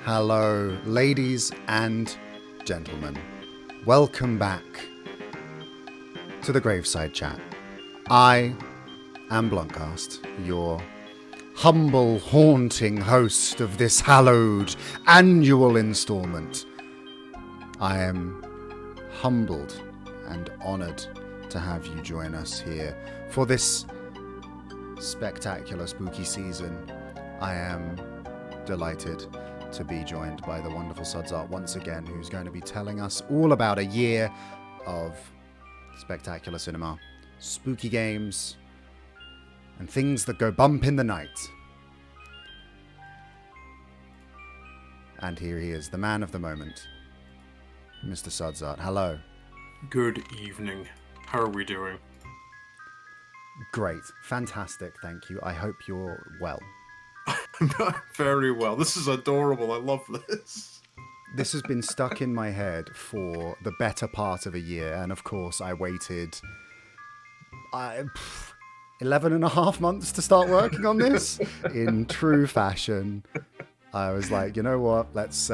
Hello, ladies and gentlemen. Welcome back to the Graveside Chat. I am Bluntcast, your humble, haunting host of this hallowed annual installment. I am humbled and honoured to have you join us here for this spectacular spooky season. I am delighted to be joined by the wonderful Sudsart once again, who's going to be telling us all about a year of spectacular cinema, spooky games, and things that go bump in the night. And here he is, the man of the moment, Mr. Sudsart. Hello. Good evening. How are we doing? Great. Fantastic, thank you. I hope you're well. Very well. This is adorable. I love this. This has been stuck in my head for the better part of a year, and of course I waited 11 and a half months to start working on this in true fashion. I was like, you know what, let's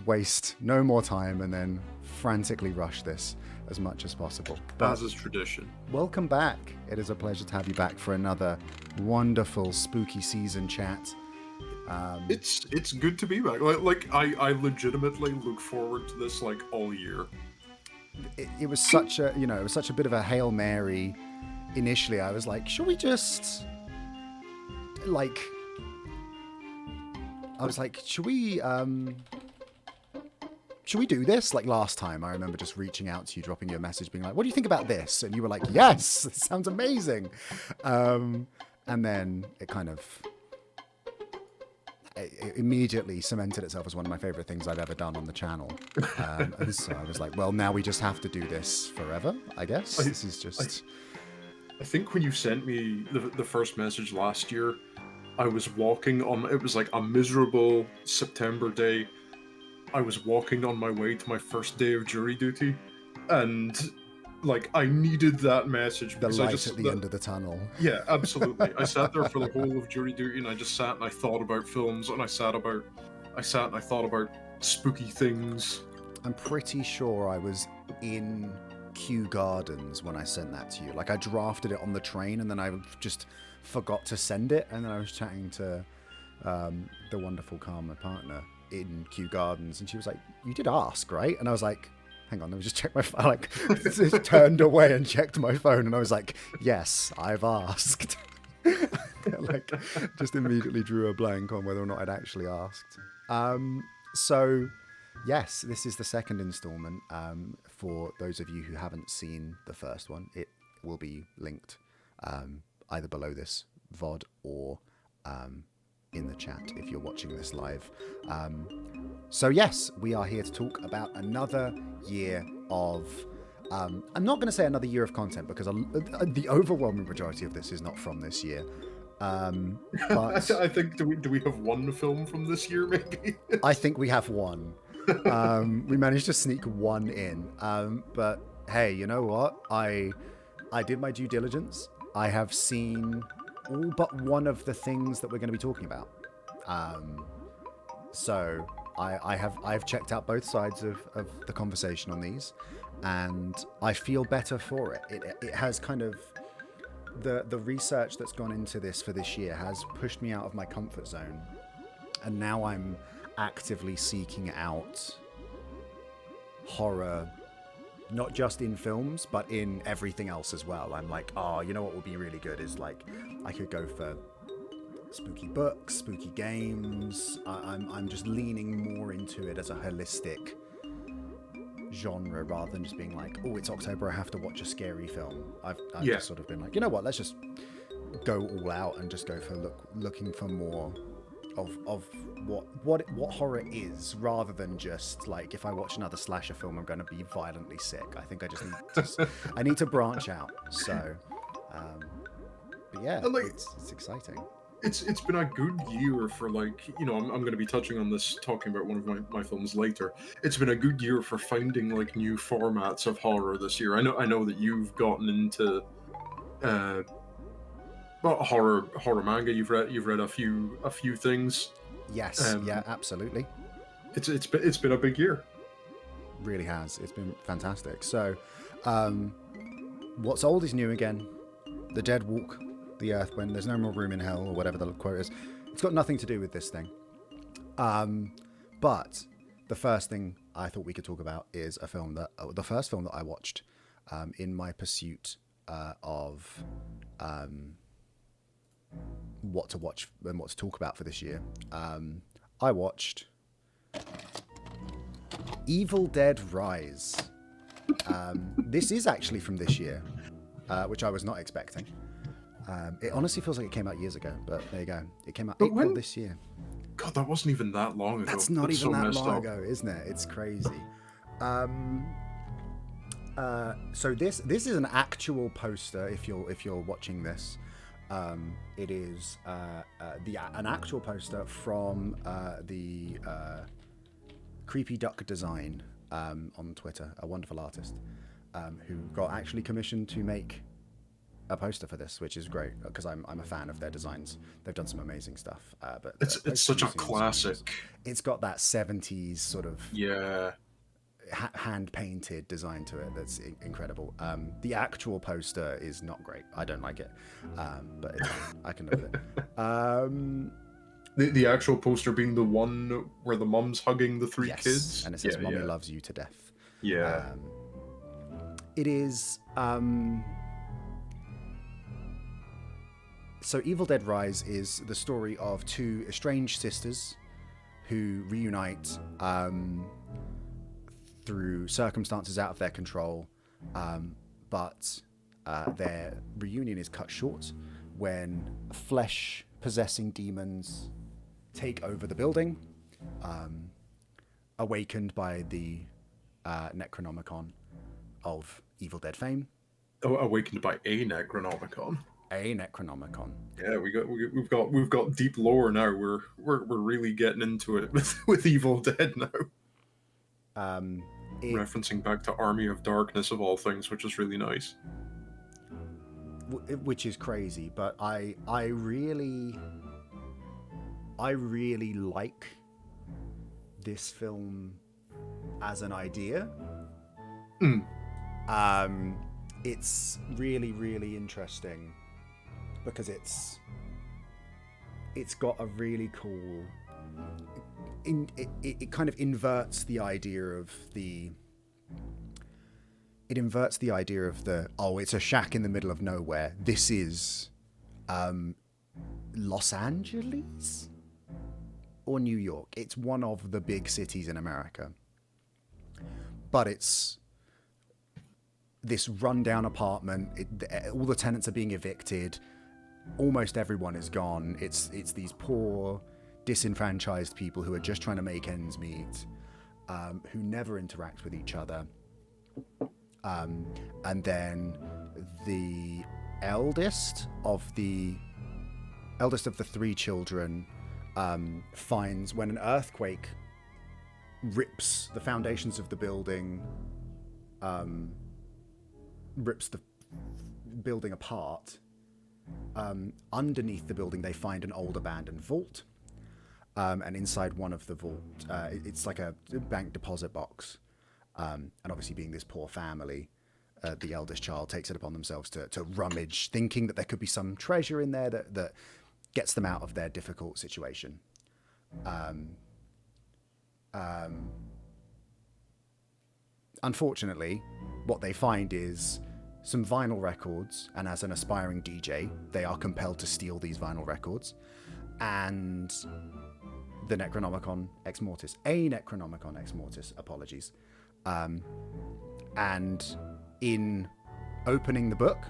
waste no more time and then frantically rush this as much as possible. But as is tradition. Welcome back. It is a pleasure to have you back for another wonderful spooky season chat. It's good to be back. I legitimately look forward to this like all year. It was such a bit of a Hail Mary. Initially, I was like, should we just should we do this? Like last time, I remember just reaching out to you, dropping you a message, being like, what do you think about this? And you were like, yes, this sounds amazing. And then it kind of it immediately cemented itself as one of my favorite things I've ever done on the channel. And so I was like, well, now we just have to do this forever, I guess. This is just... I think when you sent me the first message last year, I was walking on... It was like a miserable September day. I was walking on my way to my first day of jury duty, and like I needed that message because the light at the end of the tunnel. Yeah, absolutely. I sat there for the whole of jury duty, and I just sat and I thought about films, and I sat and I thought about spooky things. I'm pretty sure I was in Kew Gardens when I sent that to you. Like I drafted it on the train, and then I just forgot to send it, and then I was chatting to the wonderful Karma partner in Kew Gardens, and she was like, you did ask, right? And I was like, hang on, let me just check my phone. Like, turned away and checked my phone, and I was like, yes, I've asked. Like, just immediately drew a blank on whether or not I'd actually asked. So yes, this is the second installment. For those of you who haven't seen the first one, it will be linked either below this VOD or in the chat if you're watching this live. So yes, we are here to talk about another year of I'm not going to say another year of content, because the overwhelming majority of this is not from this year, but I think do we have one film from this year? Maybe I think we have one. We managed to sneak one in, but hey, you know what, I did my due diligence. I have seen all but one of the things that we're going to be talking about. So I've checked out both sides of the conversation on these, and I feel better for it. It has kind of the research that's gone into this for this year has pushed me out of my comfort zone, and now I'm actively seeking out horror, not just in films, but in everything else as well. I'm like, oh, you know what would be really good is like, I could go for spooky books, spooky games. I'm just leaning more into it as a holistic genre rather than just being like, oh, it's October, I have to watch a scary film. I've just sort of been like, you know what, let's just go all out and just go for looking for more of what horror is, rather than just like, if I watch another slasher film, I'm going to be violently sick. I think I just need to branch out. So, but yeah, it's exciting. It's been a good year for, like, you know, I'm going to be touching on this, talking about one of my films later. It's been a good year for finding like new formats of horror this year. I know that you've gotten into horror manga. You've read a few things. Yes, yeah, absolutely. It's been a big year. Really has. It's been fantastic. So, what's old is new again. The dead walk the earth when there's no more room in hell, or whatever the quote is. It's got nothing to do with this thing. But the first thing I thought we could talk about is the first film that I watched in my pursuit of what to watch and what to talk about for this year. I watched Evil Dead Rise. This is actually from this year, which I was not expecting. It honestly feels like it came out years ago, but there you go. It came out April this year. God, that wasn't even that long ago. That's not even that long ago, isn't it? It's crazy. So this is an actual poster. If you're watching this, it is an actual poster from the Creepy Duck Design on Twitter, a wonderful artist who got actually commissioned to make a poster for this, which is great because I'm a fan of their designs. They've done some amazing stuff. But it's such a classic. It's got that 70s sort of hand painted design to it that's incredible. The actual poster is not great. I don't like it, but I can live with it. The actual poster being the one where the mum's hugging the three kids, and it says "Mommy loves you to death." Yeah, it is. So Evil Dead Rise is the story of two estranged sisters who reunite through circumstances out of their control, but their reunion is cut short when flesh-possessing demons take over the building, awakened by the Necronomicon of Evil Dead fame. Awakened by a Necronomicon. A Necronomicon. Yeah, we've got deep lore now. We're really getting into it with Evil Dead now. Referencing back to Army of Darkness of all things, which is really nice. Which is crazy, but I really like this film as an idea. It's really, really interesting because it's got a really cool. It kind of inverts the idea of the. It inverts the idea of it's a shack in the middle of nowhere. This is Los Angeles or New York. It's one of the big cities in America. But it's this rundown apartment. All the tenants are being evicted. Almost everyone is gone. It's these poor, disenfranchised people who are just trying to make ends meet, who never interact with each other. And then the eldest of the three children finds when an earthquake rips the foundations of the building, rips the building apart. Underneath the building, they find an old abandoned vault. And inside one of the vault, it's like a bank deposit box. And obviously being this poor family, the eldest child takes it upon themselves to rummage, thinking that there could be some treasure in there that gets them out of their difficult situation. Unfortunately, what they find is some vinyl records, and as an aspiring DJ, they are compelled to steal these vinyl records, and the Necronomicon Ex Mortis, a Necronomicon Ex Mortis, apologies. And in opening the book,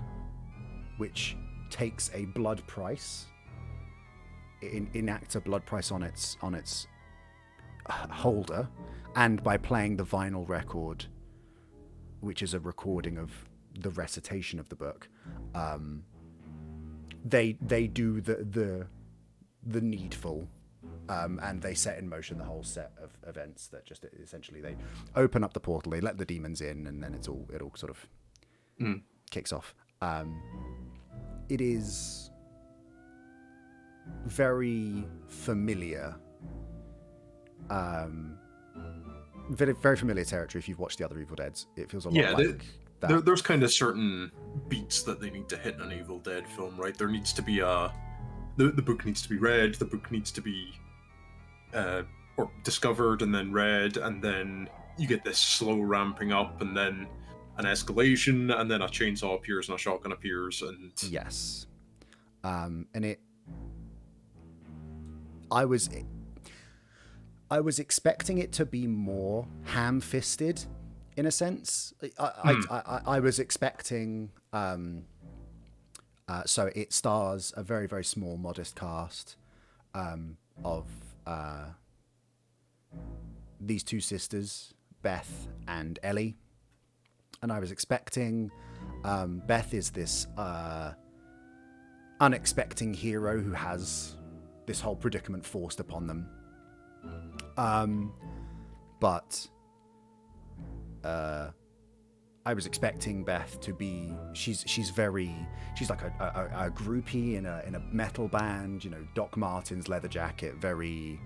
which takes a blood price, enacts a blood price on its holder, and by playing the vinyl record, which is a recording of the recitation of the book, they do the needful. And they set in motion the whole set of events that just essentially they open up the portal, they let the demons in, and then it all sort of kicks off. It is very familiar very, very familiar territory if you've watched the other Evil Deads. It feels a lot Yeah, like that. there's kind of certain beats that they need to hit in an Evil Dead film, right? There needs to be the book needs to be read, the book needs to be or discovered and then read, and then you get this slow ramping up, and then an escalation, and then a chainsaw appears and a shotgun appears, and Yes. And I was expecting it to be more ham-fisted, in a sense. I was expecting. So it stars a very, very small, modest cast of these two sisters, Beth and Ellie. And I was expecting Beth is this unexpected hero who has this whole predicament forced upon them. But I was expecting Beth to be she's like a groupie in a metal band, you know, Doc Martens leather jacket, very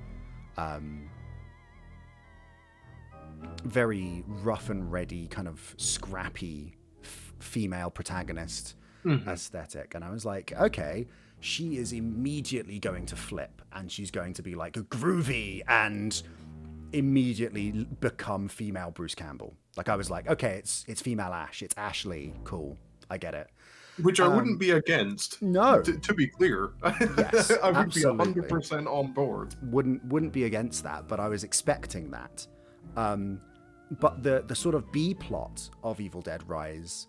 very rough and ready, kind of scrappy female protagonist aesthetic. And I was like, okay, she is immediately going to flip and she's going to be like groovy and immediately become female Bruce Campbell. Like, I was like, okay, it's female Ash, it's Ashley, cool, I get it. Which I wouldn't be against. No. To be clear. Yes, I would absolutely. be 100% on board. Wouldn't be against that, but I was expecting that. But the sort of B plot of Evil Dead Rise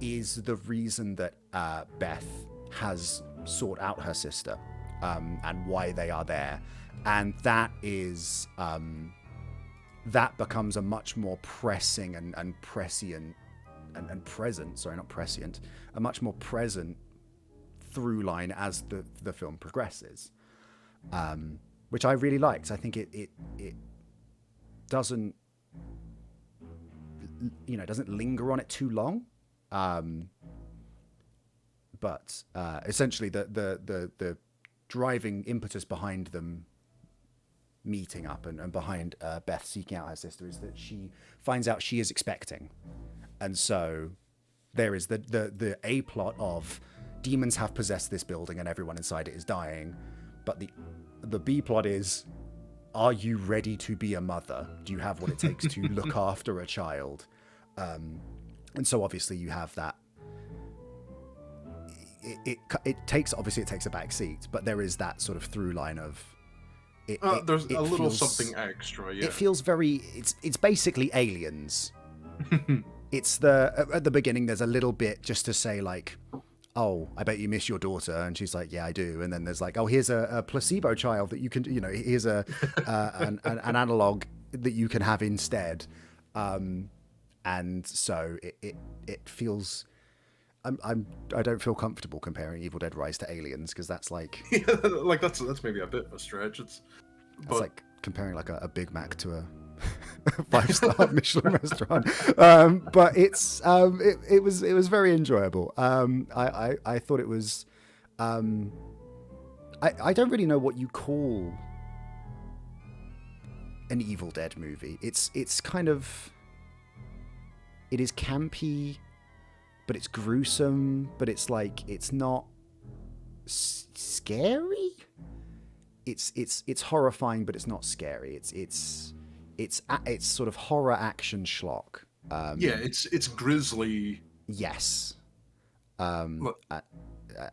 is the reason that Beth has sought out her sister and why they are there. And that is that becomes a much more pressing and prescient and present, sorry, not prescient, a much more present through line as the film progresses, which I really liked. I think it doesn't, you know, doesn't linger on it too long, but essentially the driving impetus behind them meeting up and behind Beth seeking out her sister is that she finds out she is expecting. And so there is the A plot of demons have possessed this building and everyone inside it is dying. But the B plot is, are you ready to be a mother? Do you have what it takes to look after a child? And so obviously you have that. It takes a back seat, but there is that sort of through line of there's it a little feels, something extra, yeah. It feels very, it's basically Aliens. It's at the beginning there's a little bit just to say like, oh, I bet you miss your daughter, and she's like, yeah, I do. And then there's like, oh, here's a placebo child that you can, you know, here's an analog that you can have instead. And so it feels, I don't feel comfortable comparing Evil Dead Rise to Aliens, because that's like, yeah, like that's maybe a bit of a stretch. It's like comparing like a Big Mac to a 5-star Michelin restaurant. But it's it was very enjoyable. I thought it was. I don't really know what you call an Evil Dead movie. It's kind of, it is campy, but it's gruesome, but it's like, it's not scary. It's horrifying, but it's not scary. It's sort of horror action schlock. yeah, it's grisly. Yes. Like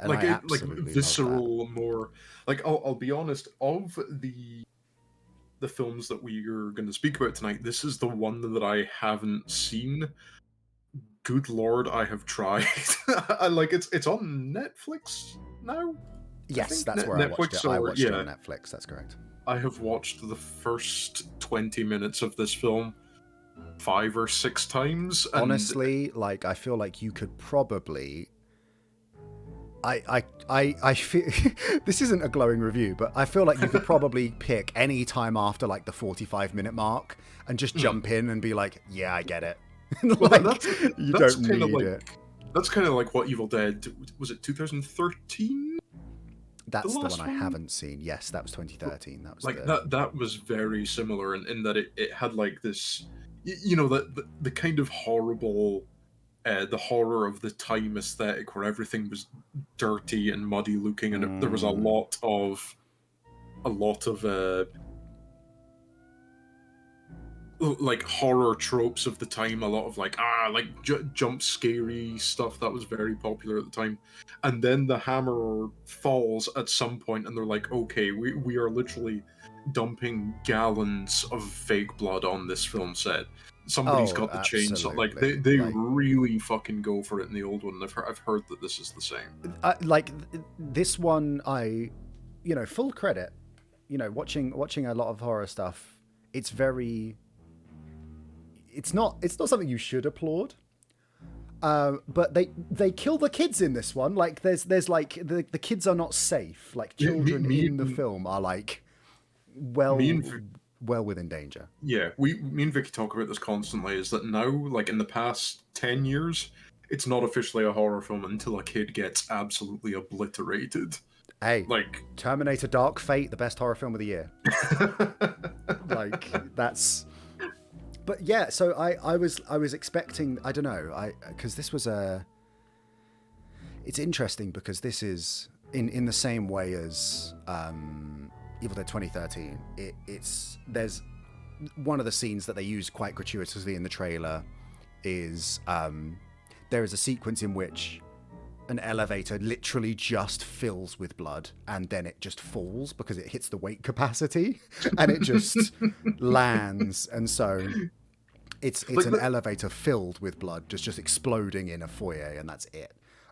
like visceral, more like I'll be honest, of the films that we are going to speak about tonight, this is the one that I haven't seen. Good Lord, I have tried. I like it's on Netflix now. Yes, that's where I watched it. I watched it on Netflix. That's correct. I have watched the first 20 minutes of this film 5 or 6 times. And honestly, like, I feel like you could probably. I feel this isn't a glowing review, but I feel like you could probably pick any time after like the 45-minute mark and just jump in and be like, yeah, I get it. Like, you don't need it. That's kind of like what Evil Dead was. It 2013? That's the one last I haven't seen. Yes, that was 2013. That was like the... that was very similar in that it had like this, you know, the kind of horrible, the horror of the time aesthetic where everything was dirty and muddy looking, and there was a lot of like horror tropes of the time, a lot of like jump scary stuff that was very popular at the time. And then the hammer falls at some point and they're like, okay, we are literally dumping gallons of fake blood on this film set. Somebody's Oh, got the chainsaw. Like absolutely. they Like, really fucking go for it in the old one. I've heard that this is the same. like this one, full credit. Watching a lot of horror stuff, it's very... It's not something you should applaud. But they kill the kids in this one. Like there's like the kids are not safe. Like children in the film are like well within danger. Yeah, me and Vicky talk about this constantly. Is that now, like in the past 10 years, it's not officially a horror film until a kid gets absolutely obliterated. Hey, Like Terminator: Dark Fate, the best horror film of the year. Like that's... But yeah, so I was expecting, I don't know, because this was it's interesting because this is in the same way as Evil Dead 2013. There's one of the scenes that they use quite gratuitously in the trailer is there is a sequence in which an elevator literally just fills with blood and then it just falls because it hits the weight capacity and it just lands, and so it's like an elevator filled with blood just exploding in a foyer, and that's it.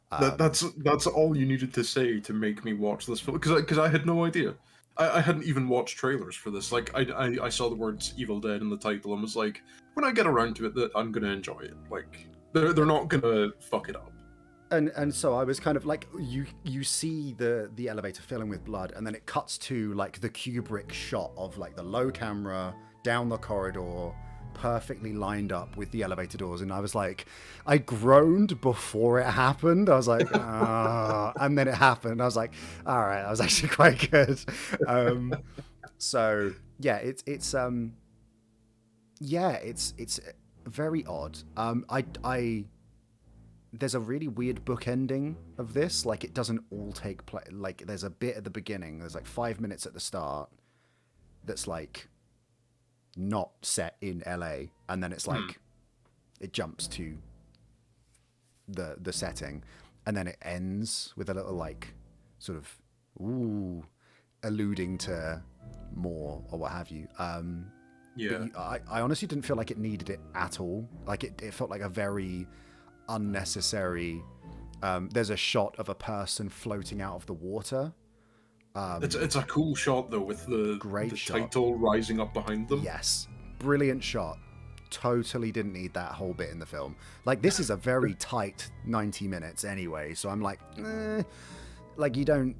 that's all you needed to say to make me watch this film, because I had no idea. I hadn't even watched trailers for this. Like I saw the words Evil Dead in the title and was like, when I get around to it, that I'm gonna enjoy it. Like they're not gonna fuck it up. And so I was kind of like, you see the elevator filling with blood, and then it cuts to like the Kubrick shot of like the low camera down the corridor, perfectly lined up with the elevator doors, and I was like, I groaned before it happened. I was like, and then it happened. I was like, all right, that was actually quite good. So yeah, it's very odd. There's a really weird book ending of this. Like it doesn't all take place. Like there's a bit at the beginning. There's like 5 minutes at the start that's like not set in LA, and then it's like it jumps to the setting, and then it ends with a little like sort of alluding to more or what have you. Yeah, I honestly didn't feel like it needed it at all. Like it felt like a very unnecessary... there's a shot of a person floating out of the water. it's a cool shot though, with the title rising up behind them. Yes, brilliant shot. Totally didn't need that whole bit in the film. Like this is a very tight 90 minutes anyway, so I'm like, like you don't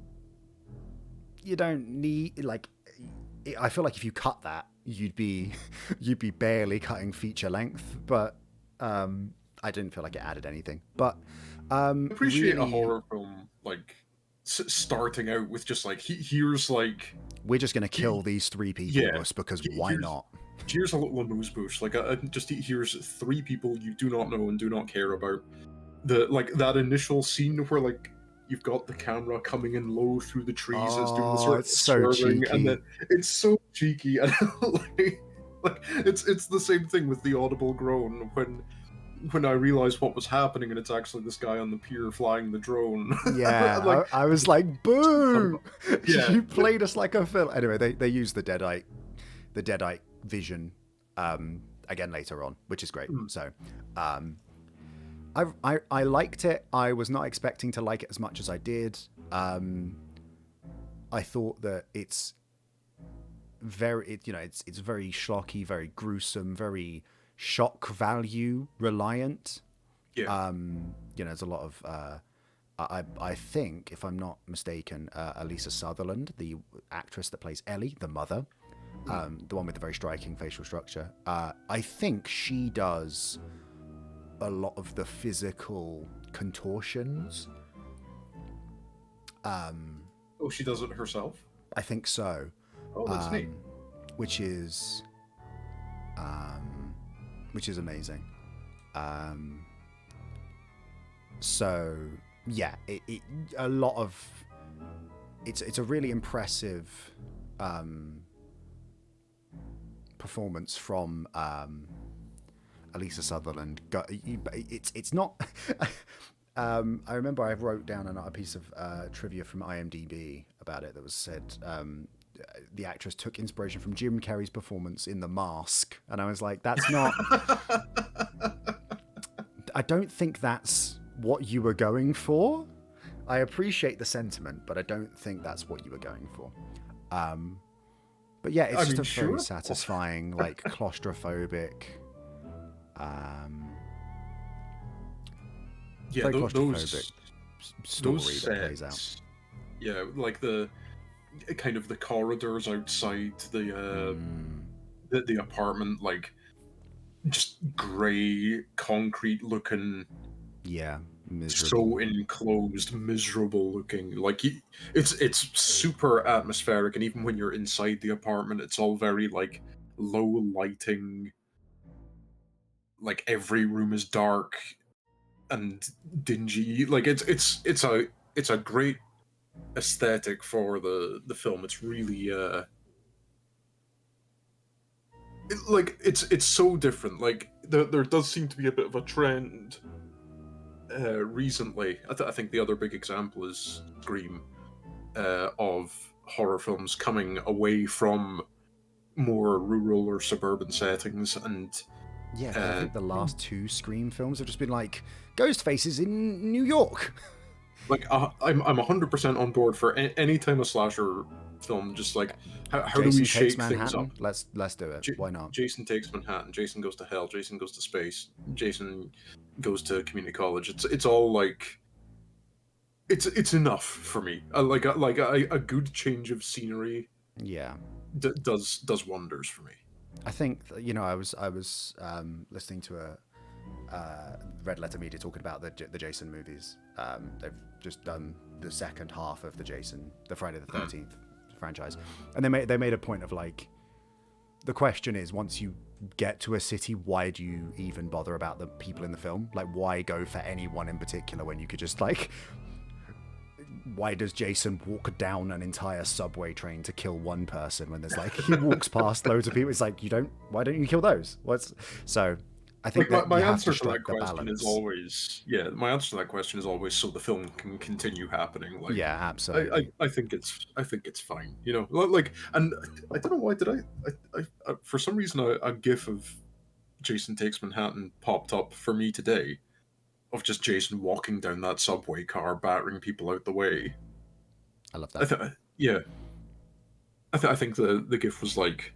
need, like, I feel like if you cut that, you'd be barely cutting feature length, but I didn't feel like it added anything. But I appreciate really, a horror film like starting out with just like here's like, we're just gonna kill these three people just because why not? Here's a little amuse bouche. Like just here's three people you do not know and do not care about. Like that initial scene where like you've got the camera coming in low through the trees, it's doing the sort of swerving, and then it's so cheeky, and like it's the same thing with the audible groan when I realized what was happening, and it's actually this guy on the pier flying the drone. Yeah, like, I was like, boo! Yeah. You played us like a film. Anyway, they use the Deadite vision again later on, which is great. So I liked it. I was not expecting to like it as much as I did. I thought that it's very schlocky, very gruesome, very shock value reliant. Yeah. There's a lot of I think, if I'm not mistaken, Elisa Sutherland, the actress that plays Ellie, the mother, the one with the very striking facial structure, I think she does a lot of the physical contortions Oh, she does it herself? I think so. Oh, that's neat. Um, which is which is amazing. Um, so yeah, a lot of it's a really impressive performance from Elisa Sutherland. It's not. I remember I wrote down a piece of trivia from IMDb about it that was said the actress took inspiration from Jim Carrey's performance in The Mask, and I was like, that's not. I don't think that's what you were going for. I appreciate the sentiment, but I don't think that's what you were going for. But yeah, it's just a very satisfying, like claustrophobic. Yeah, very claustrophobic story those that plays out. Yeah, like the kind of the corridors outside the apartment, like just grey concrete looking. Yeah, miserable. So enclosed, miserable looking. Like it's super atmospheric, and even when you're inside the apartment, it's all very like low lighting. Like every room is dark and dingy. Like it's a great aesthetic for the film. It's really it's so different. Like there does seem to be a bit of a trend recently. I think the other big example is Scream, of horror films coming away from more rural or suburban settings and. Yeah, because I think the last two Scream films have just been like ghost faces in New York. Like I'm 100% on board for any time a slasher film. Just like how do we shake things up? Let's do it. Why not? Jason takes Manhattan. Jason goes to hell. Jason goes to space. Jason goes to community college. It's all like it's enough for me. Like a good change of scenery. Yeah, does wonders for me. I think I was listening to a Red Letter Media talking about the Jason movies. They've just done the second half of the Friday the 13th franchise, and they made a point of like, the question is, once you get to a city, why do you even bother about the people in the film? Like, why go for anyone in particular when you could just like, why does Jason walk down an entire subway train to kill one person when there's like, he walks past loads of people? It's like, why don't you kill those? So I think like that my you have answer to to that strike the question balance. is always my answer to that question is always so the film can continue happening. Like, yeah, absolutely. I think it's fine. Like, and I don't know why did I for some reason a gif of Jason Takes Manhattan popped up for me today, of just Jason walking down that subway car, battering people out the way. I love that. I think the gif was like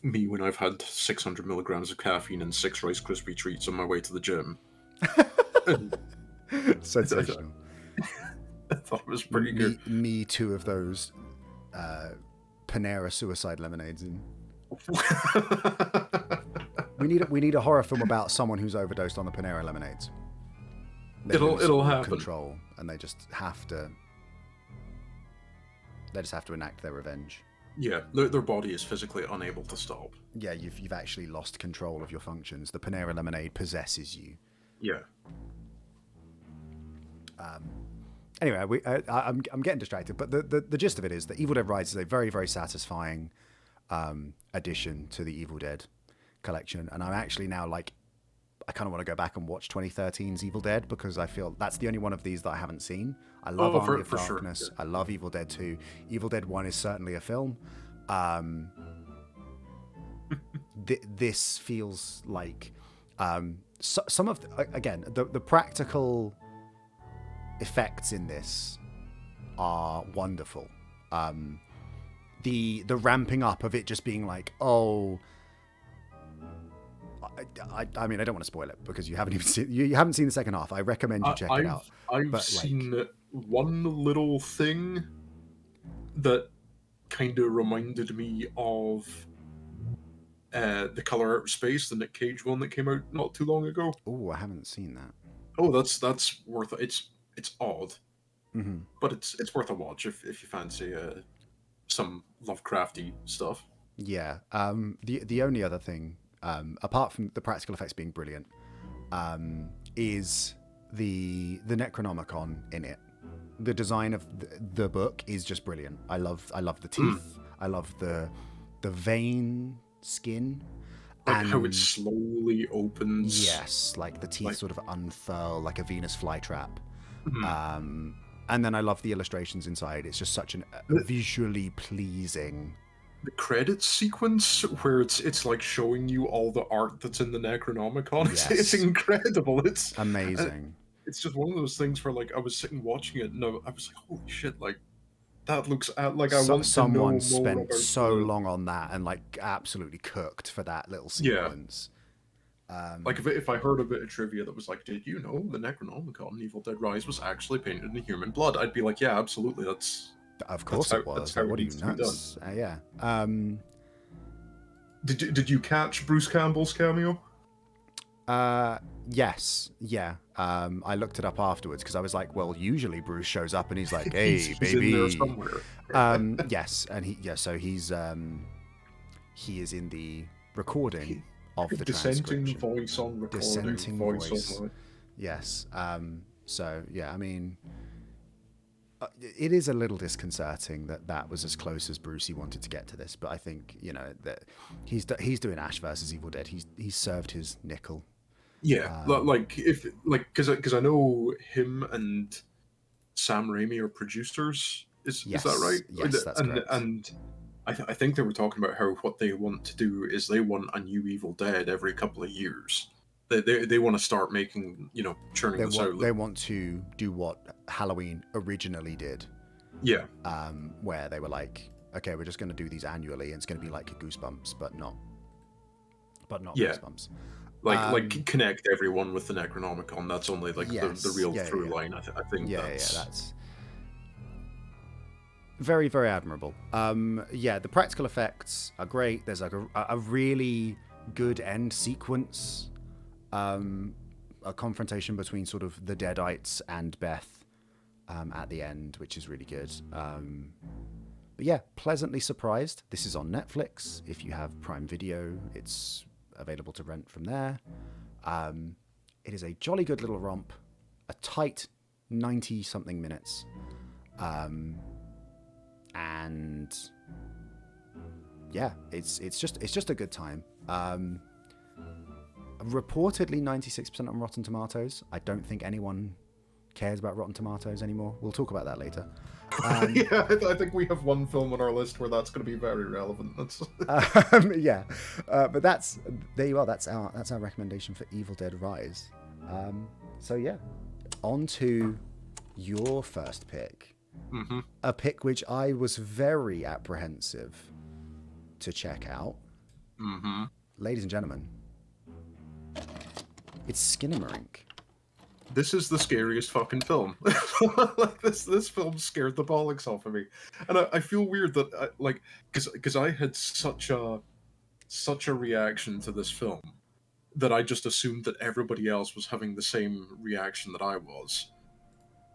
me when I've had 600 milligrams of caffeine and 6 Rice Krispie treats on my way to the gym. Sensational. I thought it was pretty good. Me two of those Panera suicide lemonades in. we need a horror film about someone who's overdosed on the Panera lemonades. It'll happen. Control, and they just have to enact their revenge. Yeah, their body is physically unable to stop. Yeah, you've actually lost control of your functions. The Panera lemonade possesses you. Yeah. Anyway, I'm getting distracted, but the gist of it is that Evil Dead Rises is a very, very satisfying addition to the Evil Dead collection, and I'm actually now like, I kind of want to go back and watch 2013's Evil Dead, because I feel that's the only one of these that I haven't seen. I love Army of Darkness. Sure. Yeah. I love Evil Dead 2. Evil Dead 1 is certainly a film. This feels like some of the practical effects in this are wonderful. The ramping up of it just being like, oh, I mean, I don't want to spoil it because you haven't seen the second half. I recommend you check it out. I've seen one little thing that kind of reminded me of The Color Out of Space, the Nick Cage one that came out not too long ago. Oh, I haven't seen that. Oh, that's worth it. It's odd. but it's worth a watch if you fancy some Lovecrafty stuff. Yeah. The only other thing, apart from the practical effects being brilliant, is the Necronomicon in it. The design of the book is just brilliant. I love the teeth. I love the vein skin. Like how it slowly opens. Yes, like the teeth sort of unfurl like a Venus flytrap. And then I love the illustrations inside. It's just such a visually pleasing. The credits sequence where it's like showing you all the art that's in the Necronomicon. Yes. It's incredible. It's amazing. It's just one of those things where like I was sitting watching it and I was like, holy shit, like that looks like I want to know more. Someone spent so long on that and like absolutely cooked for that little sequence. Like if I heard a bit of trivia that was like, did you know the Necronomicon Evil Dead Rise was actually painted in human blood? I'd be like, yeah, absolutely. Of course it was. Like, what are you, nuts? Yeah. Did you catch Bruce Campbell's cameo? Yes. Yeah. I looked it up afterwards because I was like, well, usually Bruce shows up and he's like, hey, he's baby. in there somewhere. Yes, and so he is in the recording of the dissenting voice on recording. Dissenting voice. Yes. So yeah, I mean, it is a little disconcerting that was as close as Brucey wanted to get to this, but I think that he's doing Ash versus Evil Dead. He's served his nickel. Yeah, because I know him and Sam Raimi are producers. Is that right? Yes, that's correct. And I think they were talking about how what they want to do is they want a new Evil Dead every couple of years. They want to start making, churning this out. They want to do what Halloween originally did. Yeah. Where they were like, okay, we're just going to do these annually, and it's going to be like Goosebumps, but not Goosebumps. Like connect everyone with the Necronomicon. That's only like the real through line. I think. That's very, very admirable. The practical effects are great. There's like a really good end sequence. A confrontation between sort of the Deadites and Beth at the end, which is really good. But yeah, pleasantly surprised. This is on Netflix. If you have Prime Video, it's available to rent from there. It is a jolly good little romp, a tight 90-something minutes. And yeah, it's just a good time. Reportedly 96% on Rotten Tomatoes. I don't think anyone cares about Rotten Tomatoes anymore. We'll talk about that later. Yeah, I think we have one film on our list where that's going to be very relevant. But there you are. That's our recommendation for Evil Dead Rise. So yeah, on to your first pick. Mm-hmm. A pick which I was very apprehensive to check out. Mm-hmm. Ladies and gentlemen, it's Skinamarink. This is the scariest fucking film. Like this film scared the bollocks off of me, and I feel weird that because I had such a reaction to this film that I just assumed that everybody else was having the same reaction that I was.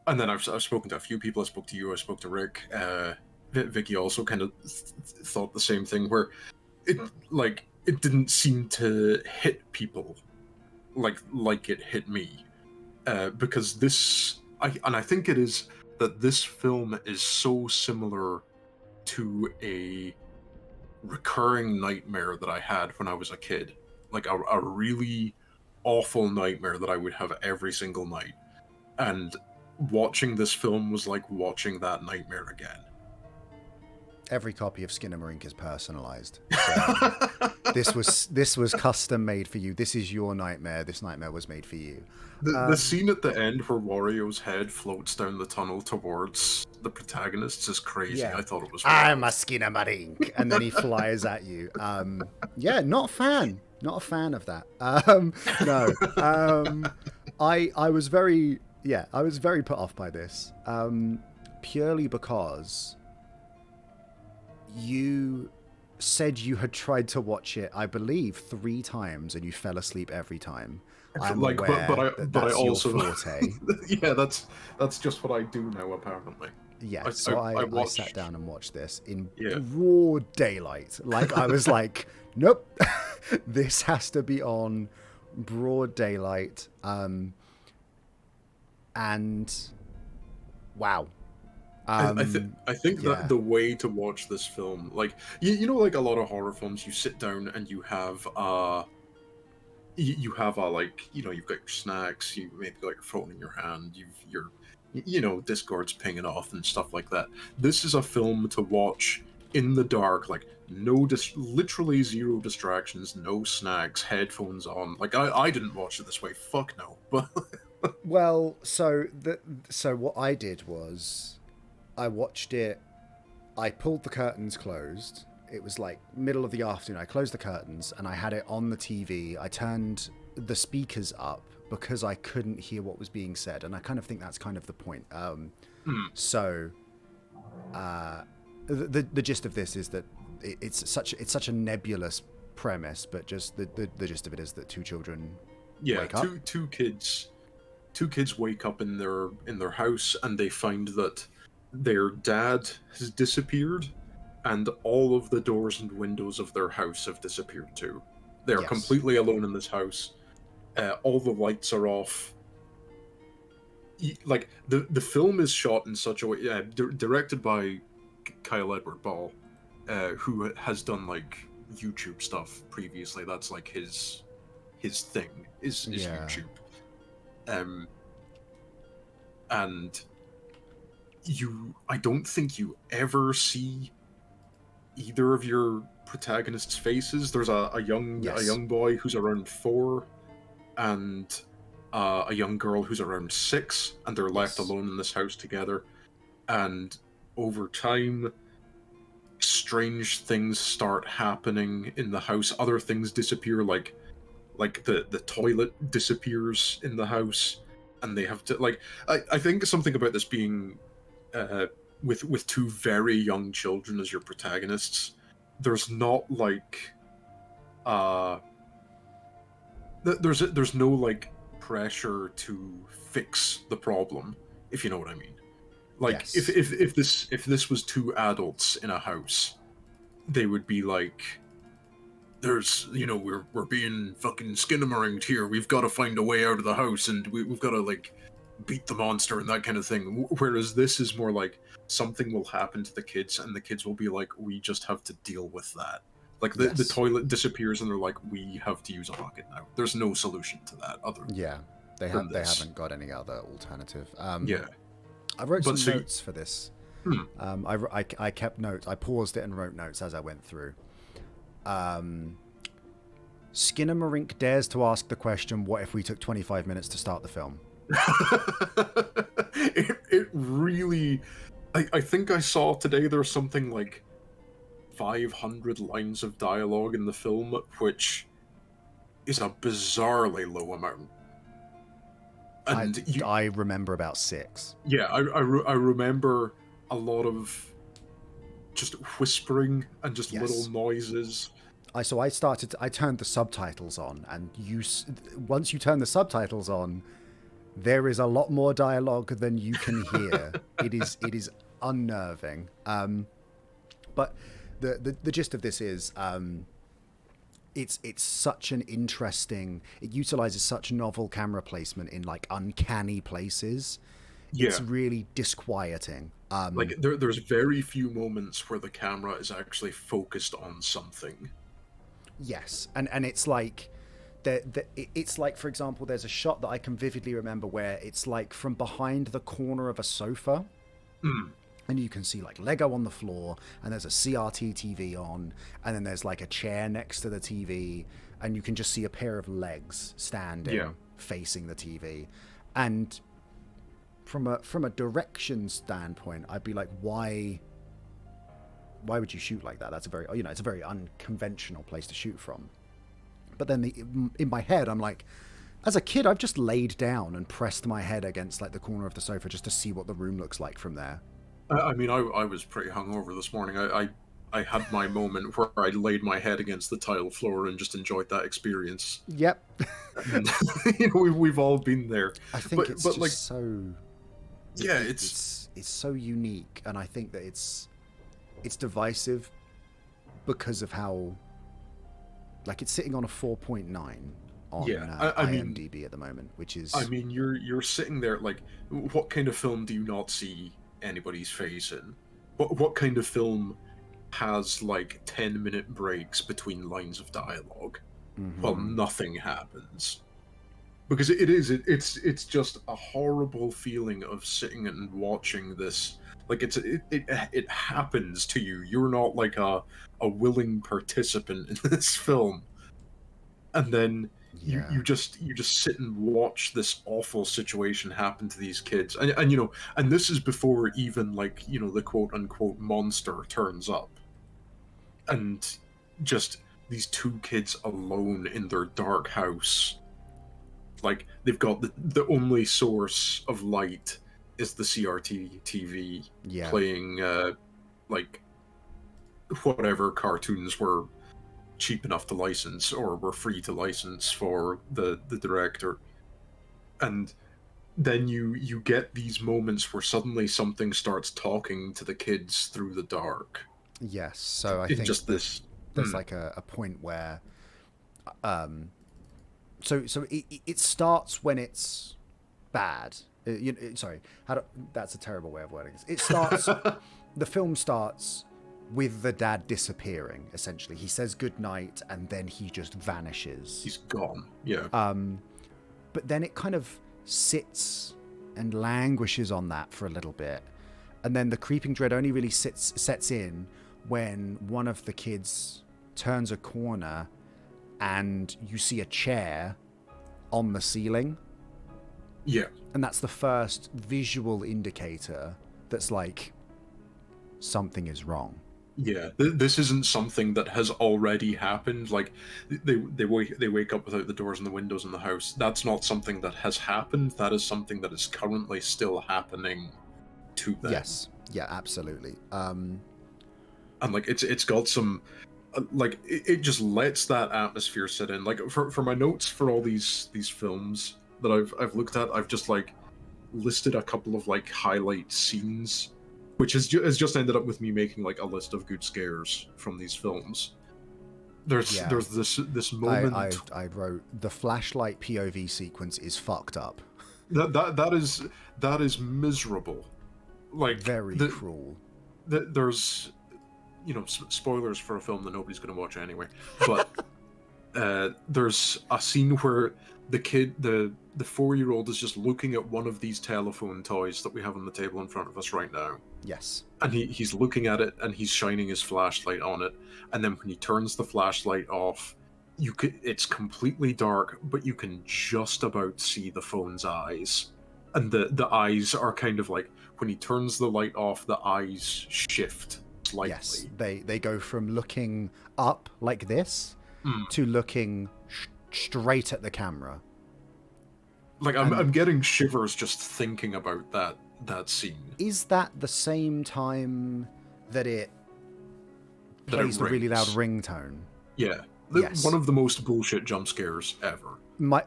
And then I've spoken to a few people. I spoke to you. I spoke to Rick. Vicky also kind of thought the same thing, where it didn't seem to hit people like it hit me, because I think it is that this film is so similar to a recurring nightmare that I had when I was a kid, like a really awful nightmare that I would have every single night, and watching this film was like watching that nightmare again. Every copy of Skinamarink is personalized. So this was custom made for you. This is your nightmare. This nightmare was made for you. The scene at the end where Wario's head floats down the tunnel towards the protagonists is crazy. Yeah. I thought it was wild. I'm a Skinamarink, and then he flies at you. Not a fan of that. No. I was very put off by this, purely because you said you had tried to watch it, I believe, 3 times, and you fell asleep every time. I'm Like, aware that but I that's your also, forte. yeah, that's just what I do now. Apparently, Yes, I so I I sat watched, down and watched this in yeah. broad daylight. Like, I was like, nope, this has to be on broad daylight. And wow. I think that Yeah. the way to watch this film, like you know, like a lot of horror films, you sit down and you have like, you know, you've got your snacks, you maybe got your phone in your hand, you know, Discord's pinging off and stuff like that. This is a film to watch in the dark, like literally zero distractions, no snacks, headphones on. Like I didn't watch it this way. Fuck no. But Well, so what I did was I watched it. I pulled the curtains closed. It was like middle of the afternoon. I closed the curtains and I had it on the TV. I turned the speakers up because I couldn't hear what was being said, and I kind of think that's kind of the point. So the gist of this is that it's such a nebulous premise, but just the gist of it is that 2 children yeah, wake up. two kids wake up in their house and they find that their dad has disappeared and all of the doors and windows of their house have disappeared too. They are Yes. completely alone in this house. All the lights are off. Like the film is shot in such a way, directed by Kyle Edward Ball, who has done like YouTube stuff previously. That's like his thing is Yeah. YouTube. Um, and I don't think you ever see either of your protagonists' faces. There's a Yes. young boy who's around 4, and a young girl who's around 6, and they're left Yes. alone in this house together. And over time, strange things start happening in the house. Other things disappear, like the toilet disappears in the house, and they have to like. I think something about this being uh, with 2 very young children as your protagonists. There's not like uh there's no like pressure to fix the problem, if you know what I mean. Like Yes. if this was 2 adults in a house, they would be like, there's, you know, we're being fucking Skinamarink here. We've got to find a way out of the house, and we've got to like beat the monster and that kind of thing. Whereas this is more like something will happen to the kids, and the kids will be like, we just have to deal with that. Like the Yes. toilet disappears, and they're like, we have to use a bucket now. There's no solution to that other Yeah. than They this. haven't got any other alternative. Yeah, I wrote but some so notes for this. hmm, I kept notes. I paused it and wrote notes as I went through. Skinamarink dares to ask the question, what if we took 25 minutes to start the film? it really. I think I saw today there's something like 500 lines of dialogue in the film, which is a bizarrely low amount. And I remember about 6. yeah, I remember a lot of just whispering and just little Yes. noises. I turned the subtitles on, and once you turn the subtitles on, there is a lot more dialogue than you can hear. It is unnerving. But the gist of this is, it's such an interesting. It utilizes such novel camera placement in like uncanny places. Yeah, It's really disquieting. like there's very few moments where the camera is actually focused on something. Yes, and it's like it's like, for example, there's a shot that I can vividly remember where it's like from behind the corner of a sofa, Mm, and you can see like Lego on the floor, and there's a CRT TV on, and then there's like a chair next to the TV, and you can just see a pair of legs standing yeah, facing the TV. And from a direction standpoint, I'd be like, why would you shoot like that? That's a very, it's a very unconventional place to shoot from. But then in my head, I'm like, as a kid, I've just laid down and pressed my head against like the corner of the sofa just to see what the room looks like from there. I mean, I was pretty hungover this morning. I had my moment where I laid my head against the tile floor and just enjoyed that experience. Yep. And, we've all been there. I think it's just like, so. Yeah, it's so unique, and I think that it's divisive because of how, like, it's sitting on a 4.9 on IMDb at the moment, which is. I mean, you're sitting there like, what kind of film do you not see anybody's face in? What kind of film has like 10-minute breaks between lines of dialogue while nothing happens? Because it's just a horrible feeling of sitting and watching this. Like it happens to you. You're not like a willing participant in this film, and then you just sit and watch this awful situation happen to these kids, and this is before even like the quote unquote monster turns up, and just these two kids alone in their dark house. Like, they've got the only source of light is the CRT TV playing, like, whatever cartoons were cheap enough to license or were free to license for the director. And then you get these moments where suddenly something starts talking to the kids through the dark. Yes, so I think just this... there's like a point where... So it starts when it's bad. That's a terrible way of wording this. It starts. The film starts with the dad disappearing. Essentially, he says goodnight and then he just vanishes. He's gone. Yeah. But then it kind of sits and languishes on that for a little bit, and then the creeping dread only really sets in when one of the kids turns a corner and you see a chair on the ceiling. Yeah. And that's the first visual indicator that's like, something is wrong. Yeah, this isn't something that has already happened. Like, they wake up without the doors and the windows in the house. That's not something that has happened. That is something that is currently still happening to them. Yes. Yeah, absolutely. And like, it's got some... like it just lets that atmosphere sit in. Like for my notes for all these films that I've looked at, I've just like listed a couple of like highlight scenes, which has just ended up with me making like a list of good scares from these films. There's this moment. I wrote the flashlight POV sequence is fucked up. That is miserable. Like, very cruel. There's spoilers for a film that nobody's going to watch anyway, but there's a scene where the 4-year-old is just looking at one of these telephone toys that we have on the table in front of us right now. Yes. And he's looking at it and he's shining his flashlight on it, and then when he turns the flashlight off, it's completely dark, but you can just about see the phone's eyes, and the eyes are kind of like, when he turns the light off, the eyes shift slightly. Yes, they go from looking up like this to looking straight at the camera. Like, I'm getting shivers just thinking about that scene. Is that the same time that it plays the really loud ringtone? Yeah. Yes. One of the most bullshit jump scares ever.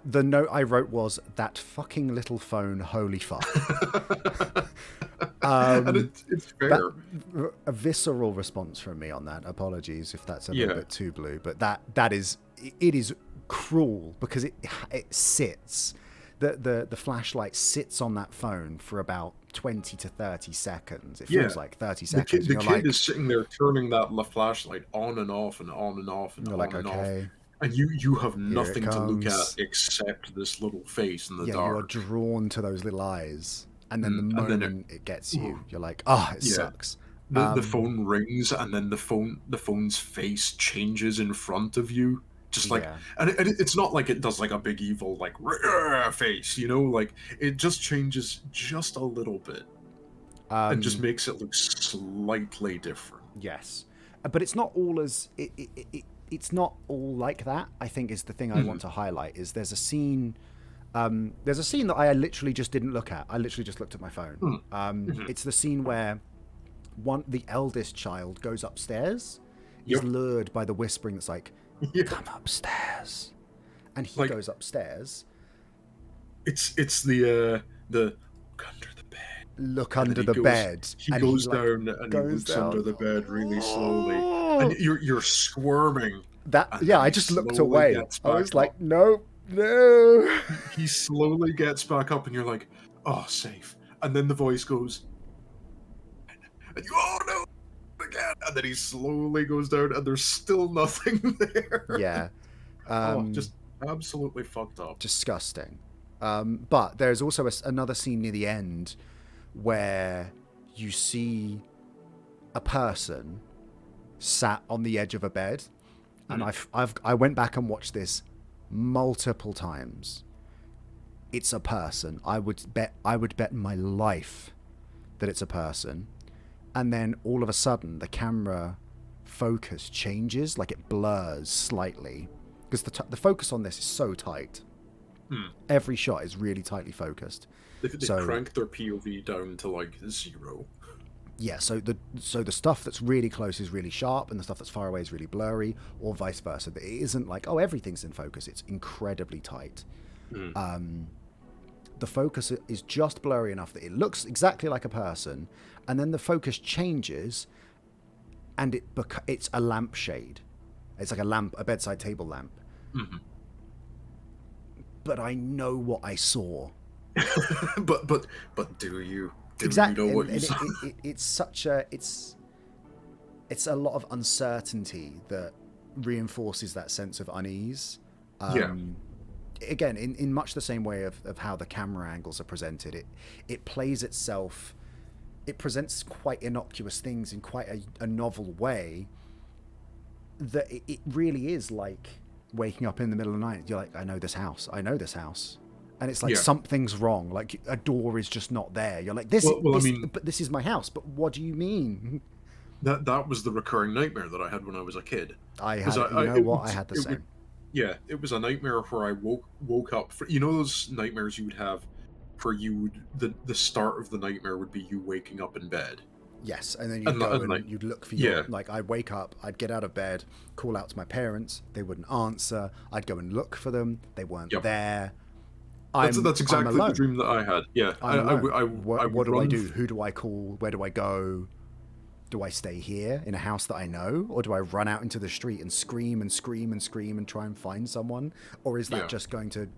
The note I wrote was, that fucking little phone, holy fuck. And it's fair. A visceral response from me on that. Apologies if that's a little bit too blue, but that is cruel, because it sits. The flashlight sits on that phone for about 20 to 30 seconds. It feels like 30 seconds. The kid is sitting there turning that flashlight on and off and on and off and on and off. And you have nothing to look at except this little face in the dark. You are drawn to those little eyes. And then the moment it gets you, you're like, it sucks. The phone rings, and then the phone's face changes in front of you. Just like, and it's not like it does like a big evil like face, like it just changes just a little bit, and just makes it look slightly different. Yes, but it's not all as it's not all like that. I think is the thing I want to highlight is there's a scene that I literally just didn't look at. I literally just looked at my phone. It's the scene where the eldest child goes upstairs, is Yep. lured by the whispering that's like, Yeah. come upstairs, and he Like, goes upstairs. it's the look under the bed, Look and under then the bed, he and he goes like down and he goes looks under down. the bed really slowly, and you're squirming, That and yeah, then I he just looked slowly away. gets I back was up. like, no, no. He slowly gets back up, and you're like, oh, safe. And then the voice goes, and you, oh no, again. And then he slowly goes down, and there's still nothing there. Yeah, Oh, just absolutely fucked up. disgusting. But there's also another scene near the end where you see a person sat on the edge of a bed, and I went back and watched this multiple times. It's a person. I would bet my life that it's a person. And then all of a sudden the camera focus changes, like it blurs slightly, because the focus on this is so tight. Every shot is really tightly focused. They crank their POV down to like 0. Yeah, so the stuff that's really close is really sharp, and the stuff that's far away is really blurry, or vice versa. But it isn't like, oh, everything's in focus. It's incredibly tight. The focus is just blurry enough that it looks exactly like a person, and then the focus changes, and it's a lampshade. It's like a bedside table lamp. But I know what I saw. but do you? Exactly, You know what and you saw? it's such a it's a lot of uncertainty that reinforces that sense of unease. Again, in much the same way of how the camera angles are presented, it plays itself. It presents quite innocuous things in quite a novel way. That it really is like waking up in the middle of the night. You're like, I know this house. And it's like something's wrong. Like a door is just not there. You're like, but this is my house. But what do you mean? That was the recurring nightmare that I had when I was a kid. I had the same. It was a nightmare where I woke up. You know those nightmares you would have, where the start of the nightmare would be you waking up in bed. Yes, and then you'd go and you'd look for your... Like, I'd wake up, I'd get out of bed, call out to my parents, they wouldn't answer, I'd go and look for them, they weren't there. That's exactly the dream that I had. Yeah. What do I do? Who do I call? Where do I go? Do I stay here in a house that I know? Or do I run out into the street and scream and scream and scream and try and find someone? Or is that just going to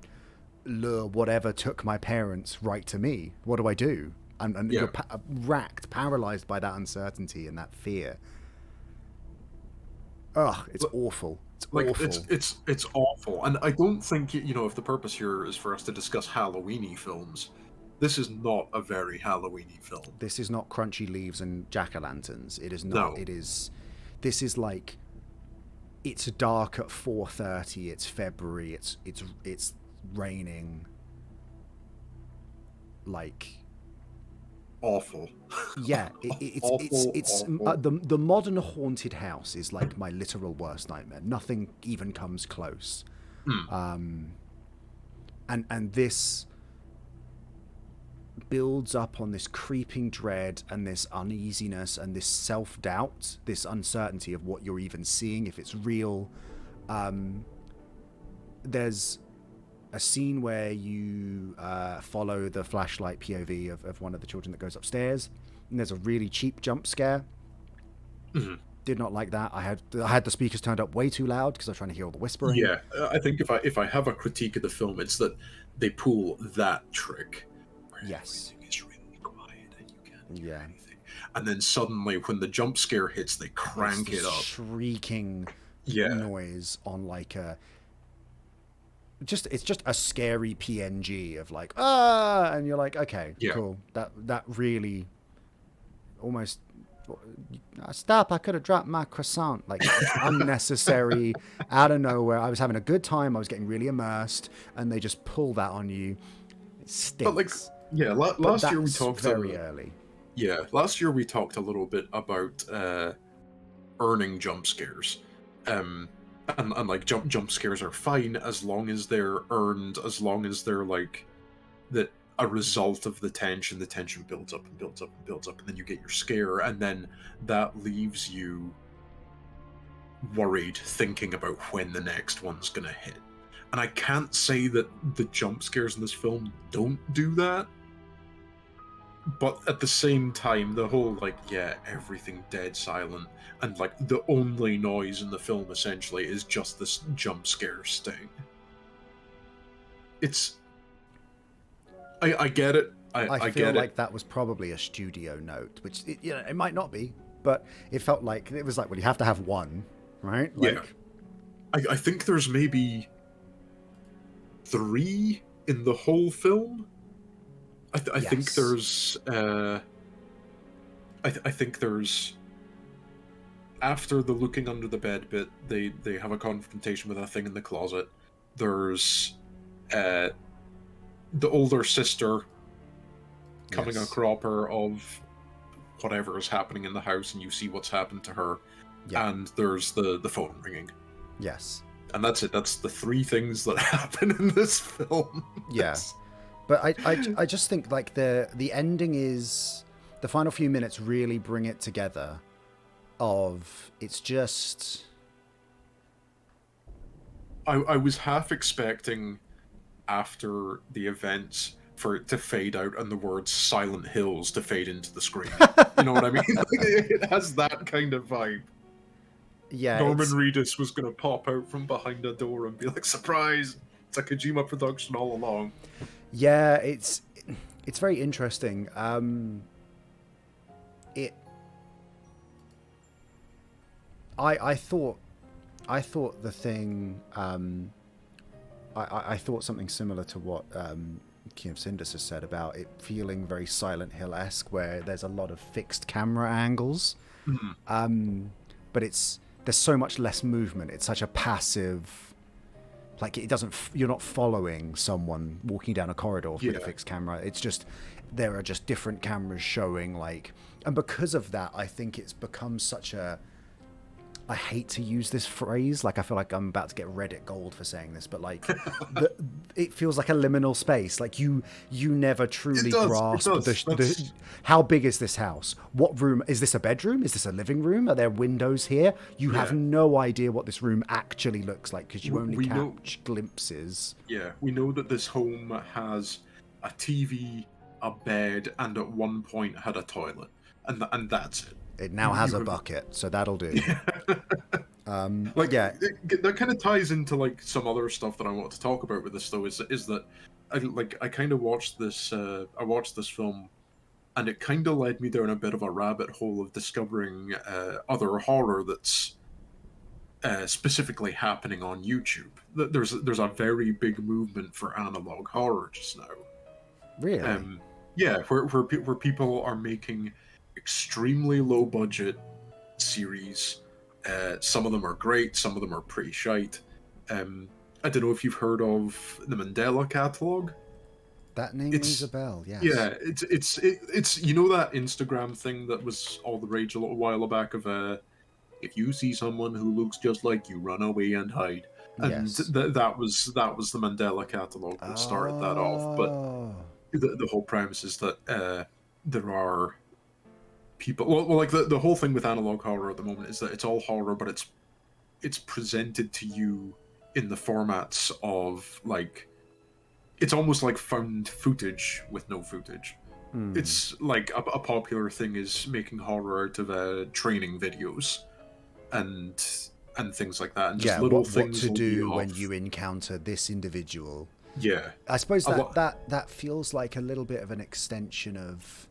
lure whatever took my parents right to me? What do I do? And you're racked, paralyzed by that uncertainty and that fear. Ugh, it's awful. It's awful. It's awful. And I don't think, if the purpose here is for us to discuss Halloween-y films, this is not a very Halloween-y film. This is not crunchy leaves and jack-o'-lanterns. It is not. No. This is like, it's dark at 4:30. It's February. It's raining. Like, awful. Yeah, it's the modern haunted house is like my literal worst nightmare. Nothing even comes close. And this builds up on this creeping dread and this uneasiness and this self-doubt, this uncertainty of what you're even seeing, if it's real. There's a scene where you follow the flashlight POV of one of the children that goes upstairs, and there's a really cheap jump scare. Did not like that. I had the speakers turned up way too loud because I was trying to hear all the whispering. Yeah, I think if I have a critique of the film, it's that they pull that trick. Yes. Everything is really quiet and you can't hear anything. And then suddenly, when the jump scare hits, they crank it up. Shrieking noise on like a... It's just a scary PNG of like, and you're like, okay, cool. That really almost... Stop, I could have dropped my croissant. Like, unnecessary, out of nowhere. I was having a good time, I was getting really immersed, and they just pull that on you. It stinks. But last year we talked very early. Yeah, last year we talked a little bit about earning jump scares. And like jump scares are fine as long as they're earned, as long as they're like that a result of the tension. The tension builds up and builds up and builds up, and then you get your scare, and then that leaves you worried, thinking about when the next one's gonna hit. And I can't say that the jump scares in this film don't do that, but at the same time, the whole, like, yeah, everything dead silent, and, like, the only noise in the film, essentially, is just this jump scare sting. It's... I get it. I I feel get like it. that was probably a studio note, which, it might not be, but it felt like, it was like, well, you have to have one, right? Yeah. Like, I think there's maybe 3 in the whole film. I think Yes. there's... I think there's... After the looking under the bed bit, they have a confrontation with a thing in the closet. There's the older sister coming Yes. a cropper of whatever is happening in the house, and you see what's happened to her. Yeah. And there's the phone ringing. Yes. And that's it. That's the 3 things that happen in this film. Yeah. But I just think, like, the ending is... The final few minutes really bring it together. It's just... I was half expecting, after the events, for it to fade out and the words Silent Hills to fade into the screen. You know what I mean? Like, it has that kind of vibe. Yeah. Norman Reedus was going to pop out from behind a door and be like, surprise! It's a Kojima production all along. Yeah, it's very interesting. I thought the thing... I thought something similar to what King of Cinders has said about it feeling very Silent Hill-esque, where there's a lot of fixed camera angles. Mm-hmm. But there's so much less movement. It's such a passive... Like, it doesn't... You're not following someone walking down a corridor with a fixed camera. It's just... There are just different cameras showing, like... And because of that, I think it's become such a... I hate to use this phrase. Like, I feel like I'm about to get Reddit gold for saying this, but, like, it feels like a liminal space. Like, you never truly grasp how big is this house? What room? Is this a bedroom? Is this a living room? Are there windows here? You have no idea what this room actually looks like, because you only catch glimpses. Yeah, we know that this home has a TV, a bed, and at one point had a toilet. And that's it. It now has a bucket, so that'll do. Yeah. That kind of ties into, like, some other stuff that I want to talk about with this, though. Is that I kind of watched this. I watched this film, and it kind of led me down a bit of a rabbit hole of discovering other horror that's specifically happening on YouTube. There's a very big movement for analog horror just now. Really? Yeah, where people are making extremely low budget series. Some of them are great, some of them are pretty shite. I don't know if you've heard of the Mandela Catalog. That name rings a bell. Yes. Yeah, it's you know that Instagram thing that was all the rage a little while back of if you see someone who looks just like you, run away and hide. And that was the Mandela Catalog that started that off. But the whole premise is that there are people... Well, like, the whole thing with analog horror at the moment is that it's all horror, but it's presented to you in the formats of, like... It's almost like found footage with no footage. It's like a popular thing is making horror out of training videos and things like that, and just little things what to do when you encounter this individual. Yeah, I suppose that feels like a little bit of an extension of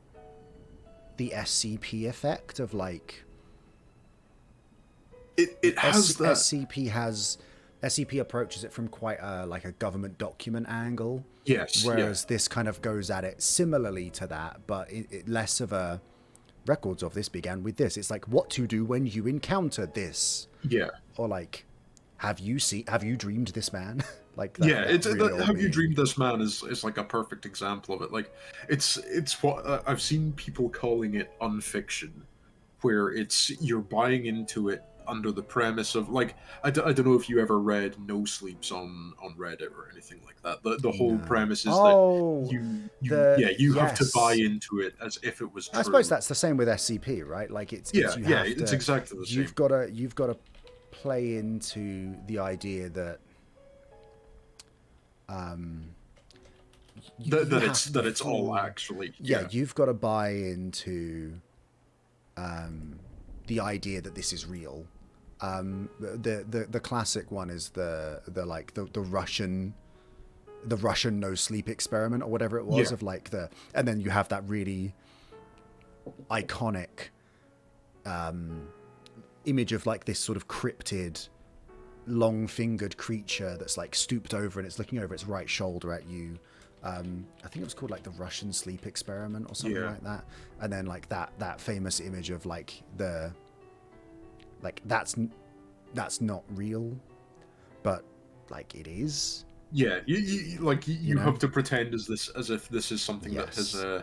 the SCP effect of, like, it has that. SCP approaches it from quite a government document angle. Yes. Whereas this kind of goes at it similarly to that, but it less of a records of this began with this. It's like, what to do when you encounter this. Yeah. Or, like, have you dreamed this man? Like that, yeah, it's really have you dreamed this man is like a perfect example of it. Like, it's what I've seen people calling it unfiction, where it's you're buying into it under the premise of like I don't know if you ever read No Sleeps on Reddit or anything like that. The whole No. premise is that Oh, you have to buy yes. into it as if it was I suppose true. that's the same with SCP, right? Like it's you Yeah, have it's to, exactly the same. you've got to play into the idea that you have to That it's all fall. actually, Yeah, yeah. you've got to buy into the idea that this is real. The classic one is the Russian no sleep experiment or whatever it was, Yeah. of like and then you have that really iconic image of like this sort of cryptid long-fingered creature that's like stooped over and it's looking over its right shoulder at you. I think it was called like the Russian sleep experiment or something Yeah. like that. And then like that famous image of like that's not real, but like it is. Yeah, you know? have to pretend as if this is something that has Yes.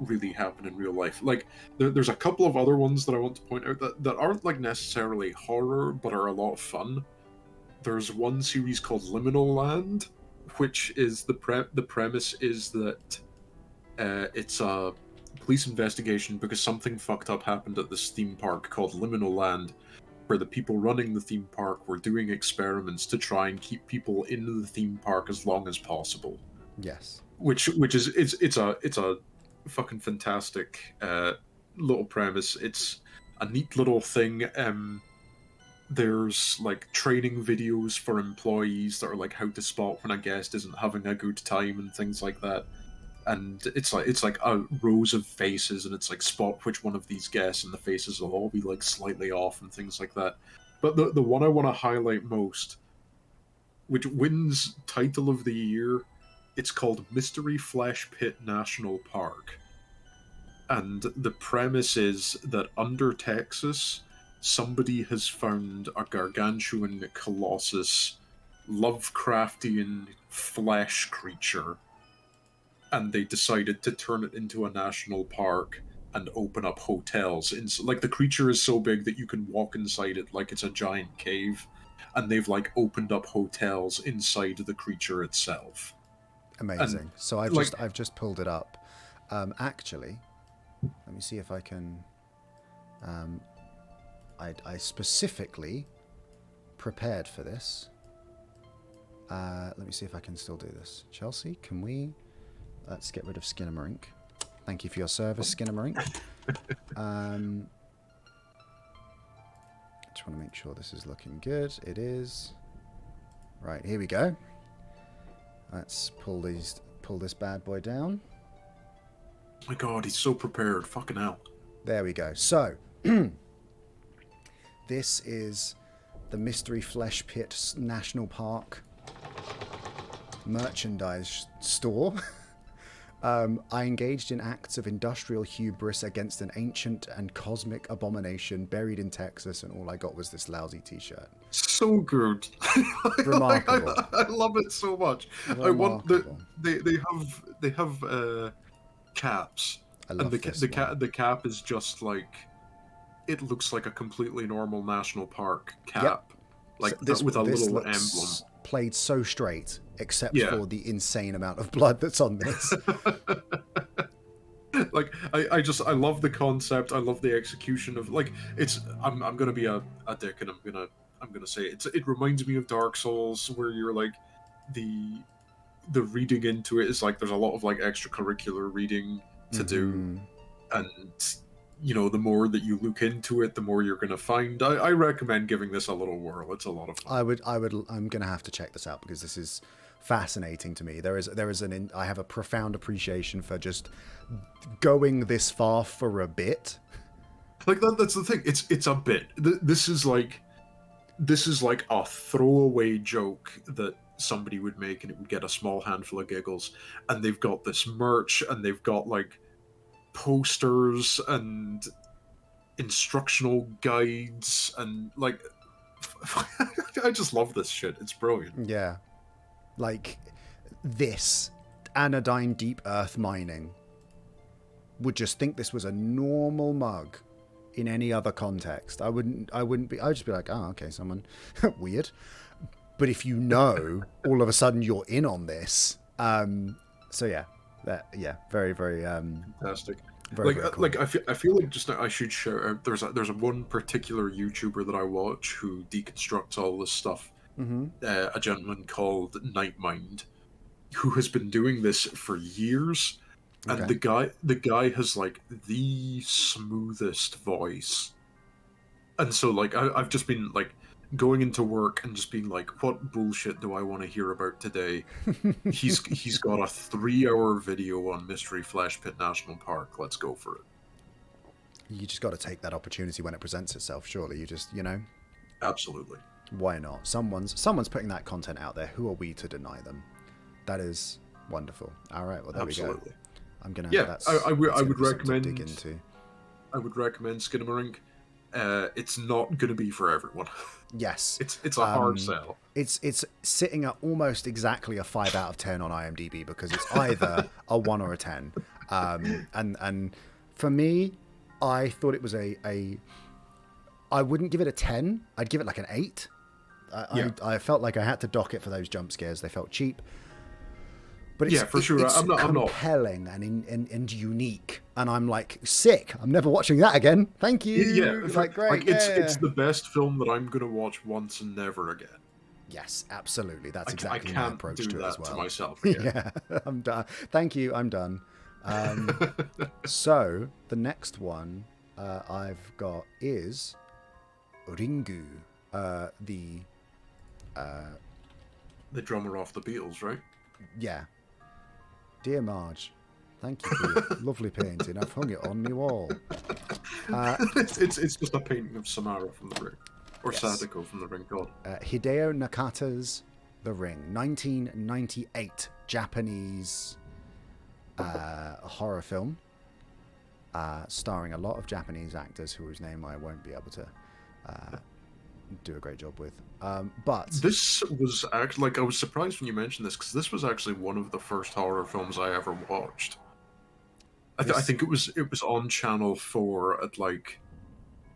really happened in real life. Like there's a couple of other ones that I want to point out that aren't like necessarily horror, but are a lot of fun. There's one series called Liminal Land, which is the premise is that it's a police investigation because something fucked up happened at this theme park called Liminal Land, where the people running the theme park were doing experiments to try and keep people in the theme park as long as possible. Yes. Which is it's a fucking fantastic little premise. It's a neat little thing. There's like training videos for employees that are like how to spot when a guest isn't having a good time and things like that. And it's like rows of faces, and it's like spot which one of these guests, and the faces will all be like slightly off and things like that. But the one I want to highlight most, which wins title of the year, it's called Mystery Flesh Pit National Park. And the premise is that under Texas, somebody has found a gargantuan colossus, Lovecraftian flesh creature, and they decided to turn it into a national park and open up hotels. Like the creature is so big that you can walk inside it like it's a giant cave, and they've like opened up hotels inside the creature itself. And Amazing. So like I've just pulled it up. Actually, let me see if I can. I specifically prepared for this. Let me see if I can still do this. Chelsea, can we? Let's get rid of Skinamarink. Thank you for your service, Skinamarink. Just want to make sure this is looking good. It is. Right, here we go. Let's pull this bad boy down. my god, he's so prepared. Fucking hell. There we go. So, this is the Mystery Flesh Pit National Park merchandise store. I engaged in acts of industrial hubris against an ancient and cosmic abomination buried in Texas, and all I got was this lousy t-shirt. So good. Remarkable. I love it so much. I want Remarkable. they have caps, I and love this one. the cap is just like, it looks like a completely normal national park Yep. cap, like So with a this little emblem. looks played so straight, except Yeah. for the insane amount of blood that's on this. Like I love the concept. I love the execution of like it's. I'm gonna be a dick, and I'm gonna say it reminds me of Dark Souls, where you're like the reading into it is like there's a lot of like extracurricular reading to do, and the more that you look into it, the more you're gonna find. I recommend giving this a little whirl. It's a lot of fun. I'm gonna have to check this out because this is fascinating to me. I have a profound appreciation for just going this far for a bit. Like that's the thing. It's a bit. This is like a throwaway joke that somebody would make, and it would get a small handful of giggles. And they've got this merch, and they've got like posters and instructional guides, and like I just love this shit. It's brilliant. Yeah, like this anodyne deep earth mining would just think this was a normal mug in any other context. I wouldn't be. I'd just be like, oh, okay, someone weird. But if you know, all of a sudden you're in on this. So yeah, very, very fantastic. very, very cool. I feel like just I should share. There's a one particular YouTuber that I watch who deconstructs all this stuff. Mm-hmm. A gentleman called Nightmind, who has been doing this for years, and Okay. the guy has like the smoothest voice, and so like I've just been like going into work and just being like, what bullshit do I want to hear about today? He's got a 3-hour video on Mystery Flash Pit National Park. Let's go for it. You just got to take that opportunity when it presents itself. Surely, you just Absolutely. why not? Someone's putting that content out there. Who are we to deny them? That is wonderful. All right, well there we go. I'm gonna. Yeah, I would recommend. Dig into. I would recommend Skinamarink. It's not going to be for everyone. Yes, it's a hard sell. It's sitting at almost exactly a 5 out of 10 on IMDb because it's either a 1 or a 10. And for me, I thought it was I wouldn't give it a 10. I'd give it like an 8. I felt like I had to dock it for those jump scares. They felt cheap. But it's, for sure. It's I'm not compelling and unique, and I'm like sick. I'm never watching that again. Thank you. Yeah, like great. Like, it's the best film that I'm gonna watch once and never again. Yes, absolutely. That's exactly my approach to it as well. To myself again. Yeah, I'm done. Thank you. I'm done. So the next one I've got is Ringu, the drummer off the Beatles, right? Yeah. Dear Marge, thank you for your lovely painting. I've hung it on my wall. It's just a painting of Samara from The Ring. Or yes. Sadako from The Ring God. Hideo Nakata's The Ring. 1998 Japanese horror film. Starring a lot of Japanese actors whose name I won't be able to do a great job with. But this was actually, like, I was surprised when you mentioned this, because this was actually one of the first horror films I ever watched. I think it was on Channel 4 at like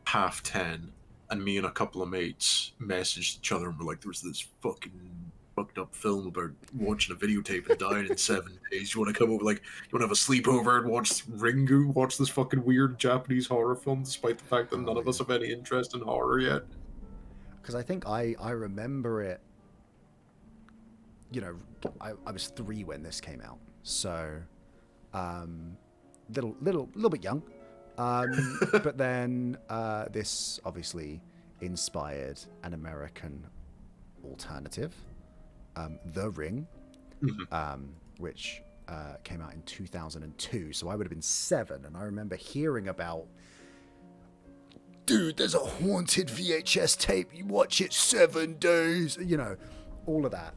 10:30, and me and a couple of mates messaged each other and were like, "There's this fucking fucked up film about watching a videotape and dying in 7 days. You want to come over? Like, you want to have a sleepover and watch Ringu? Watch this fucking weird Japanese horror film, despite the fact that none of us have any interest in horror yet." Because I think I remember it. You know, I was 3 when this came out, so little bit young. But then this obviously inspired an American alternative, The Ring, which came out in 2002. So I would have been 7, and I remember hearing about, dude, there's a haunted VHS tape. You watch it 7 days. You know, all of that.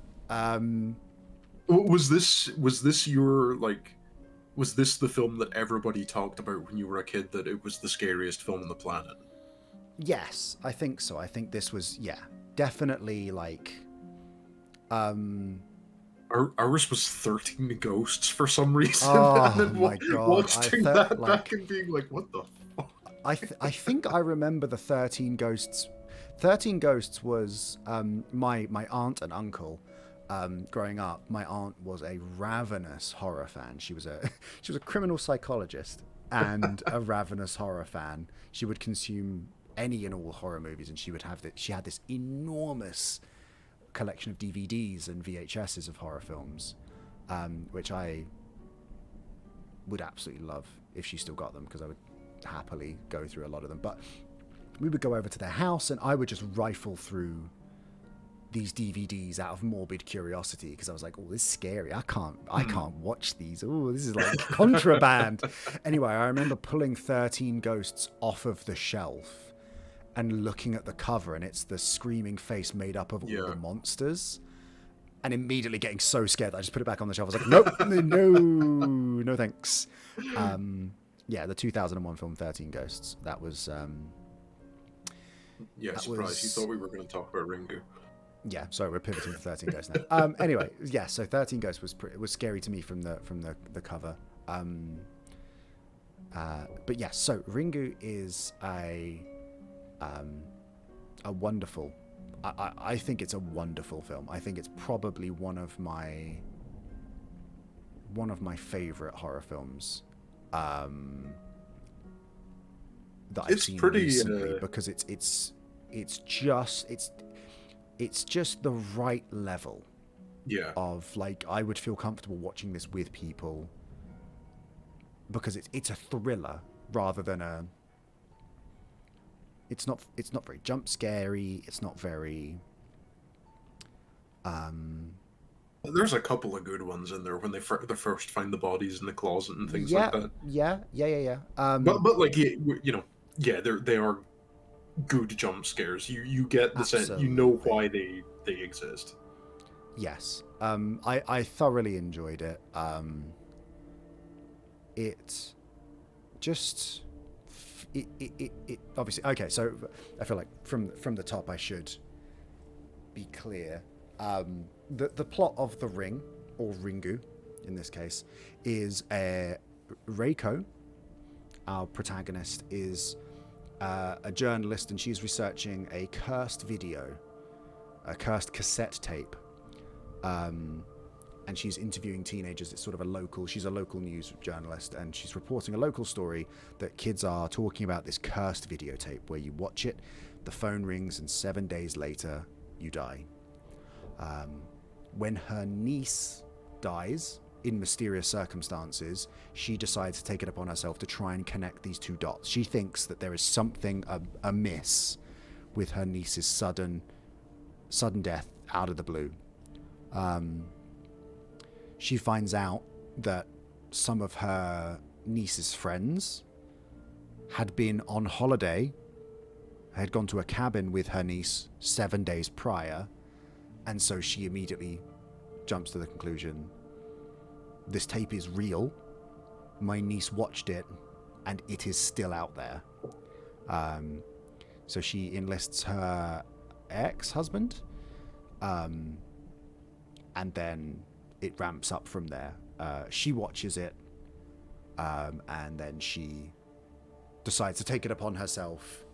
Was this your, like, was this the film that everybody talked about when you were a kid, that it was the scariest film on the planet? Yes, I think so. I think this was, definitely like, Ours was 13 Ghosts for some reason. Oh and then my God. Watching that back and being like, what the fuck? I think I remember the 13 Ghosts. 13 Ghosts was my aunt and uncle. Growing up, my aunt was a ravenous horror fan. She was a criminal psychologist and a ravenous horror fan. She would consume any and all horror movies, and she had this enormous collection of DVDs and VHSs of horror films, which I would absolutely love if she still got them, because I would happily go through a lot of them. But we would go over to their house and I would just rifle through these DVDs out of morbid curiosity, because I was like, oh, this is scary. I can't watch these. Oh, this is like contraband. Anyway, I remember pulling 13 Ghosts off of the shelf and looking at the cover, and it's the screaming face made up of all the monsters, and immediately getting so scared that I just put it back on the shelf. I was like, nope, no thanks. The 2001 film 13 Ghosts. That was surprised. You thought we were going to talk about Ringu. Yeah, sorry, we're pivoting to 13 Ghosts now. Anyway, so 13 Ghosts was scary to me from the cover. But yes, so Ringu is a wonderful. I think it's a wonderful film. I think it's probably one of my favorite horror films that I've It's seen pretty. recently, because it's just the right level Yeah. of, like, I would feel comfortable watching this with people, because it's a thriller rather than a. It's not very jump scary. It's not very. There's a couple of good ones in there when they first find the bodies in the closet and things like Yeah, that. yeah. But like they are good jump scares. You get the sense, you know Absolutely. why they exist. Yes. I thoroughly enjoyed it. It just it obviously, okay. So I feel like from the top I should be clear. The plot of The Ring, or Ringu, in this case, is Reiko, our protagonist, is a journalist, and she's researching a cursed video, a cursed cassette tape, and she's interviewing teenagers. It's sort of she's a local news journalist, and she's reporting a local story that kids are talking about this cursed videotape where you watch it, the phone rings, and 7 days later you die. When her niece dies in mysterious circumstances, she decides to take it upon herself to try and connect these two dots. She thinks that there is something amiss with her niece's sudden death out of the blue. She finds out that some of her niece's friends had been on holiday, had gone to a cabin with her niece 7 days prior, and so she immediately jumps to the conclusion, this tape is real, my niece watched it, and it is still out there. So she enlists her ex-husband, and then it ramps up from there. She watches it, and then she decides to take it upon herself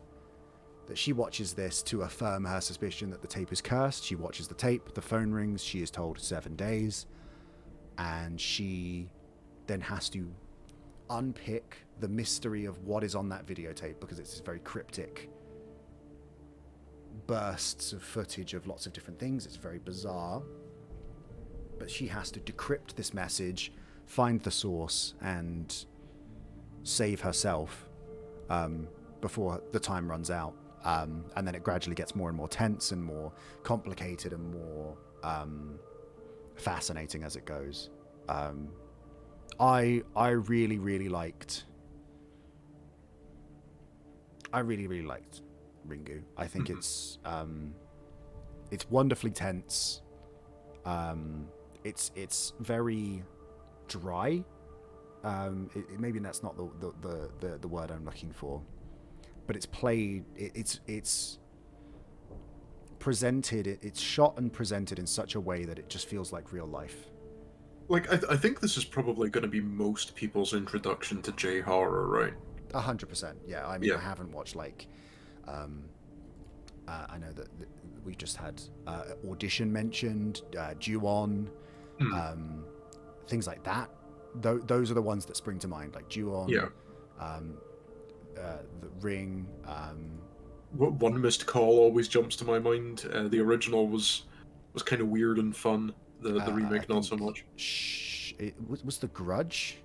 that she watches this to affirm her suspicion that the tape is cursed. She watches the tape, the phone rings, she is told 7 days, and she then has to unpick the mystery of what is on that videotape, because it's this very cryptic bursts of footage of lots of different things. It's very bizarre. But she has to decrypt this message, find the source, and save herself before the time runs out. And then it gradually gets more and more tense and more complicated and more fascinating as it goes. I really, really liked Ringu. I think it's wonderfully tense. It's very dry. Maybe that's not the word I'm looking for, but it's played. It's presented. It's shot and presented in such a way that it just feels like real life. Like, I think this is probably going to be most people's introduction to J-horror, right? 100%. Yeah. I mean, I haven't watched like. I know that we just had Audition mentioned, Ju-on, things like that. Those are the ones that spring to mind, like Ju-on, The Ring. One Missed Call always jumps to my mind. The original was kind of weird and fun. The remake not so much. Was The Grudge?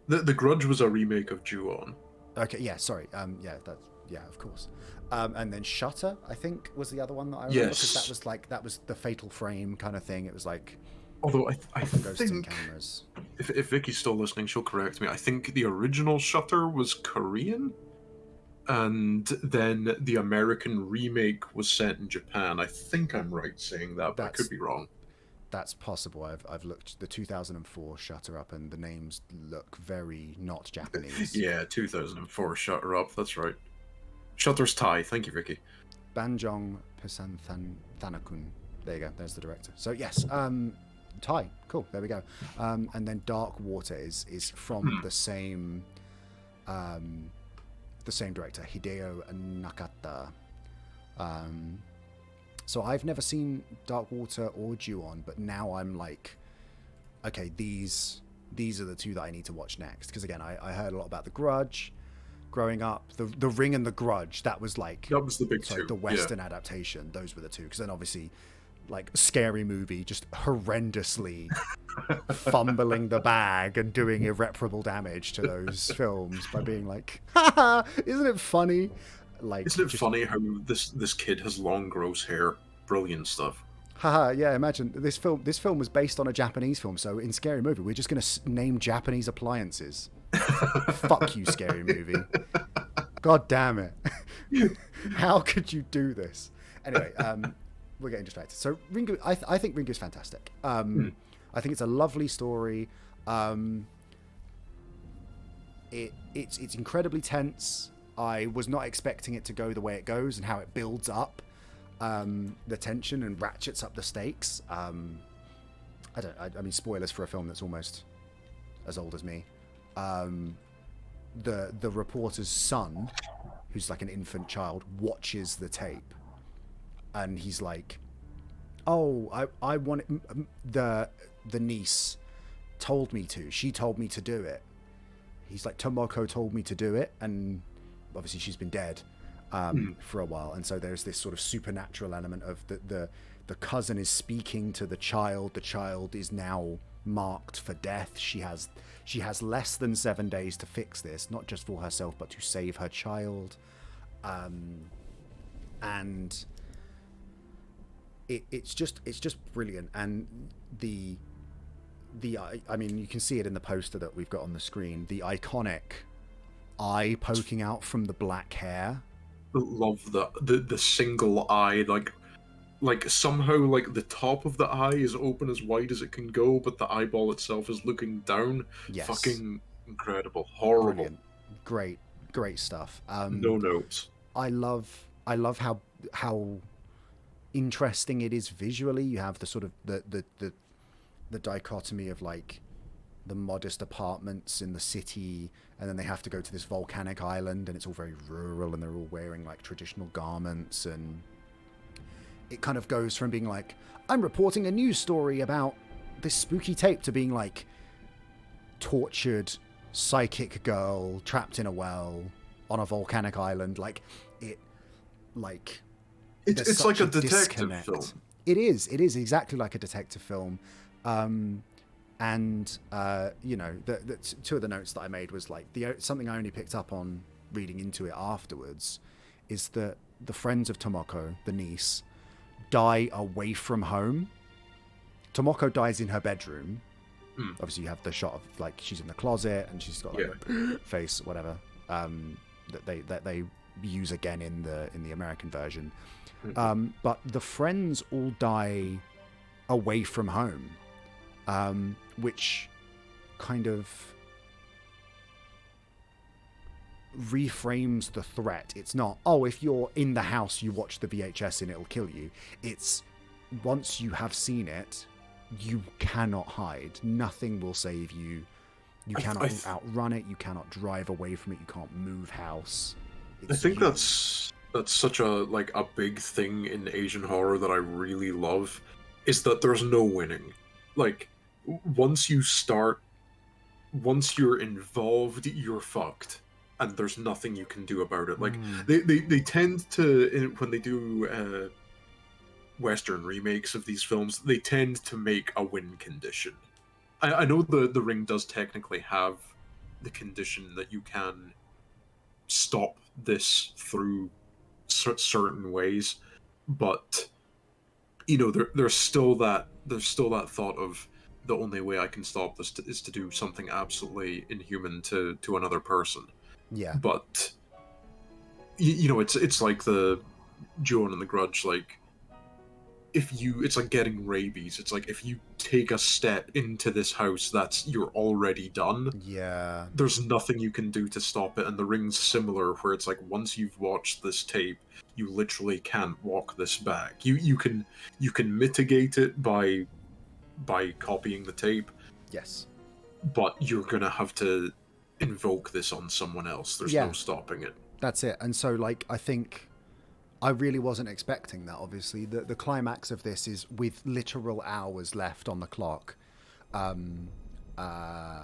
The Grudge was a remake of Ju-on. Okay, yeah, sorry. Of course. And then Shutter, I think, was the other one that I remember. Yes. Because that was the Fatal Frame kind of thing. It was like, although I ghosts and think cameras. If Vicky's still listening, she'll correct me. I think the original Shutter was Korean, and then the American remake was set in Japan. I think I'm right saying that, but I could be wrong. That's possible. I've looked the 2004 Shutter up, and the names look very not Japanese. Yeah, 2004 Shutter Up. That's right. Shutter's Thai. Thank you, Vicky. Banjong Pisanthanakun. There you go. There's the director. So yes, Thai. Cool. There we go. And then Dark Water is from the same The same director, Hideo Nakata. So I've never seen Dark Water or Ju-On, but now I'm like, okay, these are the two that I need to watch next. Because again, I heard a lot about The Grudge growing up. The Ring and The Grudge, that was the big two. The Western adaptation. Those were the two. Because then obviously, like, Scary Movie just horrendously fumbling the bag and doing irreparable damage to those films by being like, haha, isn't it funny? Like, isn't it funny how this kid has long gross hair? Brilliant stuff. Haha, yeah, imagine this film was based on a Japanese film, so in Scary Movie we're just going to name Japanese appliances. Fuck you, Scary Movie. God damn it. How could you do this? Anyway, we're getting distracted. So Ringu, I think Ringu's fantastic. I think it's a lovely story. It's incredibly tense. I was not expecting it to go the way it goes and how it builds up the tension and ratchets up the stakes. I mean, spoilers for a film that's almost as old as me. The reporter's son, who's like an infant child, watches the tape, and he's like, "Oh, I want it." The niece told me to. She told me to do it. He's like, Tomoko told me to do it, and obviously she's been dead for a while, and so there's this sort of supernatural element of the cousin is speaking to the child. The child is now marked for death. She has less than 7 days to fix this, not just for herself but to save her child. And it's just brilliant. And I mean, you can see it in the poster that we've got on the screen, the iconic eye poking out from the black hair. Love the single eye, like somehow like the top of the eye is open as wide as it can go, but the eyeball itself is looking down. Yes. Fucking incredible. Horrible. Brilliant. Great stuff. No notes. I love how interesting it is visually. You have the sort of the dichotomy of like the modest apartments in the city, and then they have to go to this volcanic island, and it's all very rural, and they're all wearing like traditional garments, and it kind of goes from being like, I'm reporting a news story about this spooky tape, to being like tortured psychic girl trapped in a well on a volcanic island. Like it's like a detective disconnect. film. It is exactly like a detective film. And you know, the two of the notes that I made was like something I only picked up on reading into it afterwards is that the friends of Tomoko, the niece, die away from home. Tomoko dies in her bedroom. Obviously, you have the shot of like she's in the closet and she's got like a face, whatever, that they use again in the American version. But the friends all die away from home. Which kind of reframes the threat. It's not, oh, if you're in the house, you watch the VHS and it'll kill you. It's once you have seen it, you cannot hide. Nothing will save you. You cannot outrun it. You cannot drive away from it. You can't move house. I think that's such a big thing in Asian horror that I really love, is that there's no winning. Like, once you're involved, you're fucked, and there's nothing you can do about it. Like they tend to, when they do Western remakes of these films, they tend to make a win condition. I know the Ring does technically have the condition that you can stop this through certain ways, but you know, there's still that thought of, the only way I can stop this is to do something absolutely inhuman to another person. Yeah. But you know, it's like the Ju-On and the Grudge. Like, it's like getting rabies. It's like if you take a step into this house, you're already done. Yeah. There's nothing you can do to stop it. And the Ring's similar, where it's like once you've watched this tape, you literally can't walk this back. You can mitigate it by copying the tape. Yes. But you're gonna have to invoke this on someone else. There's Yeah, no stopping it. that's it. And so, like, I think I really wasn't expecting that, obviously. The climax of this is with literal hours left on the clock. Um, Reiko,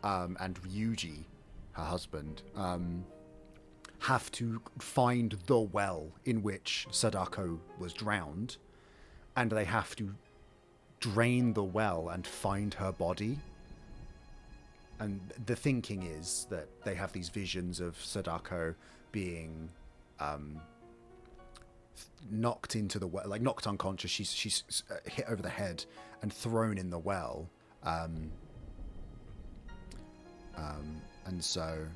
and Ryuji, her husband, have to find the well in which Sadako was drowned, and they have to drain the well and find her body. And the thinking is that they have these visions of Sadako being knocked into the well, like knocked unconscious. She's hit over the head and thrown in the well. And so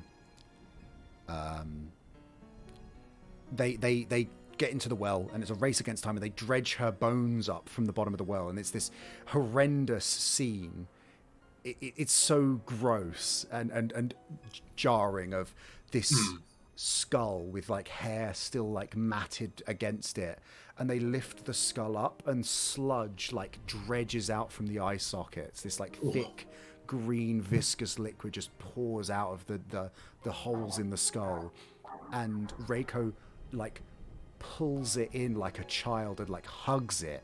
they get into the well, and it's a race against time, and they dredge her bones up from the bottom of the well, and it's this horrendous scene. It's so gross and jarring, of this skull with like hair still like matted against it, and they lift the skull up and sludge like dredges out from the eye sockets. This like thick green viscous liquid just pours out of the holes in the skull, and Reiko like pulls it in like a child and like hugs it.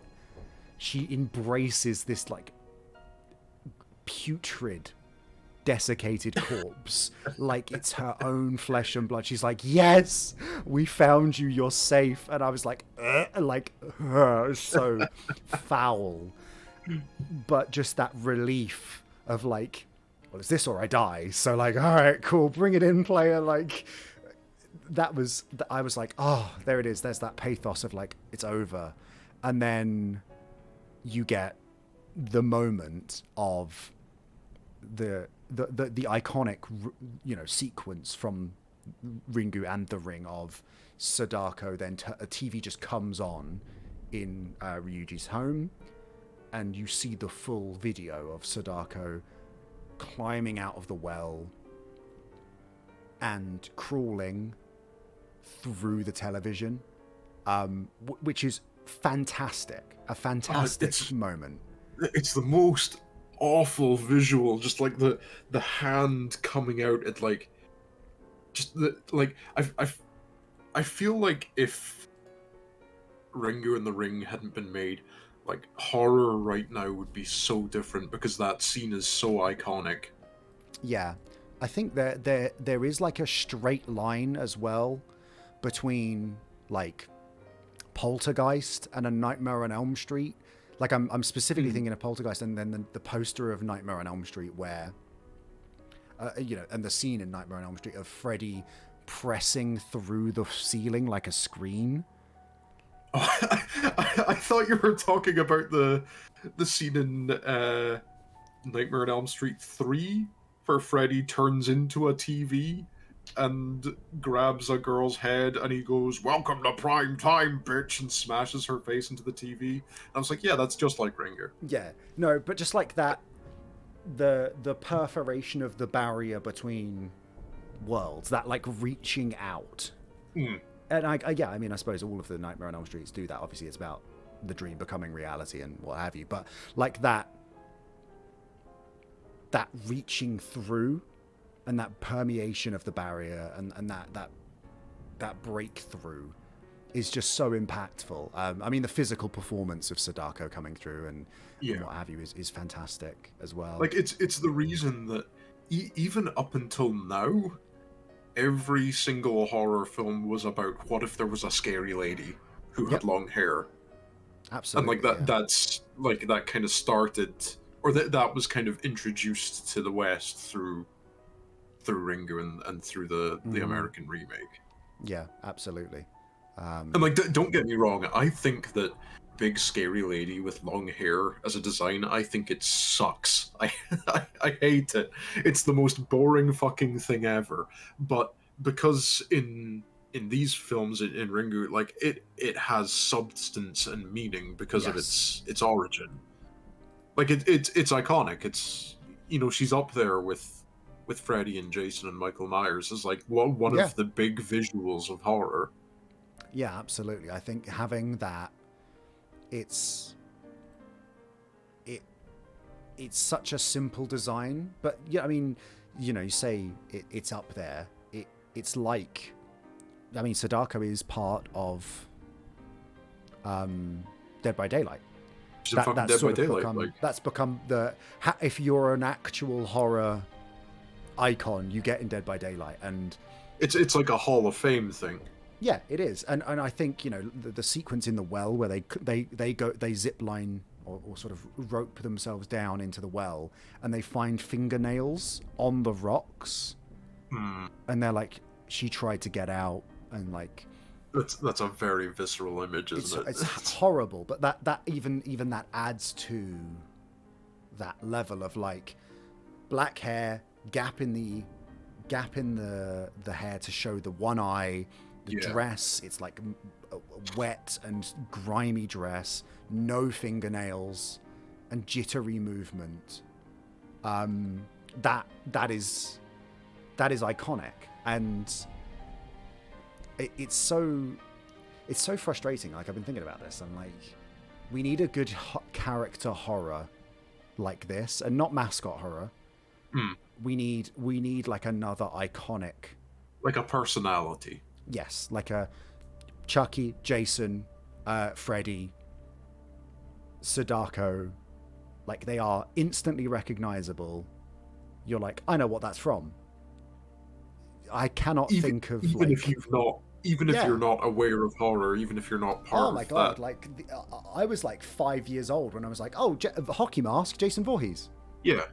She embraces this like putrid, desiccated corpse like it's her own flesh and blood. She's like, yes, we found you, you're safe. And I was like, so foul, but just that relief of like, well, it's this or I die. So like, all right, cool, bring it in, player. Like, that was, I was like, oh, there it is. There's that pathos of like, it's over. And then you get the moment of the iconic, you know, sequence from Ringu and the Ring of Sadako. Then a TV just comes on in Ryuji's home, and you see the full video of Sadako climbing out of the well and crawling through the television, which is fantastic. A fantastic moment. It's the most awful visual, just like the hand coming out at like, just the like. I feel like if Ringu and the Ring hadn't been made, like horror right now would be so different, because that scene is so iconic. Yeah, I think there is like a straight line as well between like Poltergeist and A Nightmare on Elm Street. Like I'm specifically thinking of Poltergeist, and then the poster of Nightmare on Elm Street where, you know, and the scene in Nightmare on Elm Street of Freddy pressing through the ceiling like a screen. Oh, I thought you were talking about the scene in Nightmare on Elm Street 3 where Freddy turns into a TV and grabs a girl's head and he goes, "Welcome to prime time, bitch," and smashes her face into the TV. And I was like, yeah, that's just like Ringu. Yeah, no, but just like that, the perforation of the barrier between worlds, that like reaching out. And I mean, I suppose all of the Nightmare on Elm Streets do that. Obviously, it's about the dream becoming reality and what have you. But like that reaching through, and that permeation of the barrier, and that breakthrough is just so impactful. I mean, the physical performance of Sadako coming through and what have you is fantastic as well. Like, it's the reason that even up until now, every single horror film was about what if there was a scary lady who had long hair. Absolutely. And like that's like that kind of started, or that was kind of introduced to the West through Ringu and through the American remake. Yeah, absolutely. And like, don't get me wrong, I think that big scary lady with long hair as a design, I think it sucks. I hate it. It's the most boring fucking thing ever. But because in these films in Ringu, like it has substance and meaning because of its origin. Like it's iconic. It's, you know, she's up there with Freddy and Jason and Michael Myers as like one of the big visuals of horror. Yeah, absolutely. I think having that, it's such a simple design, but yeah, I mean, you know, you say it's up there. It's like, I mean, Sadako is part of Dead by Daylight. She's a fucking Dead by Daylight. That's become the if you're an actual horror icon, you get in Dead by Daylight, and it's like a Hall of Fame thing. Yeah, it is, and I think, you know, the sequence in the well where they zip line or sort of rope themselves down into the well, and they find fingernails on the rocks, and they're like, she tried to get out, and like that's a very visceral image, isn't it? It's horrible, but that even that adds to that level of like black hair, gap in the hair to show the one eye. The dress, it's like a wet and grimy dress, no fingernails, and jittery movement. That is iconic, and it's so frustrating. Like, I've been thinking about this, and like, we need a good character horror like this, and not mascot horror. We need like another iconic, like a personality. Yes, like a Chucky, Jason, Freddy, Sadako. Like, they are instantly recognizable. You're like, I know what that's from. I cannot think of if you're not aware of horror, even if you're not part of that. Oh my god! Like, I was like 5 years old when I was like, oh, Hockey Mask, Jason Voorhees. Yeah.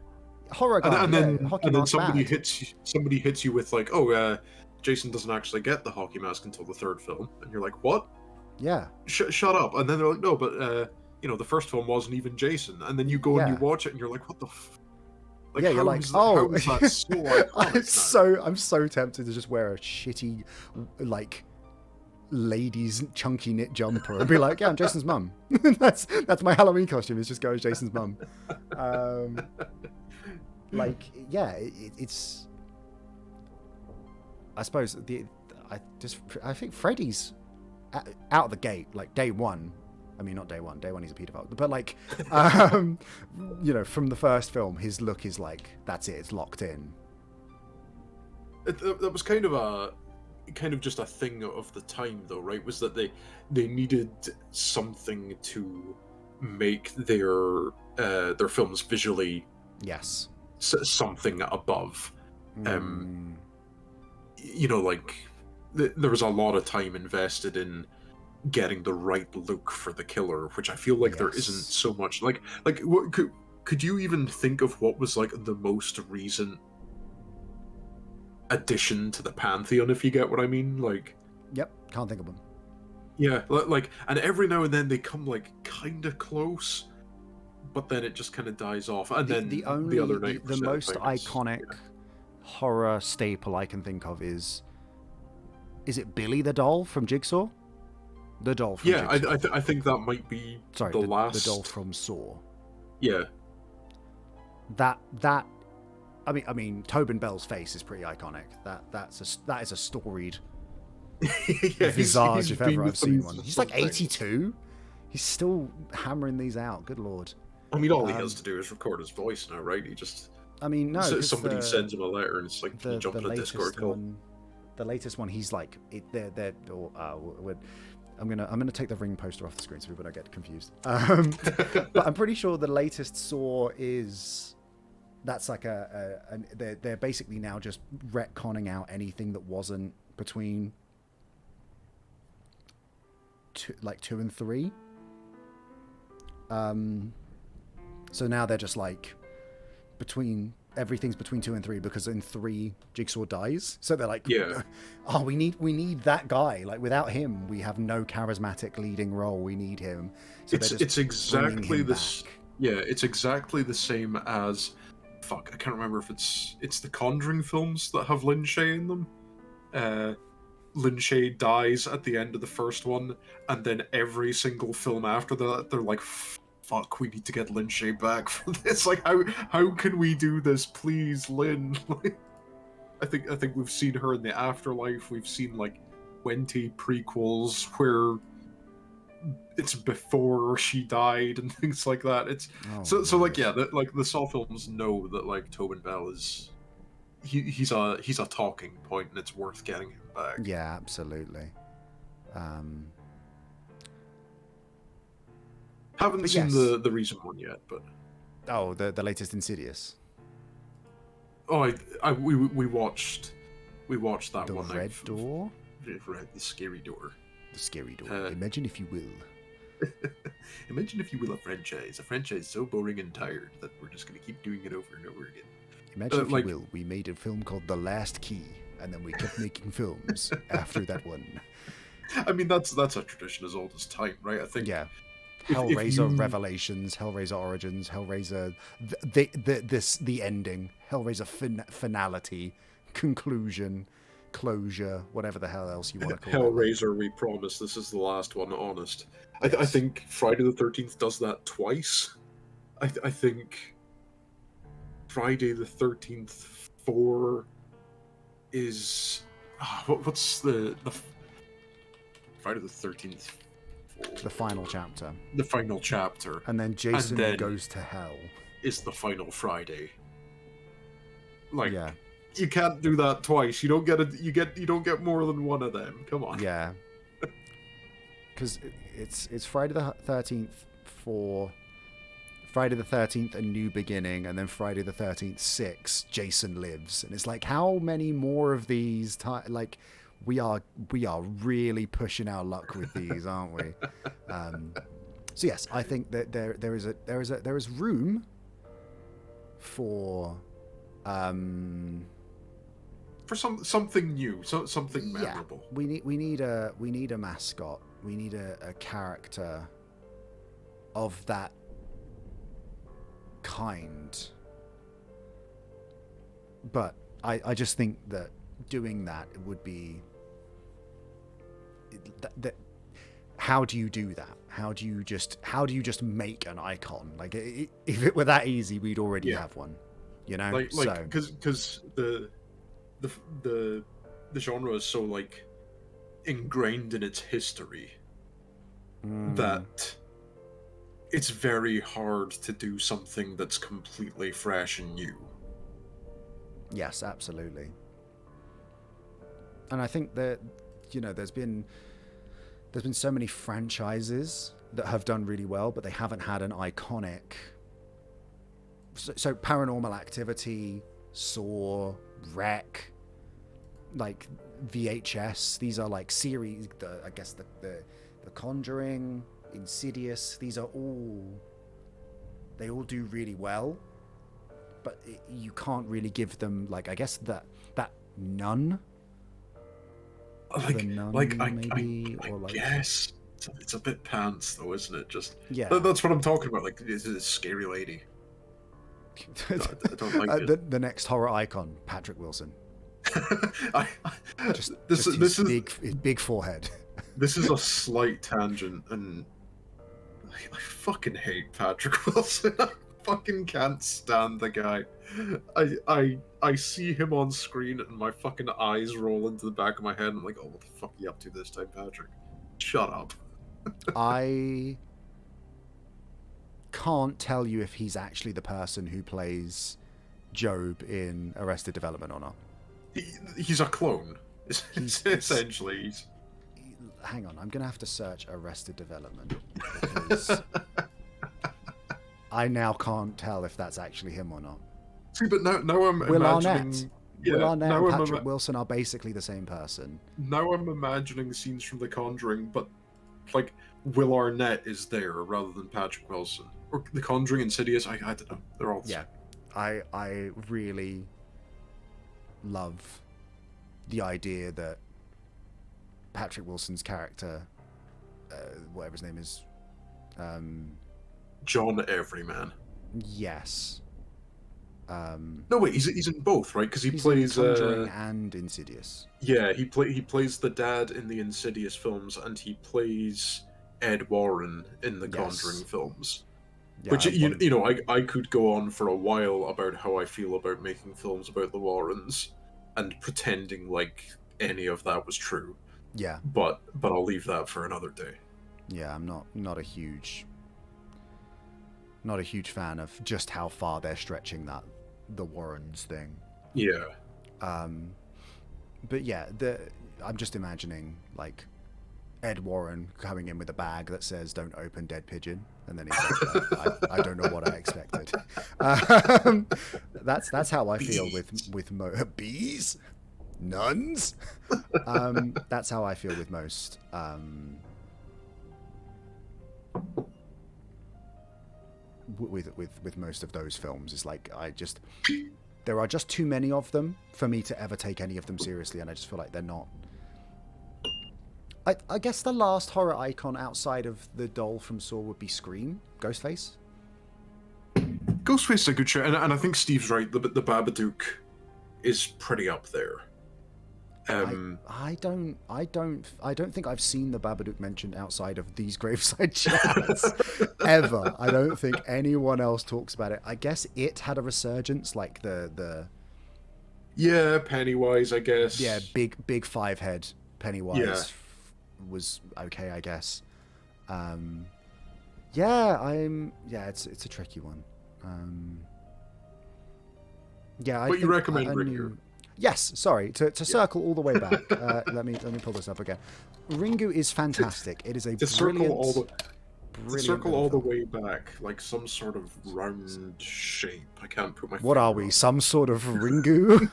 Horror guy. And then somebody hits you with like, oh, Jason doesn't actually get the hockey mask until the third film, and you're like, what? Yeah. Shut up. And then they're like, no, but you know, the first film wasn't even Jason. And then you go and you watch it, and you're like, what the? Like, yeah, you're like, how is that so iconic? I'm so tempted to just wear a shitty, like, ladies chunky knit jumper and be like, yeah, I'm Jason's mum. that's my Halloween costume. Is just go as Jason's mum. Like, yeah, it's. I suppose I think Freddy's out of the gate, like day one. I mean, not day one. Day one, he's a pedophile. But like, you know, from the first film, his look is like, that's it. It's locked in. That was kind of just a thing of the time, though, right? Was that they needed something to make their films visually, yes, something above. You know, like there was a lot of time invested in getting the right look for the killer, which I feel like there isn't so much. Like what could you even think of what was like the most recent addition to the pantheon, if you get what I mean? Like, yep, can't think of them. Yeah, like, and every now and then they come like kind of close, but then it just kind of dies off. And then the other night, the most iconic horror staple I can think of is it Billy the doll from Jigsaw? The doll from Jigsaw. I think that might be the last. The doll from Saw. Yeah. That I mean Tobin Bell's face is pretty iconic. That is a storied visage if ever I've seen one. He's like 82. He's still hammering these out. Good lord. I mean, all he has to do is record his voice now, right? He just. I mean, no. Somebody sends him a letter, and it's like, you jump on a Discord call. The latest one, he's like, I'm gonna take the Ring poster off the screen so people don't get confused. But I'm pretty sure the latest Saw that's like they're basically now just retconning out anything that wasn't between 2 and 3. So now they're just like everything's between 2 and 3, because in 3 Jigsaw dies, so they're like, oh, we need that guy. Like, without him we have no charismatic leading role. We need him. So it's exactly this. Yeah, it's exactly the same as I can't remember if it's the Conjuring films that have Lin Shaye in them. Lin Shaye dies at the end of the first one, and then every single film after that they're like, fuck, we need to get Lin Shaye back for this. Like, how can we do this, please, Lin? Like, I think we've seen her in the afterlife. We've seen like 20 prequels where it's before she died and things like that. It's so like yeah, the Saw films know that like Tobin Bell is he's a talking point and it's worth getting him back. Yeah, absolutely. Haven't seen the recent one yet, but the latest Insidious. Oh, we watched that The one. Red Door. The Scary Door. The Scary Door. Imagine if you will. Imagine if you will a franchise so boring and tired that we're just going to keep doing it over and over again. Imagine if you will, we made a film called The Last Key, and then we kept making films after that one. I mean, that's a tradition as old as time, right? I think. Yeah. Hellraiser Revelations, Hellraiser Origins, Hellraiser the ending, Hellraiser finality, conclusion, closure, whatever the hell else you want to call it. Hellraiser, we promise this is the last one, honest. Yes. I think Friday the 13th does that twice. I think Friday the 13th 4 is... what's the Friday the 13th 4? The final chapter. The final chapter. And then Jason goes to hell. Is the final Friday. Like, yeah. You can't do that twice. You don't get more than one of them. Come on. Yeah. Because it's Friday the 13th for Friday the 13th, A New Beginning, and then Friday the 13th 6, Jason Lives. And it's like, how many more of these like we are really pushing our luck with these, aren't we? So yes, I think that there is room for something new, something memorable. Yeah, we need a mascot. We need a character of that kind. But I just think that doing that would be how do you do that? How do you just make an icon? Like, if it were that easy, we'd already have one. You know, like because the genre is so like ingrained in its history that it's very hard to do something that's completely fresh and new. Yes, absolutely. And I think that, you know, there's been so many franchises that have done really well, but they haven't had an iconic. So Paranormal Activity, Saw, Wreck, like VHS. These are like series. I guess the Conjuring, Insidious. These are they all do really well, but you can't really give them, like, I guess that Nun. Like, Nun, maybe, I guess it's a bit pants though, isn't it? Just that's what I'm talking about. Like, this is a scary lady. I don't like it. The next horror icon, Patrick Wilson. This is big forehead. This is a slight tangent, and I fucking hate Patrick Wilson. I fucking can't stand the guy. I see him on screen and my fucking eyes roll into the back of my head. And I'm like, oh, what the fuck are you up to this time, Patrick? Shut up. I can't tell you if he's actually the person who plays Job in Arrested Development or not. He's a clone. Essentially. Hang on, I'm going to have to search Arrested Development, because I now can't tell if that's actually him or not. See, but now I'm Will imagining... Will Arnett and Patrick Wilson are basically the same person. Now I'm imagining scenes from The Conjuring, but, like, Will Arnett is there rather than Patrick Wilson. Or The Conjuring, Insidious, I don't know. They're all the same. I really love the idea that Patrick Wilson's character, whatever his name is, John Everyman. Yes. No, wait, he's in both, right? Because he plays in Conjuring and Insidious. Yeah, he plays the dad in the Insidious films, and he plays Ed Warren in the Conjuring films. Yeah, which you know, I could go on for a while about how I feel about making films about the Warrens and pretending like any of that was true. Yeah. But I'll leave that for another day. Yeah, I'm not a huge fan of just how far they're stretching the Warrens thing. Yeah. But yeah, I'm just imagining like Ed Warren coming in with a bag that says "Don't open dead pigeon," and then he's like, I don't know what I expected. That's how I feel with bees, nuns. That's how I feel with most. With most of those films, it's like there are just too many of them for me to ever take any of them seriously, and I just feel like they're not. I guess the last horror icon outside of the doll from Saw would be Scream, Ghostface. Ghostface is a good show, and I think Steve's right. The Babadook is pretty up there. I don't think I've seen the Babadook mentioned outside of these Graveside Chats ever. I don't think anyone else talks about it. I guess it had a resurgence, like the yeah, Pennywise, I guess. Yeah, big five head Pennywise. Yeah. Was okay, I guess. It's a tricky one. But you recommend Ringu? Yes, sorry, to circle all the way back. Let me pull this up again. Ringu is fantastic. It is a circle all the film. way back, like some sort of round shape. I can't put my. What are we? Some sort of Ringu?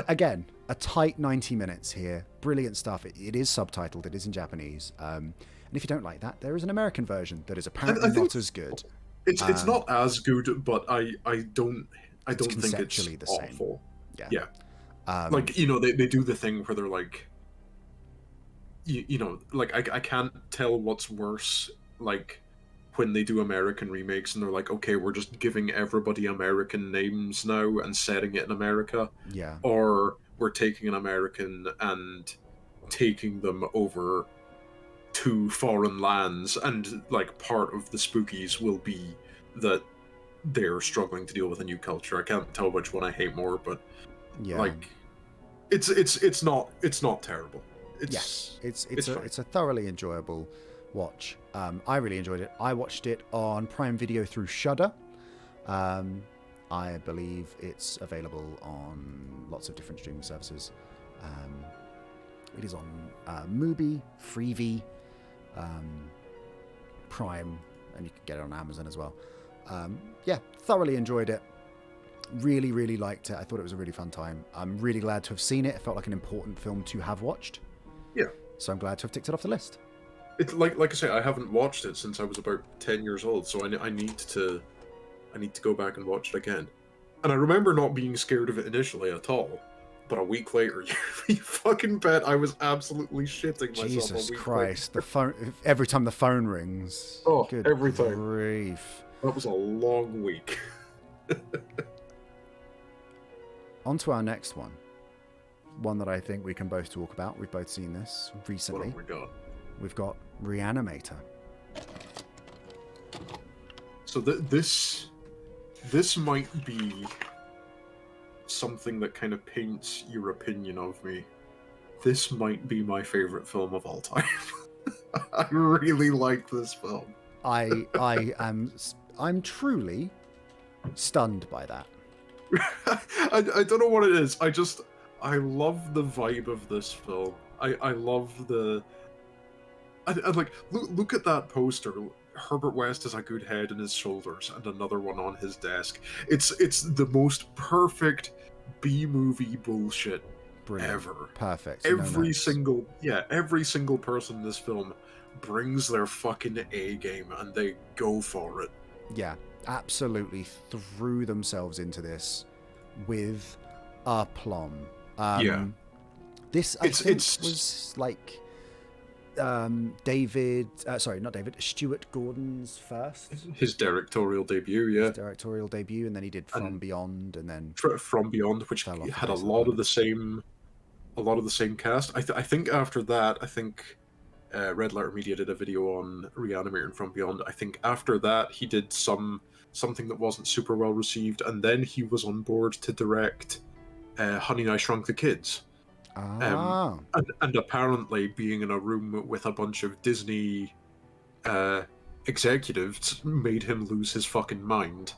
Again, a tight 90 minutes here. Brilliant stuff. It is subtitled. It is in Japanese. And if you don't like that, there is an American version that is apparently not as good. It's not as good, but I don't think conceptually it's the same. awful. Yeah. Like, they do the thing where they're like, like I can't tell what's worse, like when they do American remakes and they're like, okay, we're just giving everybody American names now and setting it in America. Yeah. Or we're taking an American and taking them over to foreign lands, and like part of the spookies will be that they're struggling to deal with a new culture. I can't tell which one I hate more, but like it's not terrible. It's a thoroughly enjoyable watch. I really enjoyed it. I watched it on Prime Video through Shudder. I believe it's available on lots of different streaming services. It is on Mubi, Freevee, Prime, and you can get it on Amazon as well. Thoroughly enjoyed it. Really, really liked it. I thought it was a really fun time. I'm really glad to have seen it. It felt like an important film to have watched. Yeah. So I'm glad to have ticked it off the list. It's like I say, I haven't watched it since I was about 10 years old, so I need to go back and watch it again. And I remember not being scared of it initially at all, but a week later, you fucking bet I was absolutely shitting myself. Jesus Christ! The phone every time the phone rings. Oh, good every time. Grief. That was a long week. On to our next one. One that I think we can both talk about. We've both seen this recently. What have we got? We've got Re-Animator. So this might be something that kind of paints your opinion of me. This might be my favorite film of all time. I really like this film. I'm truly stunned by that. I don't know what it is. I love the vibe of this film. I love the. I like look at that poster. Herbert West has a good head in his shoulders and another one on his desk. It's the most perfect B-movie bullshit. Brilliant. Ever. Perfect. Every single person in this film brings their fucking A game and they go for it. Yeah, absolutely threw themselves into this with aplomb. This I think was like Stuart Gordon's first. His directorial debut, yeah. His directorial debut, and then he did From Beyond, and then From Beyond, which had a lot of the same cast. I think after that, Red Letter Media did a video on Re-Animator and From Beyond. I think after that he did something that wasn't super well received, and then he was on board to direct Honey, I Shrunk the Kids. Ah, And apparently being in a room with a bunch of Disney executives made him lose his fucking mind.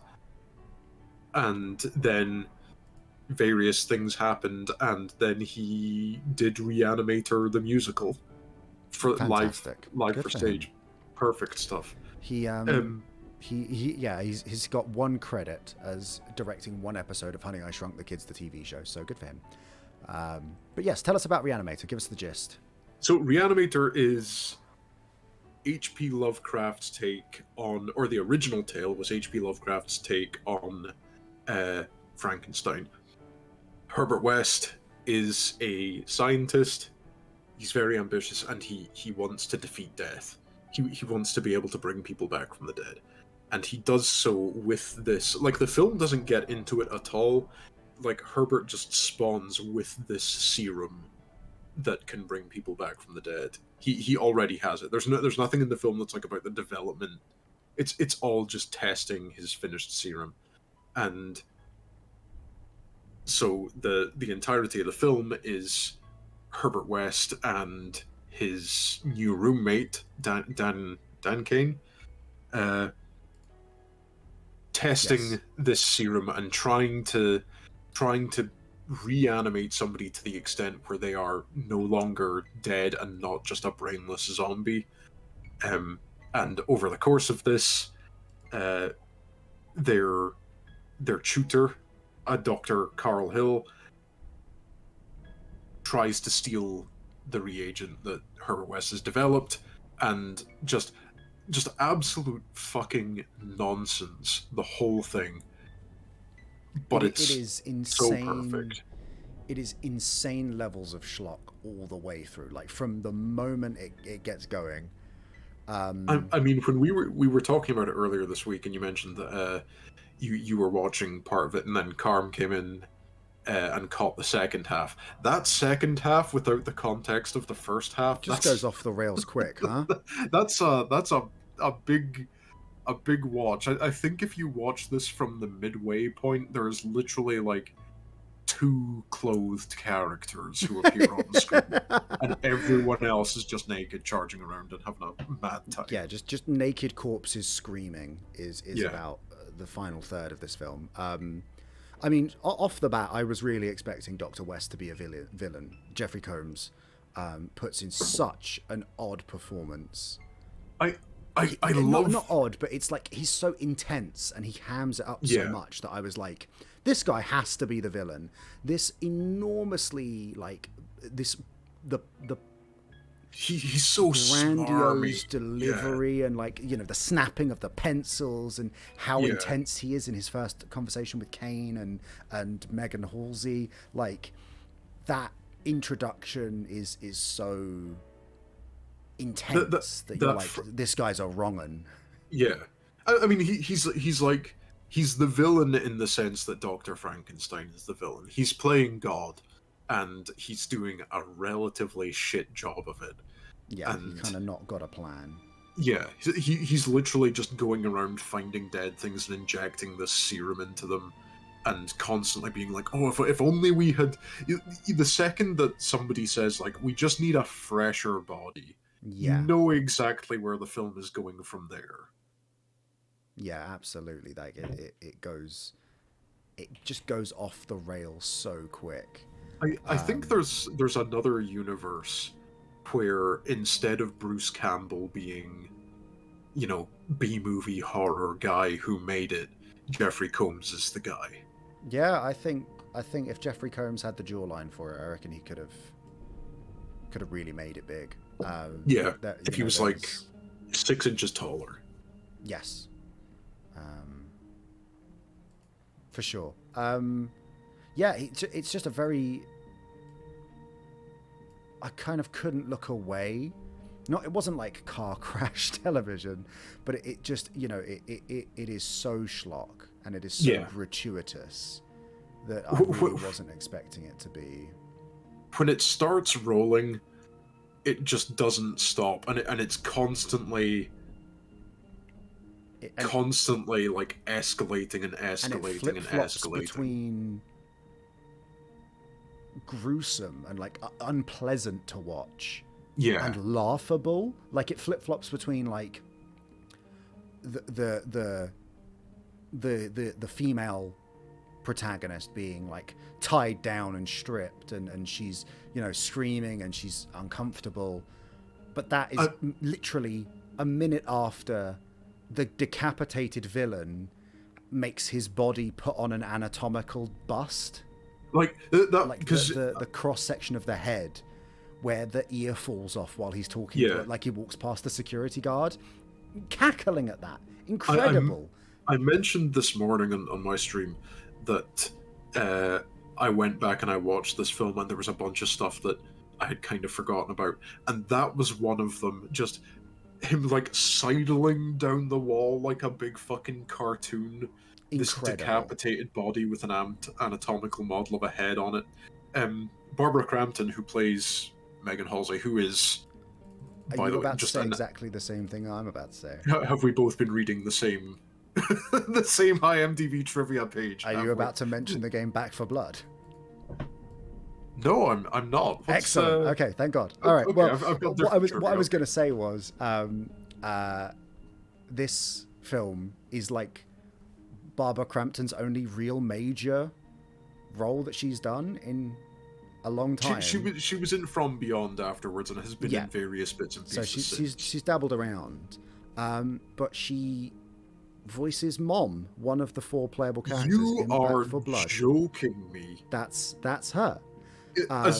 And then various things happened, and then he did Re-Animator the musical for fantastic. live Good for for him. stage. Perfect stuff. He Um, yeah, he's got one credit as directing one episode of Honey I Shrunk the Kids, the TV show. So good for him. But yes, tell us about Re-Animator. Give us the gist. so Re-Animator is H.P. Lovecraft's take on, or the original tale was H.P. Lovecraft's take on Frankenstein. Herbert West is a scientist. He's very ambitious, and he wants to defeat death. He wants to be able to bring people back from the dead. And he does so with this. Like, the film doesn't get into it at all. Like, Herbert just spawns with this serum that can bring people back from the dead. He already has it. There's nothing in the film that's like about the development. It's all just testing his finished serum. And so the entirety of the film is Herbert West and his new roommate Dan Kane testing Yes. this serum and trying to reanimate somebody to the extent where they are no longer dead and not just a brainless zombie. And over the course of this, their tutor, a Dr. Carl Hill, tries to steal the reagent that Herbert West has developed, and just absolute fucking nonsense, the whole thing. But It it's is so insane. perfect. It is insane levels of schlock all the way through. Like from the moment it gets going. I mean, when we were talking about it earlier this week, and you mentioned that you were watching part of it, and then Carm came in and caught the second half. That second half, without the context of the first half, Just goes off the rails quick, huh? that's a big watch. I think if you watch this from the midway point, there is literally like two clothed characters who appear on the screen, and everyone else is just naked, charging around and having a mad time. Yeah, just naked corpses screaming is Yeah. about the final third of this film. I mean, off the bat, I was really expecting Dr. West to be a villain. Jeffrey Combs puts in such an odd performance. I love Not odd, but it's like he's so intense and he hams it up so much that I was like, this guy has to be the villain. This enormously he's so grandiose smarmy. delivery and like, you know, the snapping of the pencils and how Yeah. intense he is in his first conversation with Kane and Megan Halsey. Like that introduction is so intense that you're like, this guy's a wrong un. Yeah, I mean he's the villain in the sense that Dr. Frankenstein is the villain. He's playing God, and he's doing a relatively shit job of it. Yeah, and he kind of not got a plan. Yeah, he's literally just going around finding dead things and injecting this serum into them, and constantly being like, oh, if only we had... The second that somebody says, like, we just need a fresher body, Yeah. you know exactly where the film is going from there. Yeah, absolutely. Like it just goes off the rails so quick. I think there's another universe where instead of Bruce Campbell being, you know, B-movie horror guy who made it, Jeffrey Combs is the guy. Yeah, I think if Jeffrey Combs had the jawline for it, I reckon he could have really made it big. If he was like 6 inches taller. Yes. For sure. Yeah, it's just a very... I kind of couldn't look away. It wasn't like car crash television, but it just, you know, it is so schlock and it is so gratuitous that I really wasn't expecting it to be. When it starts rolling, it just doesn't stop, and it's constantly like escalating and escalating and escalating. Between gruesome and like unpleasant to watch. Yeah. And laughable. Like it flip-flops between like the female protagonist being like tied down and stripped and she's, you know, screaming and she's uncomfortable, but that is literally a minute after the decapitated villain makes his body put on an anatomical bust, like that, like because the cross section of the head where the ear falls off while he's talking to it, like he walks past the security guard, cackling at that. Incredible. I mentioned this morning on my stream that I went back and I watched this film and there was a bunch of stuff that I had kind of forgotten about, and that was one of them. Just him like sidling down the wall like a big fucking cartoon. Incredible. This decapitated body with an anatomical model of a head on it. Barbara Crampton, who plays Megan Halsey, who is, Are you about to say exactly the same thing I'm about to say? Have we both been reading the same the same IMDb trivia page? Are you about to mention the game Back 4 Blood? No, I'm not. Excellent. Okay, thank God. All right. Okay, well, I've got what I was going to say was, this film is like Barbara Crampton's only real major role that she's done in a long time. She was in From Beyond afterwards and has been in various bits and pieces. So she's dabbled around, but she voices Mom, one of the 4 playable characters in Back 4 Blood. Joking me. That's her. I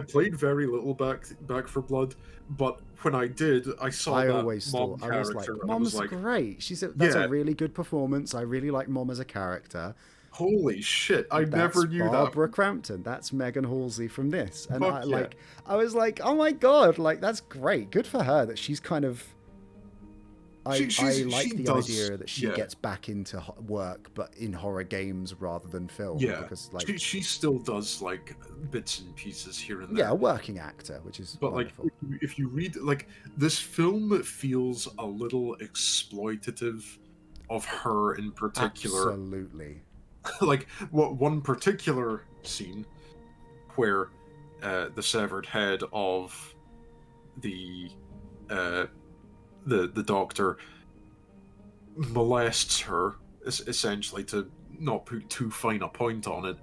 played very little Back 4 Blood, but when I did, I saw that Mom character. I was like, Mom's great. That's a really good performance. I really like Mom as a character. Holy shit! I never knew that. Barbara Crampton. That's Megan Halsey from this, and I was like, oh my God, like that's great. Good for her that she's kind of. I like the idea that she gets back into work, but in horror games rather than film. Yeah, because like she still does like bits and pieces here and there. Yeah, a working actor, which is wonderful. Like if you read like this film feels a little exploitative of her in particular. Absolutely. Like one particular scene where the severed head of the doctor molests her, essentially, to not put too fine a point on it,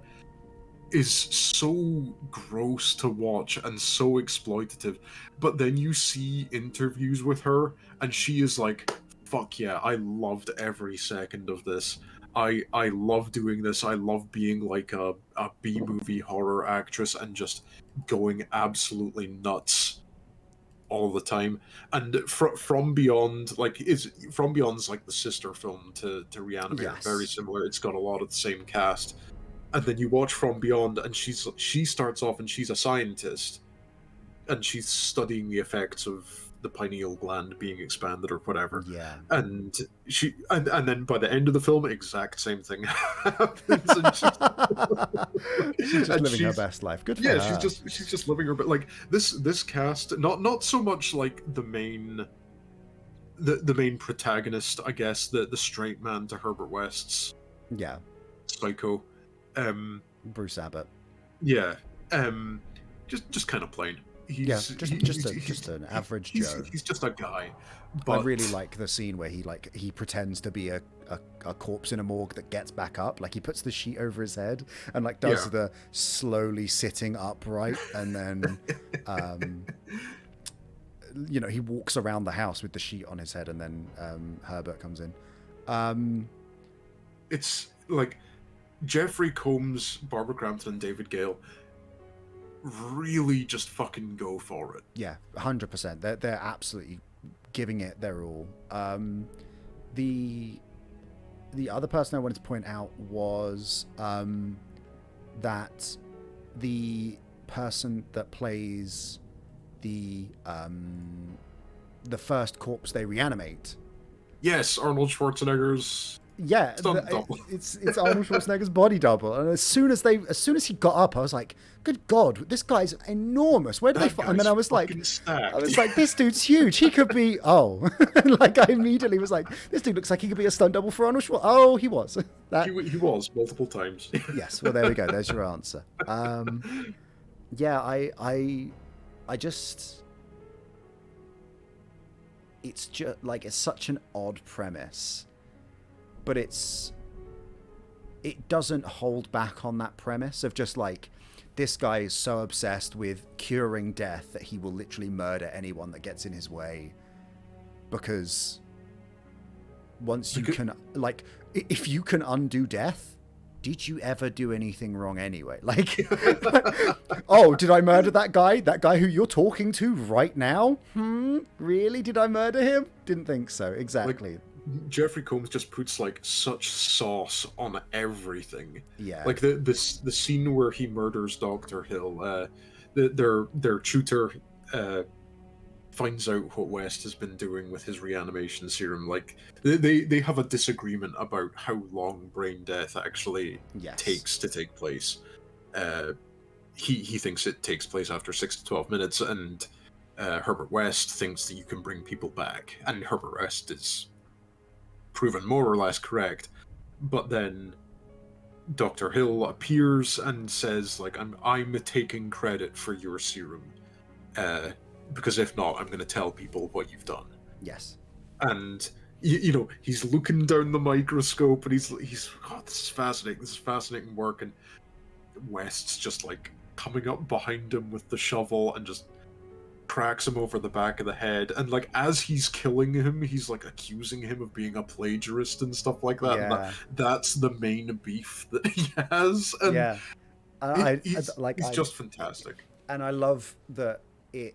is so gross to watch and so exploitative. But then you see interviews with her and she is like, fuck yeah, I loved every second of this. I love doing this. I love being like a B-movie horror actress and just going absolutely nuts all the time. And From Beyond, From Beyond's like the sister film to Re-Animator. Yes. Very similar. It's got a lot of the same cast. And then you watch From Beyond, and she starts off and she's a scientist, and she's studying the effects of the pineal gland being expanded or whatever. Yeah. And and then by the end of the film, exact same thing happens. And she's just living her best life. Good for her. Yeah, she's just living her. But like this cast, not so much like the main protagonist, I guess, the straight man to Herbert West's Psycho. Bruce Abbott. Yeah. Just kind of plain. Just an average Joe. He's just a guy. But I really like the scene where he pretends to be a corpse in a morgue that gets back up. Like he puts the sheet over his head and like does the slowly sitting upright, and then he walks around the house with the sheet on his head, and then Herbert comes in. It's like Jeffrey Combs, Barbara Crampton, and David Gale really just fucking go for it. Yeah, 100%. They're absolutely giving it their all. The other person I wanted to point out was that the person that plays the first corpse they reanimate. Yes, Arnold Schwarzenegger's. Yeah, it's Arnold Schwarzenegger's body double, and as soon as he got up, I was like, "Good God, this guy's enormous! Where did they find?" And then I was like, "This dude's huge. He could be." Oh, like I immediately was like, "This dude looks like he could be a stunt double for Arnold Schwarzenegger." Oh, he was. He was multiple times. Yes. Well, there we go. There's your answer. yeah, I just, it's just like, it's such an odd premise, but it doesn't hold back on that premise of just like, this guy is so obsessed with curing death that he will literally murder anyone that gets in his way, because once you can, like, if you can undo death, did you ever do anything wrong anyway? Like, oh, did I murder that guy? That guy who you're talking to right now? Really? Did I murder him? Didn't think so. Exactly. Like, Jeffrey Combs just puts like such sauce on everything. Yeah. Like the scene where he murders Dr. Hill, their tutor finds out what West has been doing with his reanimation serum. Like they have a disagreement about how long brain death actually takes to take place. He thinks it takes place after 6 to 12 minutes, and Herbert West thinks that you can bring people back, and Herbert West is proven more or less correct. But then Dr. Hill appears and says, like, I'm taking credit for your serum, because if not, I'm going to tell people what you've done. Yes. And you know, he's looking down the microscope, and he's oh, this is fascinating work. And West's just like coming up behind him with the shovel and just cracks him over the back of the head, and like as he's killing him, he's like accusing him of being a plagiarist and stuff like that. Yeah. And that's the main beef that he has. And yeah. he's just fantastic. And I love that it.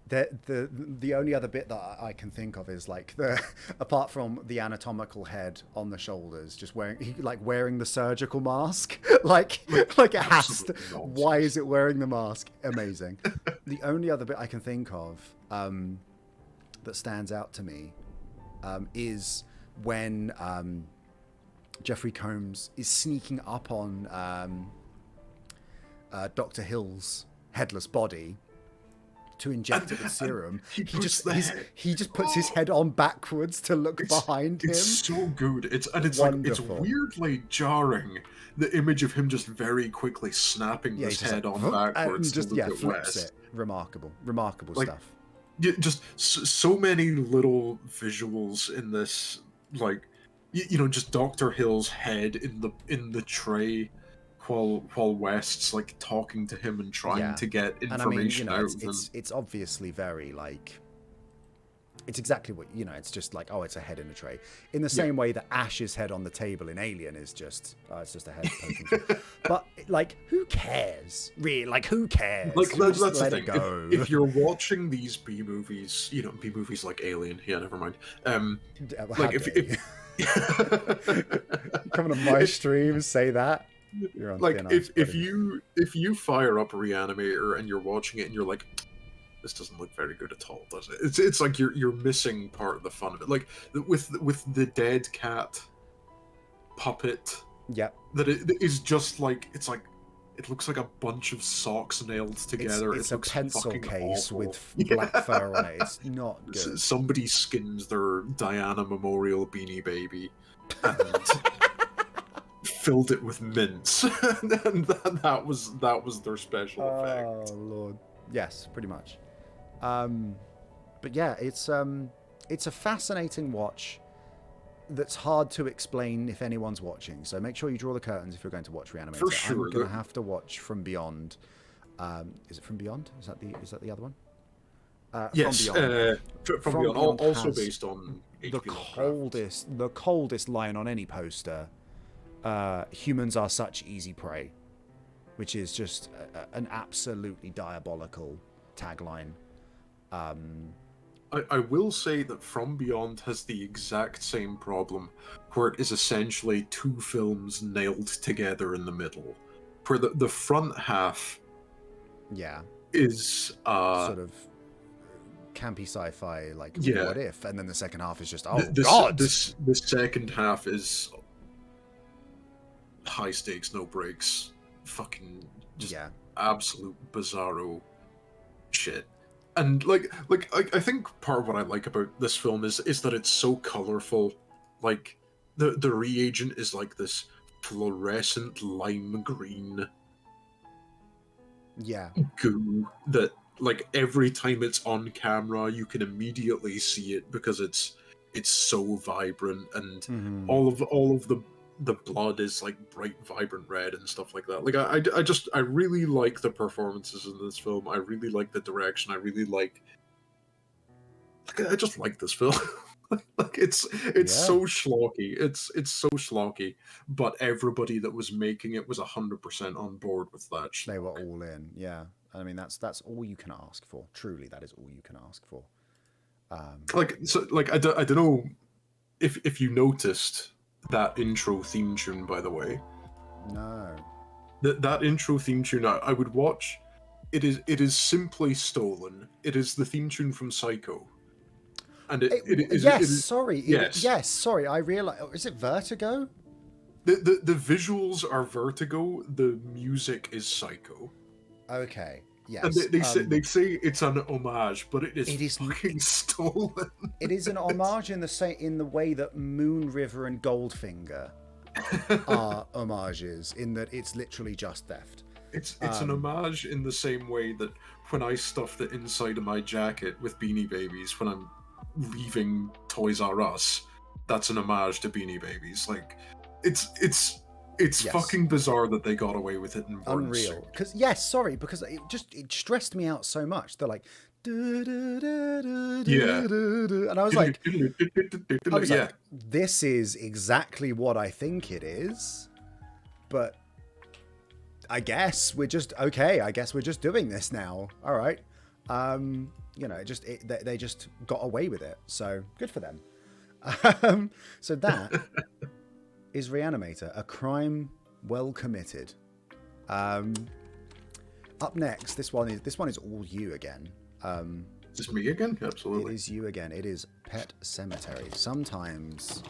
The only other bit that I can think of is like apart from the anatomical head on the shoulders, just wearing the surgical mask, like it has to. Why is it wearing the mask? Amazing. The only other bit I can think of that stands out to me is when Jeffrey Combs is sneaking up on Dr. Hill's headless body to inject it with serum. He just puts his head on backwards to look behind him. It's so good. It's wonderful. Like, it's weirdly jarring, the image of him just very quickly snapping his head on backwards and just to look at flips West. It. Remarkable like, stuff. Just so many little visuals in this, like you know, just Dr. Hill's head in the tray, while West's like talking to him and trying to get information out of him. It's obviously very like, it's exactly what, you know, it's just like, oh, it's a head in a tray. In the same way that Ash's head on the table in Alien is just, it's just a head poking through. But like, who cares? Really, like, who cares? Like, that's let the it thing. go. If you're watching these B movies, you know, B movies like Alien, never mind. Like if coming on my stream and say that. You're on like if you fire up Re-Animator and you're watching it and you're like, this doesn't look very good at all, does it? It's like you're missing part of the fun of it. Like with the dead cat puppet. Yep. That it is just like, it's like, it looks like a bunch of socks nailed together. It's it a looks pencil case awful. with black fur on it. It's not good. Somebody skins their Diana Memorial Beanie Baby and filled it with mints, and that was their special effect. Oh Lord, yes, pretty much. But yeah, it's a fascinating watch that's hard to explain if anyone's watching. So make sure you draw the curtains if you're going to watch Re-Animator. For sure, I'm gonna have to watch From Beyond. Is it From Beyond? Is that the other one? Yes, From Beyond. From Beyond, also based on the coldest line on any poster. Humans are such easy prey, which is just an absolutely diabolical tagline. I will say that From Beyond has the exact same problem, where it is essentially two films nailed together in the middle, where the front half is sort of campy sci-fi, like what if, and then the second half is just the second half is high stakes, no breaks, fucking just absolute bizarro shit. And like I think part of what I like about this film is that it's so colorful. Like the reagent is like this fluorescent lime green. Yeah. goo that, like, every time it's on camera, you can immediately see it because it's so vibrant, and Mm-hmm. all of the blood is like bright, vibrant red and stuff like that. Like, I really like the performances in this film. I really like the direction. I really like I just like this film. Like, it's Yeah. so schlocky. It's so schlocky, but everybody that was making it was 100% on board with that They were schlock. all in. Yeah. I mean, that's all you can ask for. Truly, that is all you can ask for. Like, so, like, I don't know if you noticed that intro theme tune, by the way. No. That intro theme tune, I would watch. It is simply stolen. It is the theme tune from Psycho, and it Yes. is Sorry. yes. Yes. Sorry. I realize. Is it Vertigo? The visuals are Vertigo. The music is Psycho. Okay. And Yes. they say it's an homage, but it is It is. fucking stolen. It is an homage in the way that Moon River and Goldfinger are homages. In that it's literally just theft. It's an homage in the same way that when I stuff the inside of my jacket with Beanie Babies when I'm leaving Toys R Us, that's an homage to Beanie Babies. Like, it's Yes. fucking bizarre that they got away with it in Born Unreal. Suit. Because yes. Sorry. Because it stressed me out so much. They're like. Yeah. And I was Yeah. like, this is exactly what I think it is, but I guess we're just okay. I guess we're just doing this now. All right. They just got away with it. So good for them. So that is Re-Animator, a crime well committed. Up next, this one is all you again. Is this me again? It Absolutely. is you again. It is Pet Sematary. Sometimes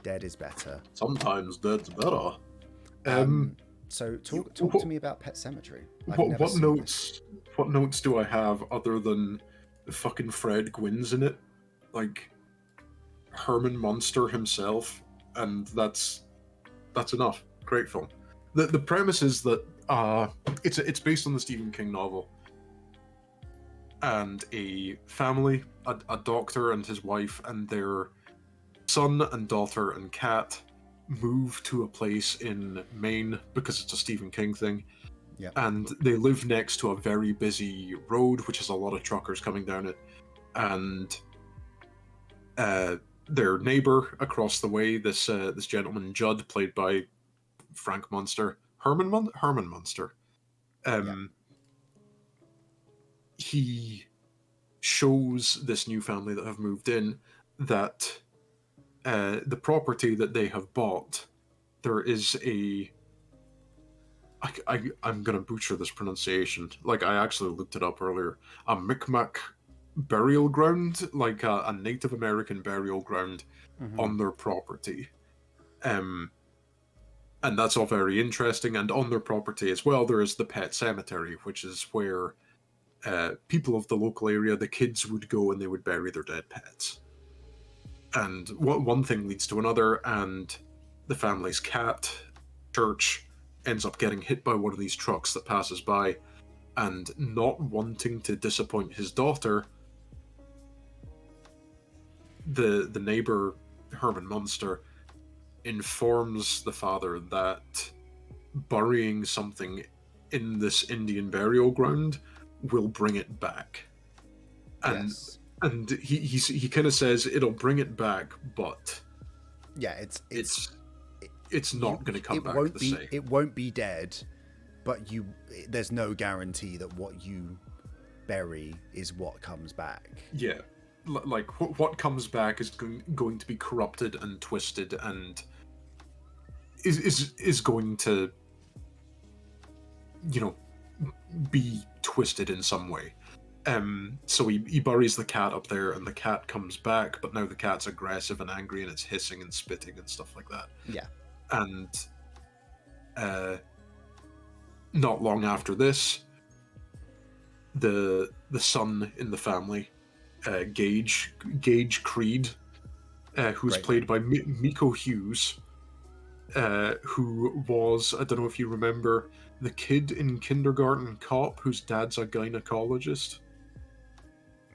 dead is better. Sometimes that's better. So talk what, to me about Pet Sematary. I've what, never what seen this. notes? What notes do I have other than fucking Fred Gwynn's in it? Like, Herman Munster himself, and that's enough. Great film. The premise is that it's based on the Stephen King novel, and a family, a doctor and his wife and their son and daughter and cat move to a place in Maine because it's a Stephen King thing. Yeah. And they live next to a very busy road, which has a lot of truckers coming down it. And their neighbor across the way, this gentleman Judd, played by Frank Munster, Herman Munster. He shows this new family that have moved in that the property that they have bought, there is I'm gonna butcher this pronunciation. Like, I actually looked it up earlier. A Micmac burial ground, like a Native American burial ground on their property. And that's all very interesting. And on their property as well, there is the Pet Cemetery, which is where people of the local area, the kids would go and they would bury their dead pets. And one thing leads to another, and the family's cat, Church, ends up getting hit by one of these trucks that passes by, and not wanting to disappoint his daughter, the neighbor, Herman Munster, informs the father that burying something in this Indian burial ground will bring it back. And Yes. and he kind of says it'll bring it back, but Yeah. it's not going to come back the same. It won't be dead, but there's no guarantee that what you bury is what comes back. Yeah, like what comes back is going to be corrupted and twisted, and is going to, be twisted in some way. So he buries the cat up there, and the cat comes back, but now the cat's aggressive and angry, and it's hissing and spitting and stuff like that. Yeah. And not long after this, the son in the family, Gage Creed, who's Great played by Miko Hughes, who was, I don't know if you remember, the kid in Kindergarten Cop whose dad's a gynecologist.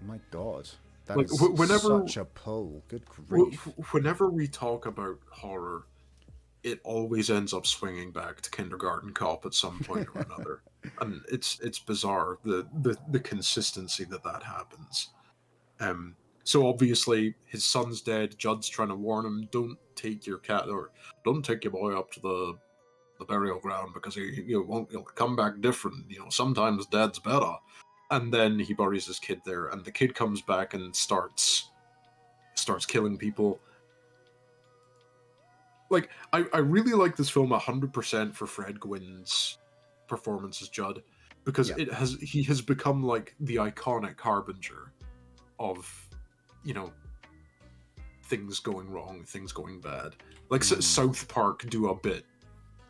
My God, that Like is whenever such a pull. Good grief. whenever we talk about horror, it always ends up swinging back to Kindergarten Cop at some point or another, and it's bizarre the consistency that happens. So obviously his son's dead. Judd's trying to warn him, don't take your cat or don't take your boy up to the burial ground because he'll come back different. Sometimes dad's better. And then he buries his kid there, and the kid comes back and starts killing people. Like I really like this film 100% for Fred Gwynne's performance as Judd, because Yeah. he has become like the iconic harbinger of, things going wrong, things going bad. Like South Park do a bit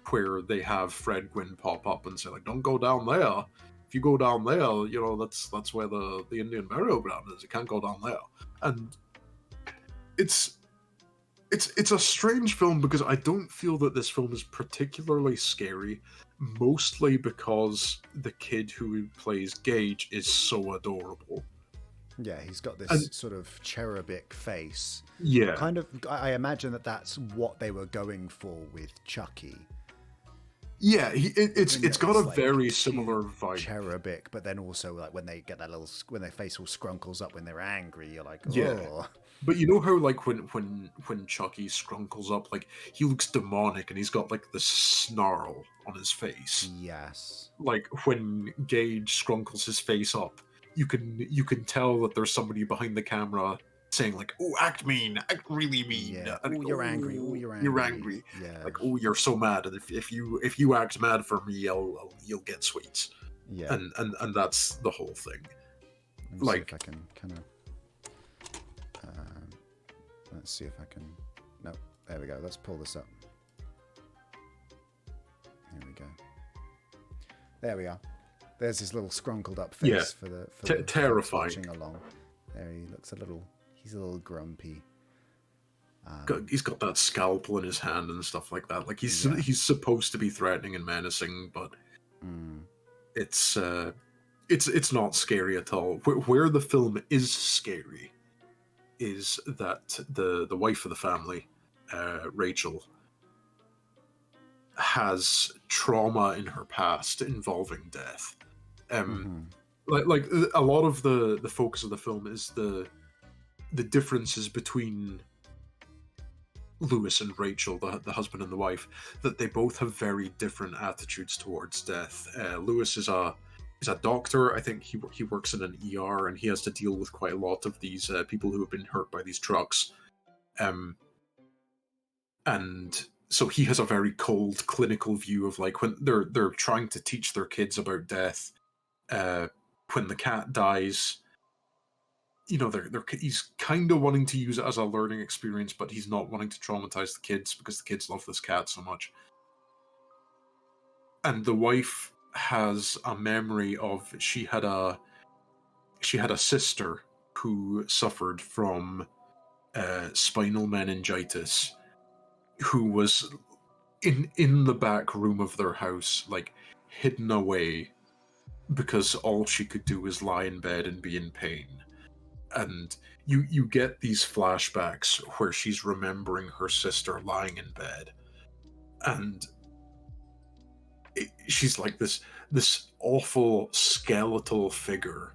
where they have Fred Gwynne pop up and say like, "Don't go down there. If you go down there, that's where the Indian burial ground is. You can't go down there." And it's a strange film because I don't feel that this film is particularly scary, mostly because the kid who plays Gage is so adorable. Yeah, he's got this sort of cherubic face. Yeah. Kind of, I imagine that's what they were going for with Chucky. Yeah, it's got a like very similar vibe. Cherubic, but then also like when they get that when their face all scrunkles up when they're angry, you're like, oh. Yeah. But you know how like when Chucky scrunkles up, like he looks demonic and he's got like the snarl on his face. Yes. Like when Gage scrunkles his face up, you can tell that there's somebody behind the camera saying like, "Oh, act mean, act really mean." Yeah. And, "Oh, you're angry. Oh, you're angry. You're angry. Yeah. Like, "Oh, you're so mad, and if you act mad for me, you'll get sweets." Yeah. And that's the whole thing. Let me see if I can kind of. Let's see if I can. No, there we go. Let's pull this up. Here we go. There we are. There's his little scrunkled up face for the terrifying. Watching along. There he looks he's a little grumpy. He's got that scalpel in his hand and stuff like that. Like he's supposed to be threatening and menacing, but it's not scary at all. Where the film is scary is that the wife of the family, Rachel, has trauma in her past involving death. Like a lot of the focus of the film is the differences between Lewis and Rachel, the husband and the wife, that they both have very different attitudes towards death. Lewis is a doctor. I think he works in an ER, and he has to deal with quite a lot of these people who have been hurt by these trucks. And so he has a very cold clinical view of like when they're trying to teach their kids about death. When the cat dies, he's kind of wanting to use it as a learning experience, but he's not wanting to traumatize the kids because the kids love this cat so much. And the wife has a memory of she had a sister who suffered from spinal meningitis, who was in the back room of their house, like hidden away, because all she could do was lie in bed and be in pain. And you get these flashbacks where she's remembering her sister lying in bed, and she's like this awful skeletal figure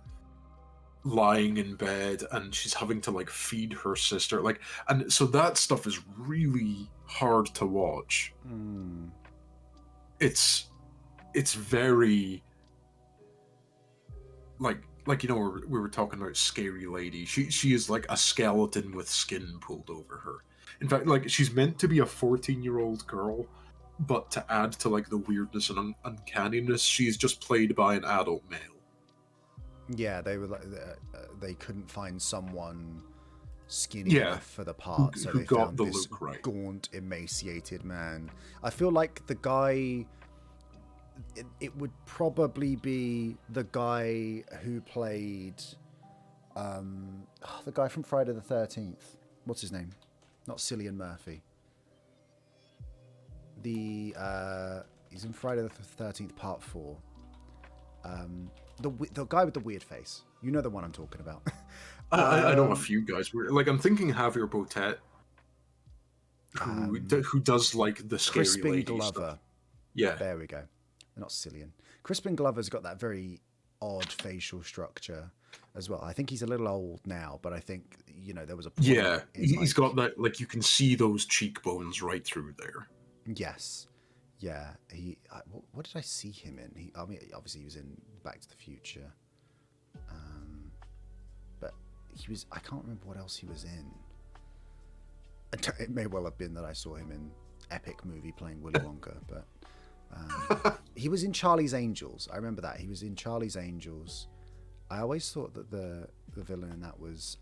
lying in bed, and she's having to like feed her sister, like, and so that stuff is really hard to watch. It's very like we were talking about Scary Lady. She is like a skeleton with skin pulled over her. In fact, like she's meant to be a 14-year-old girl, but to add to like the weirdness and uncanniness, she's just played by an adult male. Yeah, they were like they couldn't find someone skinny enough for the part, so who they got found the this look right. Gaunt, emaciated man. I feel like the guy. It would probably be the guy who played the guy from Friday the 13th. What's his name? Not Cillian Murphy. he's in Friday the 13th Part 4. The guy with the weird face. You know the one I'm talking about. I know a few guys. Like, I'm thinking Javier Botet, who does like the scary Crispin lady Glover. stuff. Yeah. There we go. Not Cillian. Crispin Glover's got that very odd facial structure as well. I think he's a little old now, but I think, there was a point. Yeah, he's got that, like, you can see those cheekbones right through there. Yes. Yeah. What did I see him in? Obviously he was in Back to the Future. But I can't remember what else he was in. It may well have been that I saw him in epic movie playing Willy Wonka, but he was in Charlie's Angels. I remember that. He was in Charlie's Angels. I always thought that the villain in that was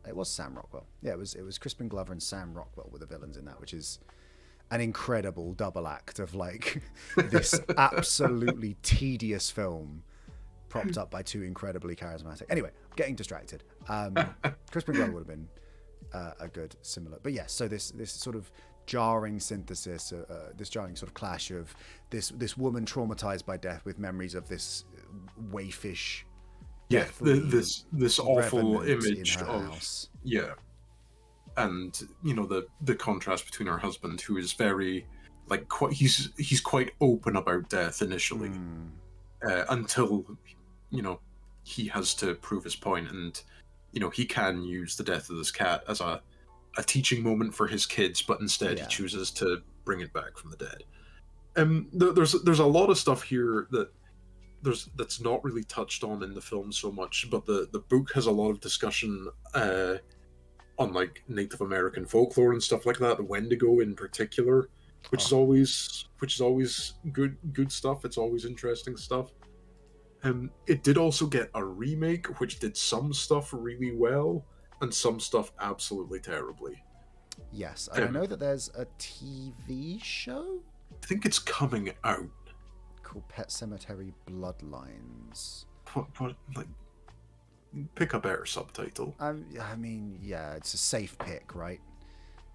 it was Sam Rockwell. Yeah, it was Crispin Glover and Sam Rockwell were the villains in that, which is an incredible double act of like this absolutely tedious film propped up by two incredibly charismatic. Anyway, getting distracted. Crispin Glover would have been a good similar, but yes. So this sort of jarring synthesis, this jarring sort of clash of this woman traumatized by death with memories of this waifish, this awful image in her of house. Yeah, and the contrast between her husband, who is very like he's quite open about death initially, until he has to prove his point, and he can use the death of this cat as a teaching moment for his kids, but instead he chooses to bring it back from the dead. There's a lot of stuff here that's not really touched on in the film so much, but the book has a lot of discussion on like Native American folklore and stuff like that, the Wendigo in particular, which is always good stuff. It's always interesting stuff. It did also get a remake, which did some stuff really well and some stuff absolutely terribly. Yes, and I know that there's a TV show. I think it's coming out. Called Pet Sematary Bloodlines. What like? Pick a better subtitle. I mean, yeah, it's a safe pick, right?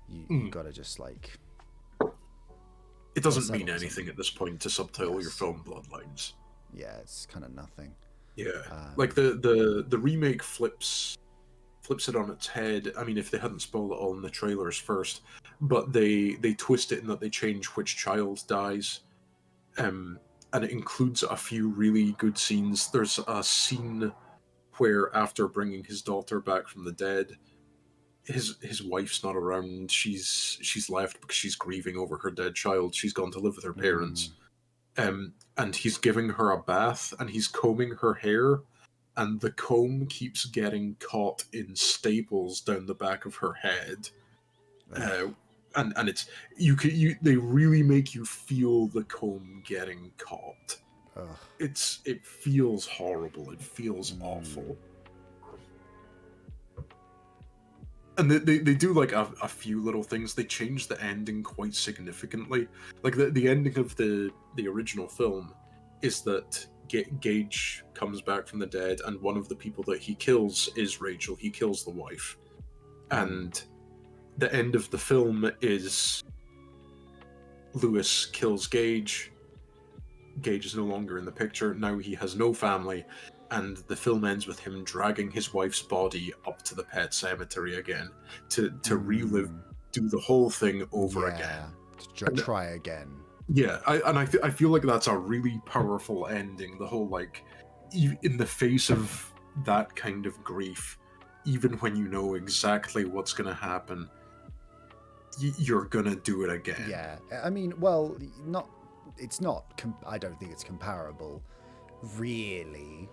You gotta just like. It doesn't mean anything at this point to subtitle your film Bloodlines. Yeah, it's kind of nothing. Yeah, like the remake flips it on its head. I mean, if they hadn't spoiled it all in the trailers first, but they twist it in that they change which child dies, and it includes a few really good scenes. There's a scene where, after bringing his daughter back from the dead, his wife's not around. She's left because she's grieving over her dead child. She's gone to live with her parents. And he's giving her a bath, and he's combing her hair, and the comb keeps getting caught in staples down the back of her head. And it's they really make you feel the comb getting caught. It feels horrible. It feels awful. And they do like a few little things. They change the ending quite significantly. Like the ending of the original film is that Gage comes back from the dead, and one of the people that he kills is Rachel. He kills the wife. And the end of the film is Lewis kills Gage. Gage is no longer in the picture. Now he has no family. And the film ends with him dragging his wife's body up to the pet cemetery again to relive, do the whole thing over again. To try again. Yeah, I feel like that's a really powerful ending. The whole, like, in the face of that kind of grief, even when you know exactly what's going to happen, you're going to do it again. Yeah, I mean, well, it's not, I don't think it's comparable, really.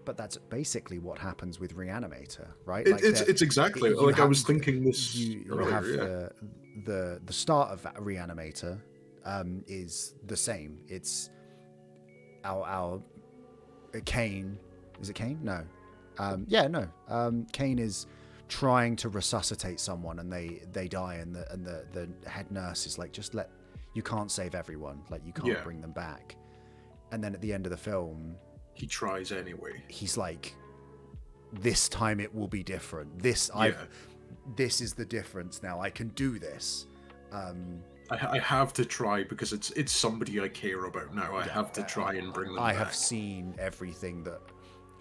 But that's basically what happens with Re-Animator, right? It's exactly like I was thinking this. You have the start of Re-Animator is the same. It's our Kane. Is it Kane? No. Kane is trying to resuscitate someone, and they die, and the head nurse is like, you can't save everyone. Like, you can't bring them back. And then at the end of the film, he tries anyway. He's like, this time it will be different. This is the difference now. I can do this. I have to try because it's somebody I care about now. I Yeah, have to try and bring them I back. have seen everything that,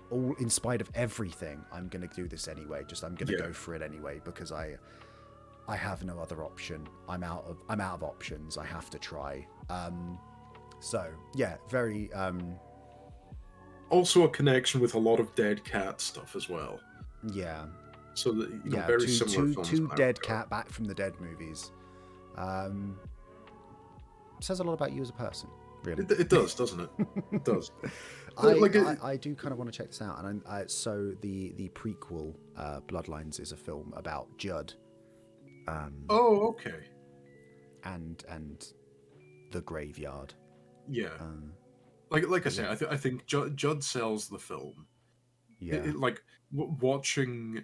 all in spite of everything, I'm gonna do this anyway. I'm gonna go for it anyway because I have no other option. I'm out of options. I have to try. So yeah, very. Also, a connection with a lot of dead cat stuff as well. Yeah. So that very similar films. Two dead cat back from the dead movies. Says a lot about you as a person, really. It does, doesn't it? It does. I do kind of want to check this out, and so the prequel, Bloodlines, is a film about Judd. Oh, okay. And the graveyard. Yeah. Like I say, I think Judd sells the film. Yeah. Watching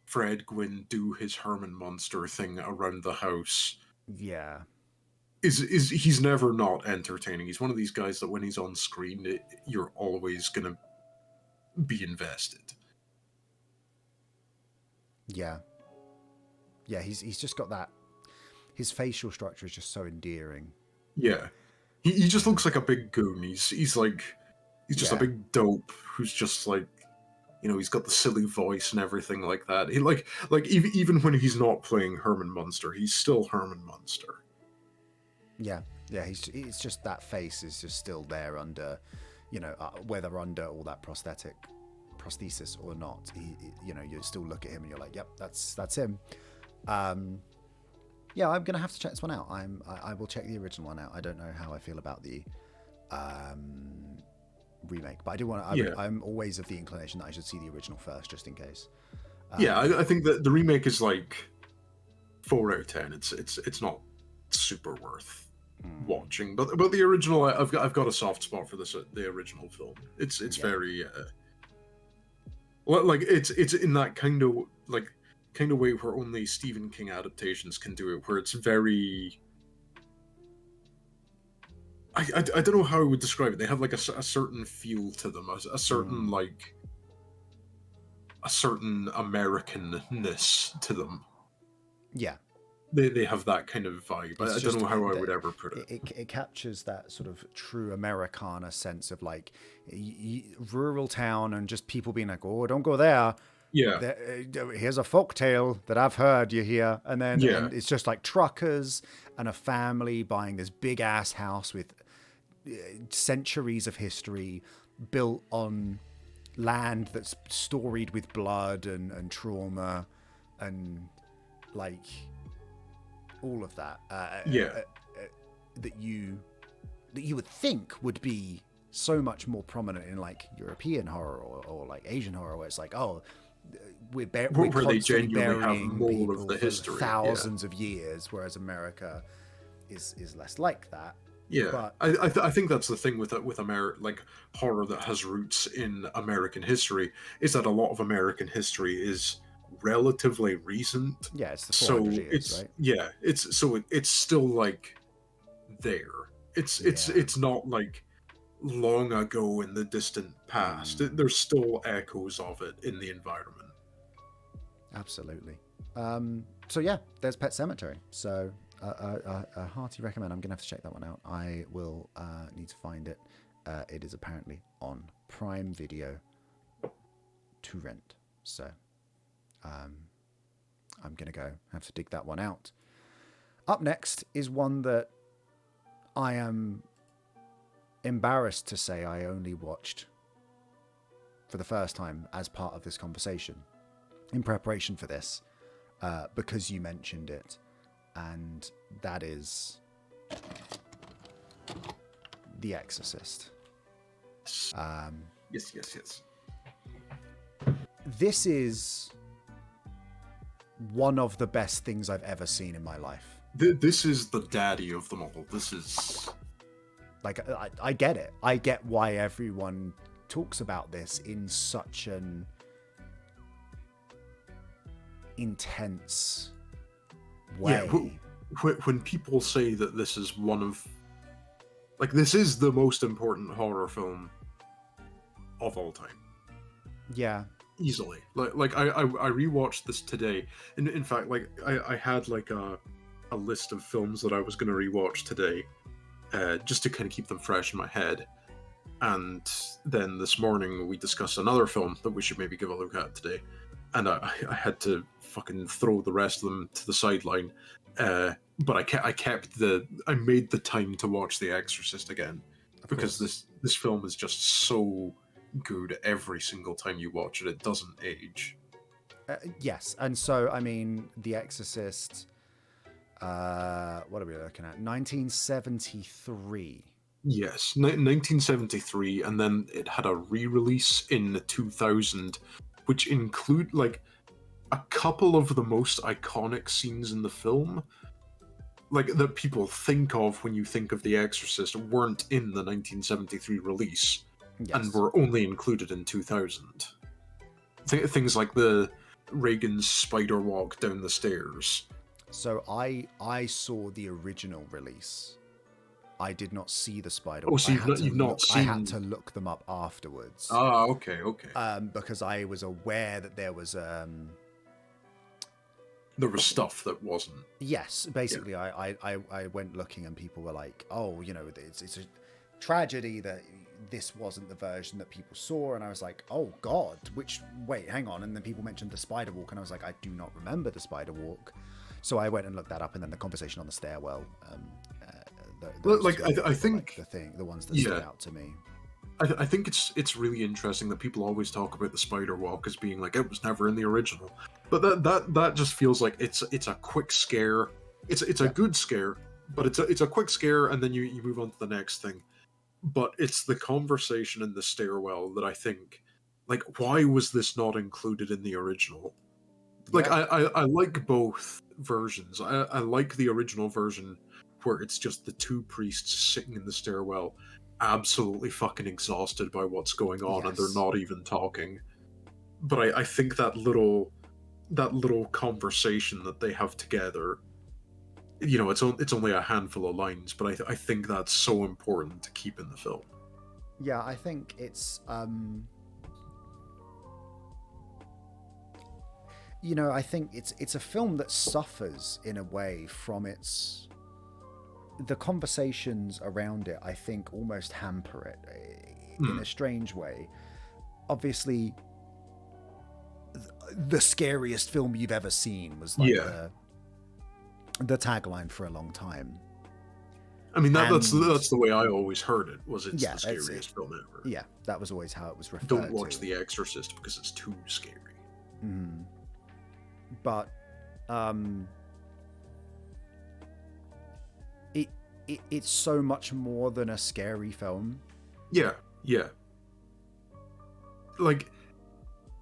Fred Gwynn do his Herman Munster thing around the house. Yeah. Is he's never not entertaining. He's one of these guys that when he's on screen, you're always gonna be invested. Yeah. Yeah, he's just got that. His facial structure is just so endearing. Yeah, he just looks like a big goon. He's just a big dope who's just like, he's got the silly voice and everything like that. He like even when he's not playing Herman Munster, he's still Herman Munster. Yeah, it's just that face is just still there under, whether under all that prosthesis or not. You still look at him and you're like, yep, that's him. Yeah, I'm gonna have to check this one out. I will check the original one out. I don't know how I feel about the remake, but I do want to. I'm always of the inclination that I should see the original first, just in case. I think that the remake is like 4 out of 10. It's not super worth watching, but the original, I've got a soft spot for the original film. It's very like it's in that kind of way where only Stephen King adaptations can do it, where it's very. I don't know how I would describe it. They have like a certain feel to them, a certain a certain Americanness to them. Yeah. They have that kind of vibe. I don't know how I would ever put it. It captures that sort of true Americana sense of like rural town and just people being like, oh, don't go there. Yeah. Here's a folk tale that I've heard you hear. And then and it's just like truckers and a family buying this big ass house with centuries of history built on land that's storied with blood and trauma and like all of that. That you would think would be so much more prominent in like European horror or like Asian horror, where it's like, oh, we're constantly burying people of the history, thousands of years, whereas America is less like that. Yeah, but I think that's the thing with like horror that has roots in American history, is that a lot of American history is relatively recent. Yeah, it's the 400 years, right? Yeah, it's still like there. It's not like long ago in the distant past. There's still echoes of it in the environment. Absolutely. So yeah, there's Pet Sematary. So a hearty recommend. I'm gonna have to check that one out. I will need to find it. It is apparently on Prime Video to rent. So I'm gonna have to dig that one out. Up next is one that I am embarrassed to say I only watched for the first time as part of this conversation in preparation for this, because you mentioned it, and that is The Exorcist. Yes. This is one of the best things I've ever seen in my life. This is the daddy of them all. This is... Like, I get it. I get why everyone talks about this in such an intense way. Yeah, when people say that this is one of... Like, this is the most important horror film of all time. Yeah. Easily. Like I rewatched this today. And in fact, like, I had like a a list of films that I was going to rewatch today, just to kind of keep them fresh in my head. And then this morning we discussed another film that we should maybe give a look at today. And I had to fucking throw the rest of them to the sideline. But I made the time to watch The Exorcist again. Because this film is just so good every single time you watch it. It doesn't age. Yes, and so, I mean, The Exorcist, what are we looking at? 1973. Yes, 1973, and then it had a re-release in 2000, which include, like, a couple of the most iconic scenes in the film, like, that people think of when you think of The Exorcist, weren't in the 1973 release, and were only included in 2000. Things like the Reagan's spider walk down the stairs. So I saw the original release. I did not see the spider walk. Oh, so you've not seen... I had to look them up afterwards. Ah, okay. Because I was aware that there was stuff that wasn't. Yes, basically, yeah. I went looking and people were like, oh, you know, it's a tragedy that this wasn't the version that people saw, and I was like, oh god, wait, hang on. And then people mentioned the spider walk, and I was like, I do not remember the spider walk. So I went and looked that up, and then the conversation on the stairwell. I think the ones that stood out to me. I think it's really interesting that people always talk about the spider walk as being like it was never in the original, but that just feels like it's a quick scare. It's a good scare, but it's a quick scare, and then you move on to the next thing. But it's the conversation in the stairwell that I think, like, why was this not included in the original? Like, I like both versions. I like the original version where it's just the two priests sitting in the stairwell, absolutely fucking exhausted by what's going on, and they're not even talking. But I think that little conversation that they have together, you know, it's only a handful of lines, but I think that's so important to keep in the film. Yeah, I think it's you know, I think it's a film that suffers in a way from the conversations around it. I think almost hamper it in a strange way. Obviously, the scariest film you've ever seen was like the tagline for a long time. I mean, that's the way I always heard it. Was it's the scariest film ever? Yeah, that was always how it was referred to. Don't watch The Exorcist because it's too scary. Mm. But it's so much more than a scary film. Yeah. Like,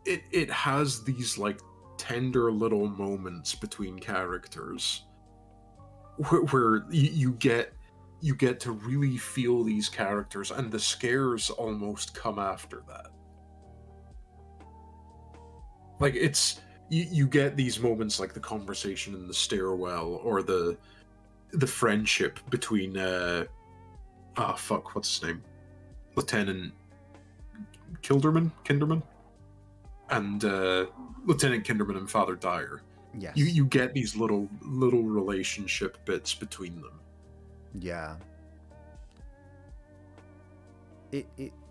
it has these, like, tender little moments between characters where you get to really feel these characters, and the scares almost come after that. Like, it's you get these moments like the conversation in the stairwell, or the friendship between what's his name, Lieutenant Kinderman and Lieutenant Kinderman and Father Dyer. Yes, you get these little relationship bits between them. Yeah,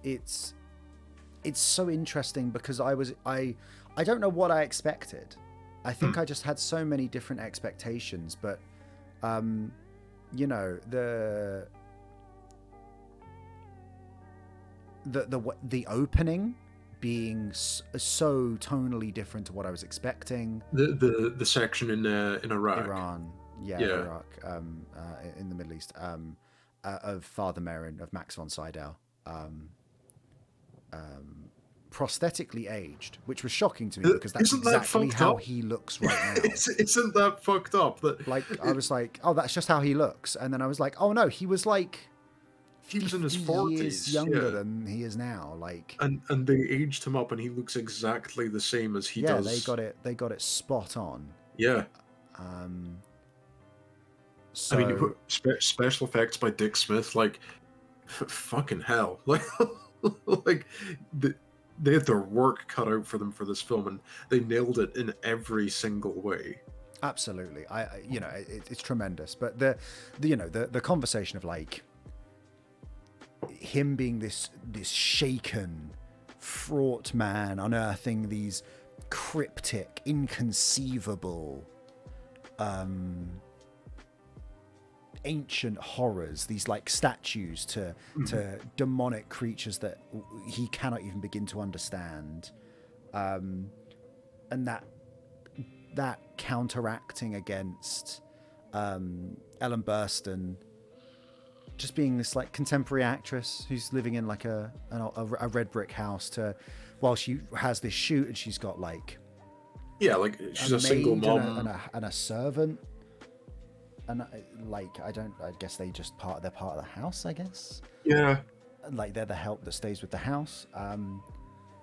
it's so interesting because I don't know what I expected. I think I just had so many different expectations, but you know, the opening being so tonally different to what I was expecting. The section in Iraq. Iran, Iraq, in the Middle East, of Father Merrin, of Max von Sydow, prosthetically aged, which was shocking to me because that's exactly how he looks right now. Isn't that fucked up? That, like, I was like, oh, that's just how he looks, and then I was like, oh no, he was like, he was in his 40s, years younger than he is now. Like, and they aged him up, and he looks exactly the same as he does. Yeah, they got it spot on. Yeah. So, I mean, special effects by Dick Smith, like, fucking hell, like, like they had their work cut out for them for this film, and they nailed it in every single way. Absolutely. It's tremendous. But the conversation of like him being this shaken, fraught man unearthing these cryptic, inconceivable, ancient horrors, these like statues to demonic creatures that he cannot even begin to understand, and that counteracting against Ellen Burstyn just being this like contemporary actress who's living in like a red brick house while she has this shoot, and she's got like like she's a single mom and a servant, and like I guess they're part of the house, I guess. Yeah, like they're the help that stays with the house,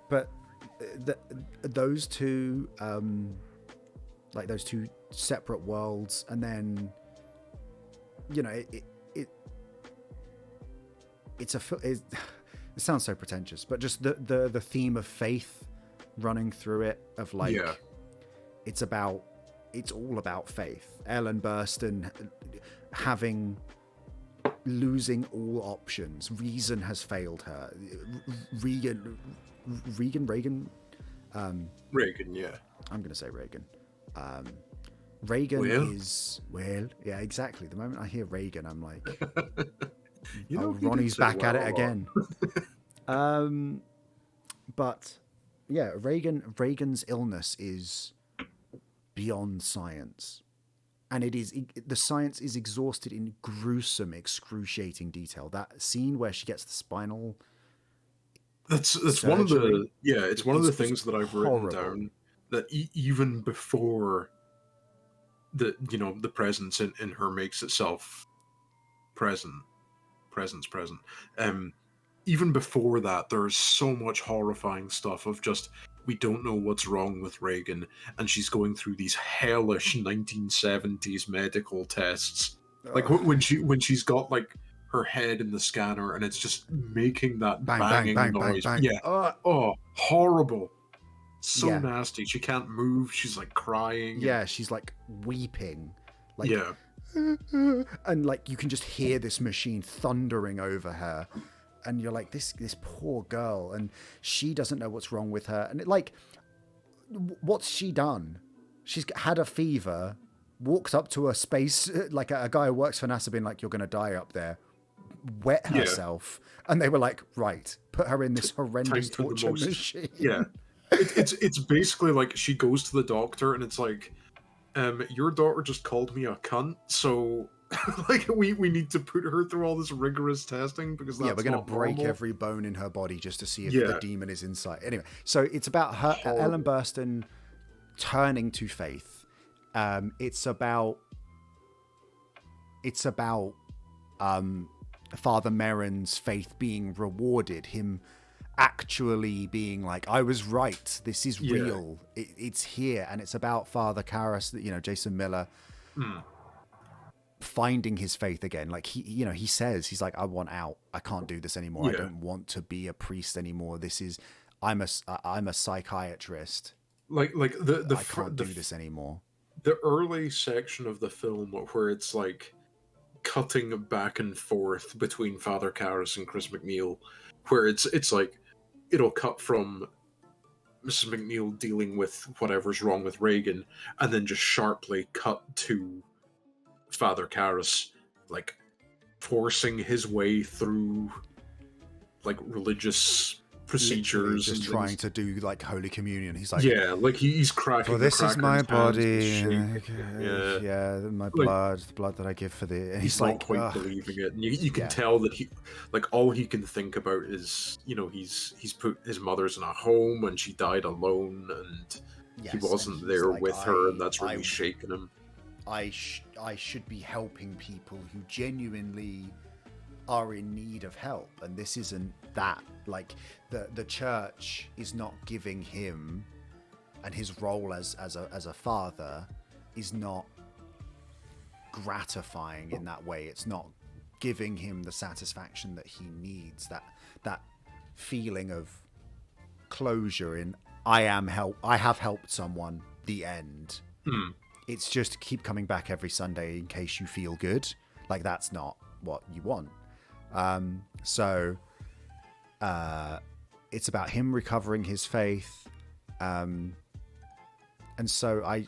but those two like those two separate worlds, and then it sounds so pretentious, but just the theme of faith running through it, of like it's all about faith. Ellen Burstyn losing all options. Reason has failed her. Reagan, yeah. I'm gonna say Reagan. Reagan is yeah, exactly. The moment I hear Reagan, I'm like, Ronnie's back at it again. But yeah, Reagan's illness is beyond science, and the science is exhausted in gruesome, excruciating detail. That scene where she gets the spinal that's surgery, one of the it's one of the things that I've horrible. written down, that even before the presence in her makes itself present, even before that, there's so much horrifying stuff of just, we don't know what's wrong with Reagan, and she's going through these hellish 1970s medical tests. Like when she's got like her head in the scanner and it's just making that banging noise. Bang. Yeah. Horrible. So nasty. She can't move. She's like crying. Yeah, she's like weeping. Like, yeah. And like you can just hear this machine thundering over her, and you're like, this poor girl, and she doesn't know what's wrong with her. And what's she done? She's had a fever, walked up to a space, like a guy who works for NASA being like, you're gonna die up there, wet herself, and they were like, right, put her in this horrendous torture machine. Yeah. It's basically like she goes to the doctor and it's like, your daughter just called me a cunt, so like we need to put her through all this rigorous testing because that's we're gonna break normal. every bone in her body just to see if the demon is inside. Anyway, so it's about her, Ellen Burstyn, turning to faith. It's about Father Merrin's faith being rewarded, him actually being like, I was right, this is real, it's here. And it's about Father Karras, Jason Miller, finding his faith again. Like he says, he's like, I want out, I can't do this anymore, I don't want to be a priest anymore, I'm a psychiatrist, I can't do this anymore. The early section of the film where it's like cutting back and forth between Father Karras and Chris McNeil, where it's like it'll cut from Mrs. McNeil dealing with whatever's wrong with Reagan, and then just sharply cut to Father Karras like forcing his way through like religious procedures, just trying to do like Holy Communion. He's like, like he's cracking. Well, this is my body, my blood, the blood that I give for the. And he's not like, quite believing it, and you can tell that he, like, all he can think about is, he's put his mother's in a home and she died alone, and he wasn't there like, with her, and that's really shaking him. I should be helping people who genuinely are in need of help, and this isn't that. Like the church is not giving him, and his role as a father is not gratifying in that way. It's not giving him the satisfaction that he needs, that feeling of closure in I have helped someone, the end. it's just keep coming back every Sunday in case you feel good. Like, that's not what you want. So it's about him recovering his faith. And so I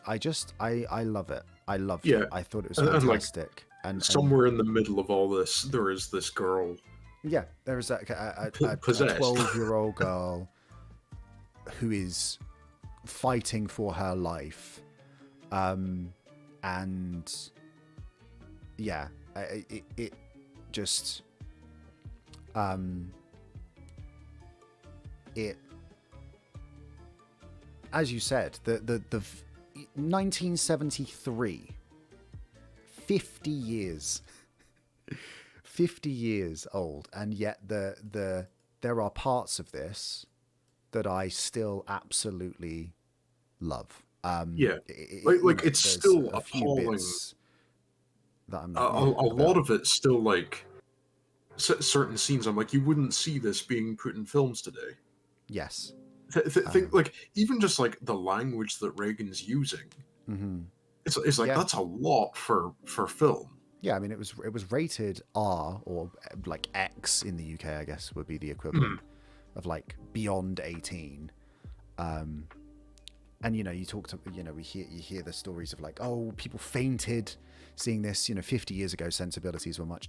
love it. I loved it. I thought it was fantastic. And somewhere in the middle of all this, there is this girl. Yeah, there is a 12-year-old girl who is fighting for her life. And yeah, it just it, as you said, the 1973, 50 years 50 years old, and yet there are parts of this that I still absolutely love. It's still appalling. That I'm not a lot of it still, like, certain scenes, I'm like, you wouldn't see this being put in films today. Yes. Think, like, even just, like, the language that Reagan's using, it's like, that's a lot for film. Yeah, I mean, it was rated R, or like X in the UK, I guess would be the equivalent of, like, beyond 18. And, you know, you hear the stories of, like, oh, people fainted seeing this, 50 years ago, sensibilities were much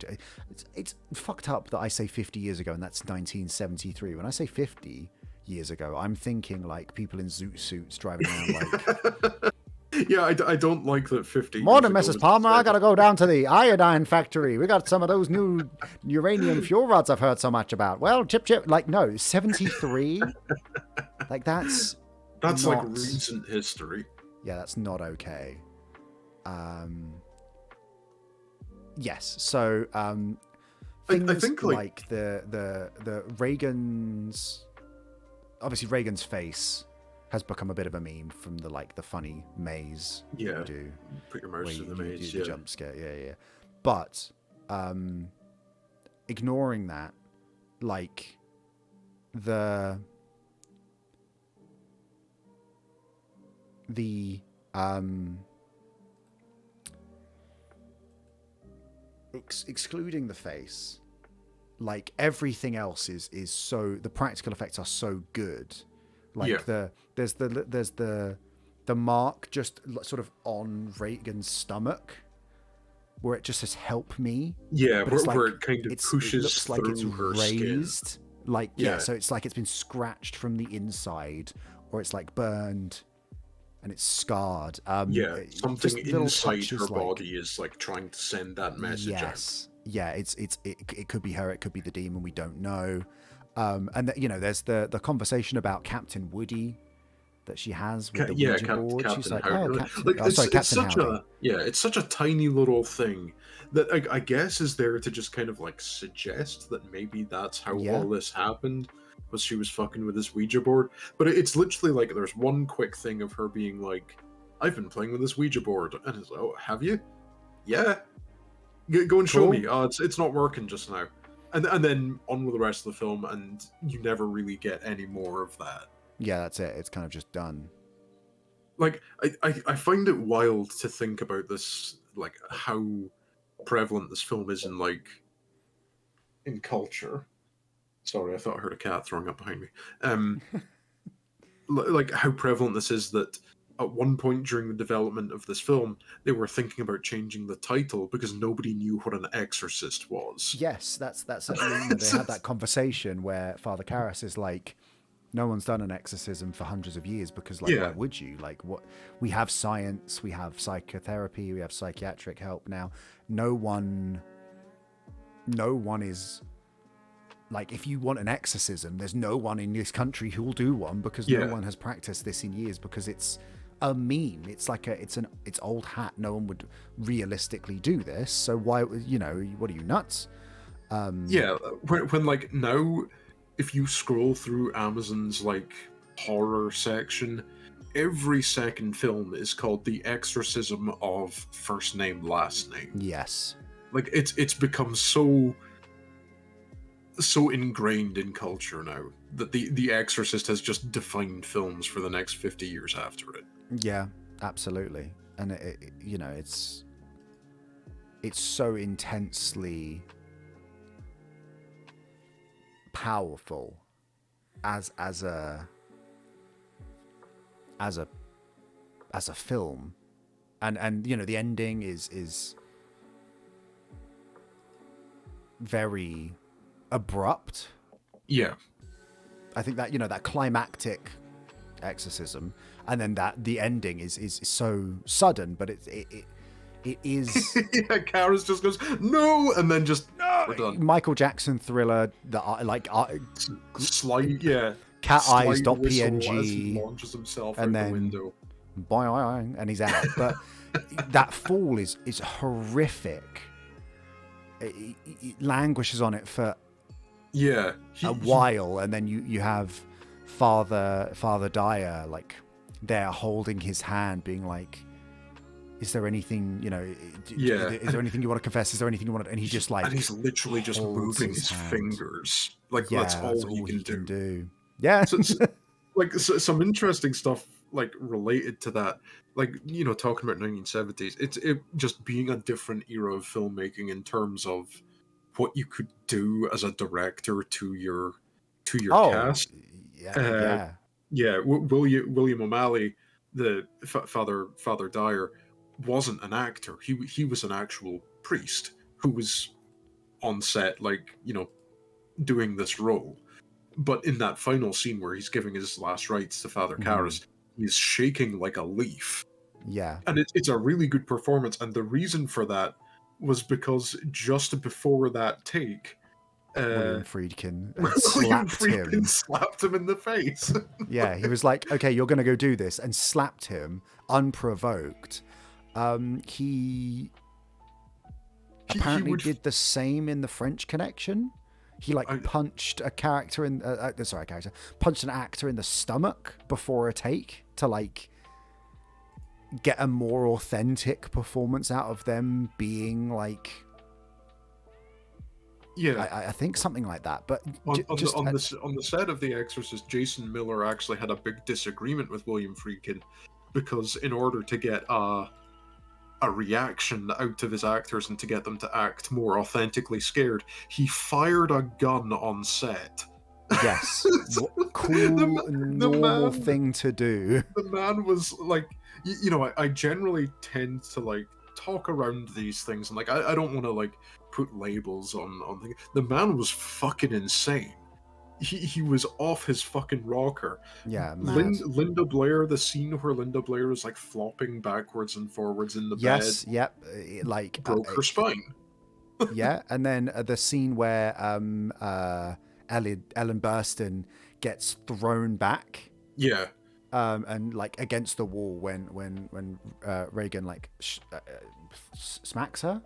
it's fucked up that I say 50 years ago and that's 1973. When I say 50 years ago, I'm thinking, like, people in zoot suits driving around, like... Yeah, I don't like that 50 Morning, Mrs. Palmer. I gotta go down to the iodine factory. We got some of those new uranium fuel rods I've heard so much about. Well, chip. Like, no, 73? Like, that's not... like, recent history. Yeah, that's not okay. Yes, so things I think, like the Reagan's... Obviously, Reagan's face has become a bit of a meme from the funny maze you do. Put your mouse in the maze, the jump scare, yeah. But ignoring that, like, the excluding the face, like, everything else is so, the practical effects are so good. Like, there's the mark just sort of on Reagan's stomach where it just says "help me." Yeah, but where it kind of pushes it looks like it's her raised. Skin. Like, so it's like it's been scratched from the inside, or it's like burned and it's scarred. Something inside her body is, like, trying to send that message out. Yeah, it could be her, it could be the demon, we don't know. And there's the conversation about Captain Woody that she has with the Ouija board. Captain She's like, Howdy. Captain Howdy. It's such a tiny little thing that I guess is there to just kind of, like, suggest that maybe that's how all this happened, was she was fucking with this Ouija board. But it's literally like, there's one quick thing of her being like, I've been playing with this Ouija board, and it's like, oh, have you? Yeah. Go and show me. Oh, it's not working just now. And then on with the rest of the film, and you never really get any more of that. Yeah, that's it. It's kind of just done. Like, I find it wild to think about this, like, how prevalent this film is in, like, in culture. Sorry, I thought I heard a cat throwing up behind me. Like, how prevalent this is, that at one point during the development of this film, they were thinking about changing the title because nobody knew what an exorcist was. Yes, that's they had that conversation where Father Karras is like, no one's done an exorcism for hundreds of years because, like, why would you? Like, what? We have science, we have psychotherapy, we have psychiatric help now. No one is, like, if you want an exorcism, there's no one in this country who will do one because no one has practiced this in years, because it's a meme. It's like it's old hat. No one would realistically do this. So why, what are you, nuts? When like, now, if you scroll through Amazon's, like, horror section, every second film is called The Exorcism of First Name, Last Name. Yes. Like, it's become so ingrained in culture now that the Exorcist has just defined films for the next 50 years after it. Yeah, absolutely. and it's so intensely powerful as a film, and the ending is very abrupt. Yeah. I think that that climactic exorcism, and then that the ending is so sudden, but it is. Yeah, Kara's just goes no, and then just we're done. Michael Jackson Thriller, Slide, yeah. cat Slide eyes dot whistle png, as he launches himself and out then the window. Boing, and he's out. But that fall is horrific. It languishes on it for a while, and then you have Father Dyer like there holding his hand, being like, is there anything, is there anything you want to confess? Is there anything you want to... And he just like... And he's literally just moving his fingers. Like, that's all he can do. Yeah. So, some interesting stuff, like, related to that. Like, talking about 1970s, it just being a different era of filmmaking in terms of what you could do as a director to your cast. Yeah. William O'Malley, the Father Dyer, wasn't an actor. He was an actual priest who was on set, like, doing this role. But in that final scene where he's giving his last rites to Father Karras, he's shaking like a leaf. Yeah. And it's a really good performance. And the reason for that was because just before that take, William Friedkin slapped him in the face. Yeah, he was like, okay, you're going to go do this, and slapped him unprovoked. He apparently did the same in The French Connection. He punched a character punched an actor in the stomach before a take to like get a more authentic performance out of them being like... Yeah, I think something like that. But on the set of The Exorcist, Jason Miller actually had a big disagreement with William Friedkin because in order to get a reaction out of his actors and to get them to act more authentically scared, he fired a gun on set. Yes, normal thing to do. The man was like, I generally tend to like talk around these things, and like I don't want to like put labels on things. The man was fucking insane. He was off his fucking rocker. Yeah, mad. Linda Blair, the scene where Linda Blair is like flopping backwards and forwards in the bed. Yes, yep. Like broke her spine. Yeah, and then the scene where Ellen Burstyn gets thrown back. Yeah. And like against the wall when Reagan like smacks her.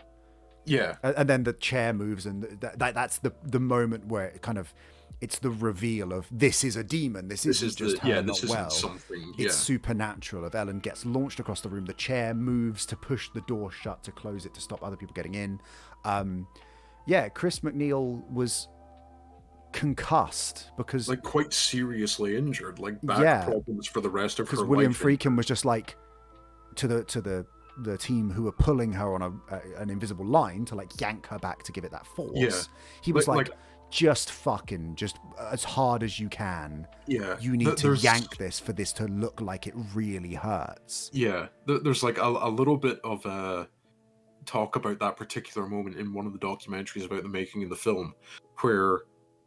Yeah. And then the chair moves, and that's the moment where it kind of... It's the reveal of this is a demon. This isn't just her not well. Something. It's supernatural. If Ellen gets launched across the room, the chair moves to push the door shut, to close it, to stop other people getting in. Chris MacNeil was concussed because... Like quite seriously injured, like back problems for the rest of her life. Because William Friedkin was just like, to the team who were pulling her on an invisible line to like yank her back to give it that force. Yeah. He was like just as hard as you can. Yeah. You need to yank this for this to look like it really hurts. Yeah. There's like a little bit of talk about that particular moment in one of the documentaries about the making of the film, where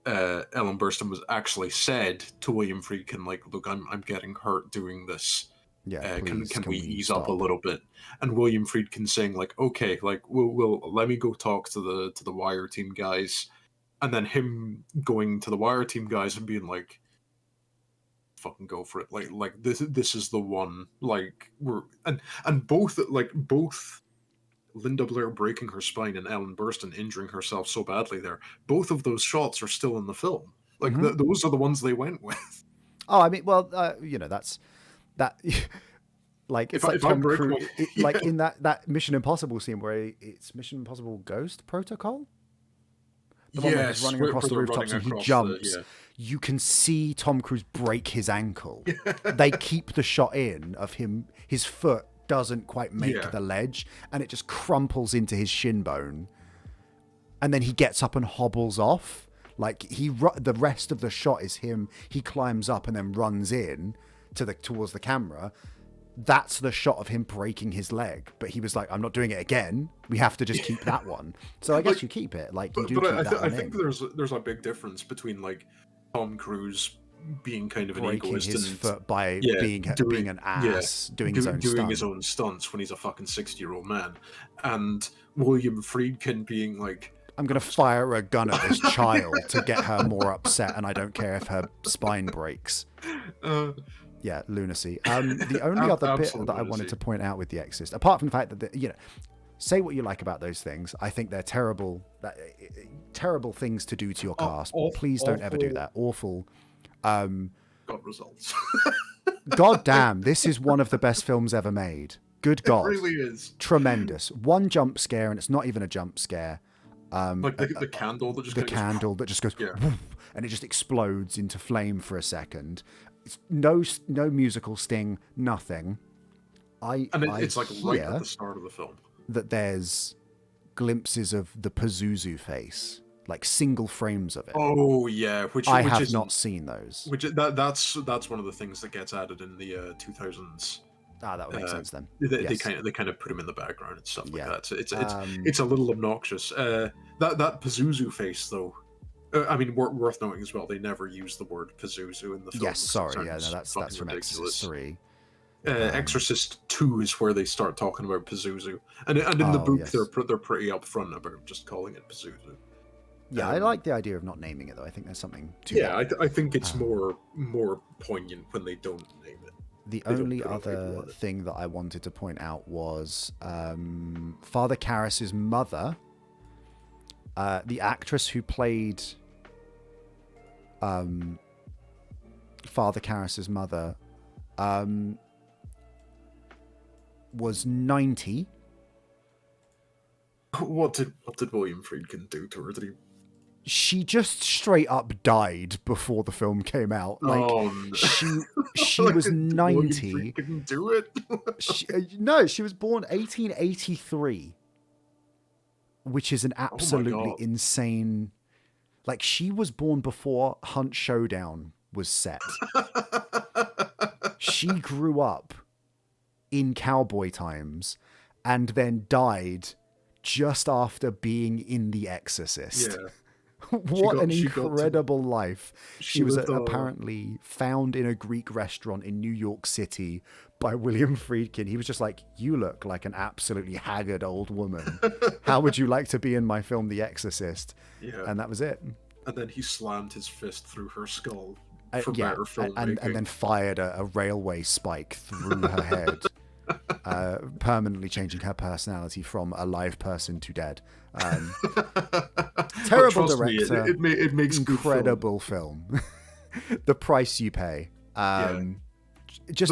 Ellen Burstyn was actually said to William Friedkin, like, look, I'm getting hurt doing this. Yeah, can we ease up a little bit? And William Friedkin saying like, okay, like we'll let me go talk to the Wire team guys, and then him going to the Wire team guys and being like, fucking go for it, like this is the one, like we're and both Linda Blair breaking her spine and Ellen Burstyn injuring herself so badly there, both of those shots are still in the film. Like those are the ones they went with. Oh, I mean, well, that's that. Like it's like Tom Cruise, like in that Mission Impossible scene where it's Mission Impossible Ghost Protocol. The one where he's running across the rooftops and he jumps. You can see Tom Cruise break his ankle. They keep the shot in of him, his foot doesn't quite make the ledge, and it just crumples into his shin bone. And then he gets up and hobbles off. Like the rest of the shot is him. He climbs up and then runs in towards the camera. That's the shot of him breaking his leg. But he was like, "I'm not doing it again. We have to just keep that one." So I guess you keep it. Like you do keep that one. I think there's a big difference between like Tom Cruise being kind of an breaking egoist his and foot by being an ass, doing his own stunts when he's a fucking 60-year-old man, and William Friedkin being like, I'm going to fire a gun at this child to get her more upset, and I don't care if her spine breaks. Yeah, lunacy. The only other bit that I wanted to point out with The Exorcist, apart from the fact that, say what you like about those things, I think they're terrible things to do to your cast. Please don't ever do that. Awful. Got results. God damn, this is one of the best films ever made. Good God. It really is. Tremendous. One jump scare, and it's not even a jump scare. Like the candle that just goes woof, and it just explodes into flame for a second. It's no musical sting, nothing. It's like right at the start of the film that there's glimpses of the Pazuzu face, like single frames of it. Oh yeah, which I have not seen those. That's one of the things that gets added in the 2000s. That would make sense then. They kind of put him in the background and stuff like that. So it's a little obnoxious. That Pazuzu face though. I mean, worth noting as well. They never use the word Pazuzu in the film. Yes, sorry. Yeah, no, that's from Exorcist 3. Exorcist 2 is where they start talking about Pazuzu, and in the book they're pretty upfront about just calling it Pazuzu. Yeah, I like the idea of not naming it though. I think there's something to that. I think it's more poignant when they don't name it. The only other thing that I wanted to point out was Father Karras's mother, the actress who played Father Karras's mother, was 90. What did William Friedkin do to her? She just straight up died before the film came out. Like she was 90. Couldn't do it. She was born 1883, which is an absolutely insane. Like she was born before Hunt Showdown was set. She grew up in cowboy times and then died just after being in The Exorcist. Yeah. What an incredible life. She was apparently found in a Greek restaurant in New York City by William Friedkin. He was just like, "You look like an absolutely haggard old woman. How would you like to be in my film The Exorcist?" Yeah. And that was it. And then he slammed his fist through her skull for better filmmaking. And then fired a railway spike through her head. Permanently changing her personality from a live person to dead. Terrible director. It makes incredible film. The price you pay. Just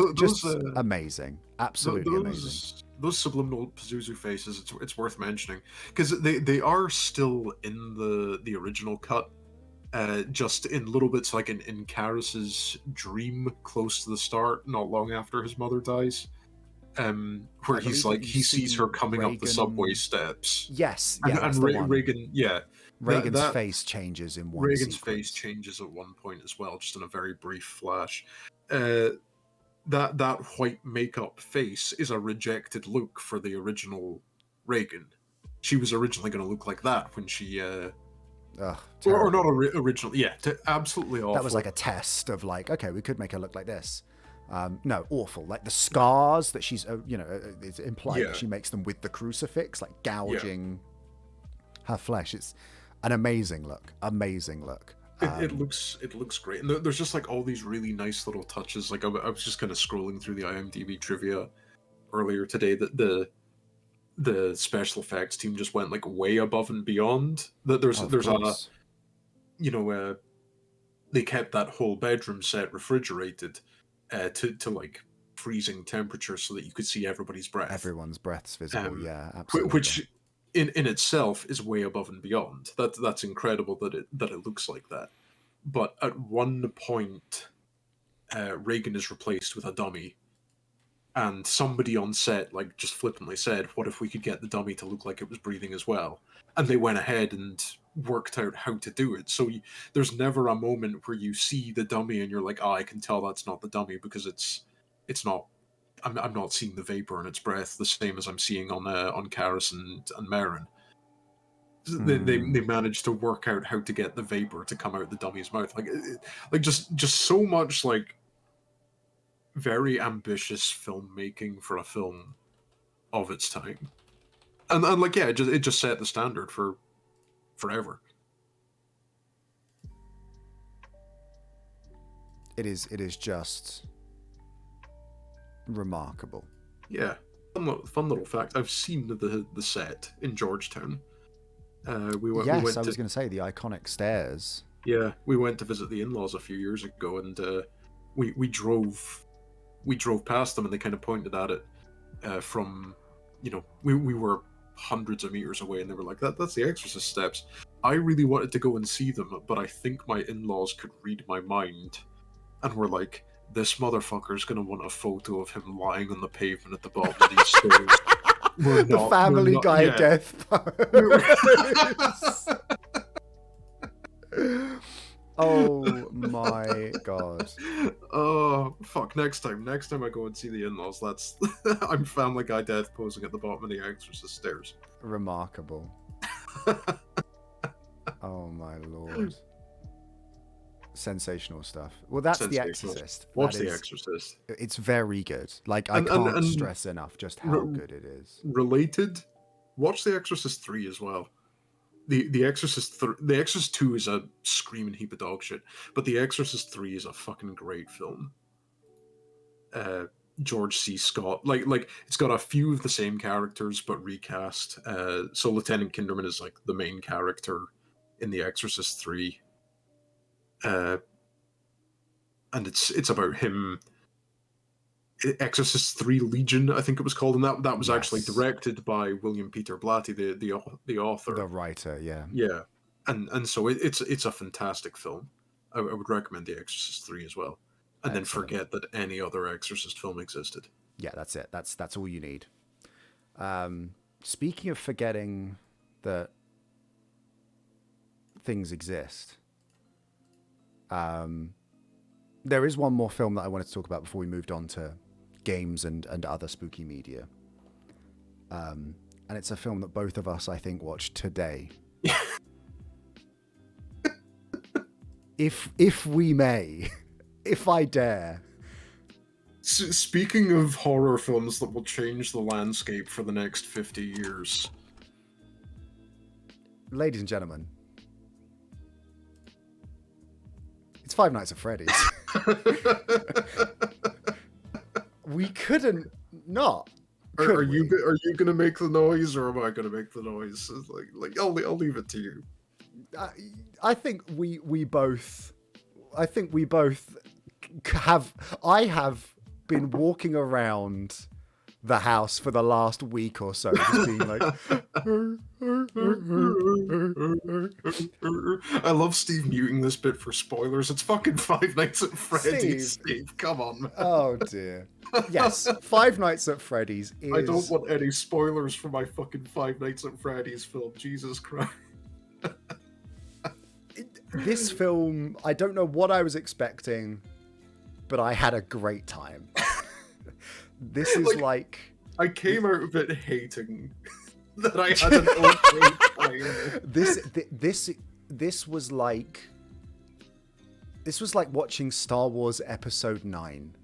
amazing. Absolutely amazing. Those subliminal Pazuzu faces, it's worth mentioning because they are still in the original cut. Just in little bits, like in Karras's dream close to the start, not long after his mother dies. Where he's like, he sees her coming up the subway steps. Yes, and Reagan, Reagan's face changes in one. Reagan's face changes at one point as well, just in a very brief flash. That white makeup face is a rejected look for the original Reagan. She was originally going to look like that when she. Or not originally, absolutely awful. That was like a test of like, okay, we could make her look like this. No, awful. Like the scars that she's, it's implied that she makes them with the crucifix, like gouging her flesh. It's an amazing look. It looks great, and there's just like all these really nice little touches. Like I was just kind of scrolling through the IMDb trivia earlier today that the special effects team just went like way above and beyond. That there's they kept that whole bedroom set refrigerated. To like freezing temperature so that you could see everybody's breath. Everyone's breath's visible, absolutely. Which in itself is way above and beyond. That's incredible that it looks like that. But at one point, Reagan is replaced with a dummy, and somebody on set like just flippantly said, "What if we could get the dummy to look like it was breathing as well?" And they went ahead and worked out how to do it. So there's never a moment where you see the dummy and you're like, "Oh, I can tell that's not the dummy because it's not." I'm not seeing the vapor in its breath the same as I'm seeing on Karis and Marin. They managed to work out how to get the vapor to come out the dummy's mouth, like just so much like very ambitious filmmaking for a film of its time, and like yeah, it just set the standard for forever. It is just remarkable. Yeah, fun little fact. I've seen the set in Georgetown. We went I was going to say the iconic stairs. Yeah, we went to visit the in-laws a few years ago, and we drove past them, and they kind of pointed at it from, we were hundreds of meters away, and they were like, that's the Exorcist steps. I really wanted to go and see them, but I think my in-laws could read my mind, and were like, this motherfucker's gonna want a photo of him lying on the pavement at the bottom of these stairs. The Family Guy death pose. Oh my god. Oh fuck, next time I go and see the in-laws, that's I'm Family Guy death posing at the bottom of the Exorcist stairs. Remarkable. Oh my lord. Sensational stuff. Well, that's The Exorcist. Watch The Exorcist. It's very good. Like, I can't stress enough just how good it is. Related, watch The Exorcist 3 as well. The Exorcist 2 is a screaming heap of dog shit, but The Exorcist 3 is a fucking great film. George C. Scott, like it's got a few of the same characters but recast. So Lieutenant Kinderman is like the main character in The Exorcist 3. And it's about him. Exorcist 3 Legion, I think it was called, and that was actually directed by William Peter Blatty, the author, the writer. Yeah, and so it's a fantastic film. I would recommend The Exorcist 3 as well, and then forget that any other Exorcist film existed. Yeah, that's it. That's all you need. Speaking of forgetting that things exist. There is one more film that I wanted to talk about before we moved on to games and other spooky media. And it's a film that both of us, I think, watched today. If we may, if I dare. Speaking of horror films that will change the landscape for the next 50 years. Ladies and gentlemen, it's Five Nights at Freddy's. We couldn't not. Are you going to make the noise, or am I going to make the noise? Like I'll leave it to you. I think we both have. I have been walking around the house for the last week or so, just being like. I love Steve muting this bit for spoilers. It's fucking Five Nights at Freddy's, Steve. Come on, man. Oh dear. Yes, Five Nights at Freddy's is... I don't want any spoilers for my fucking Five Nights at Freddy's film. Jesus Christ. This film, I don't know what I was expecting, but I had a great time. This is like... I came out of it hating that I had an okay time. This was like watching Star Wars Episode 9.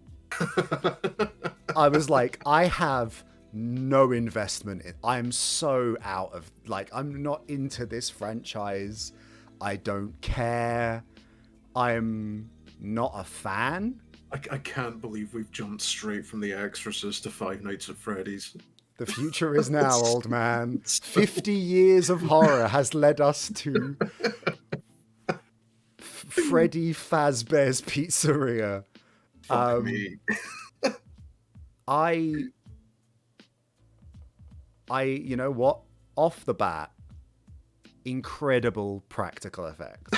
I was like, I have no investment in. I'm so out of, like, I'm not into this franchise. I don't care. I'm not a fan. I can't believe we've jumped straight from The Exorcist to Five Nights at Freddy's. The future is now, old man. 50 years of horror has led us to Freddy Fazbear's Pizzeria. Fuck me. I, you know what? Off the bat, incredible practical effects.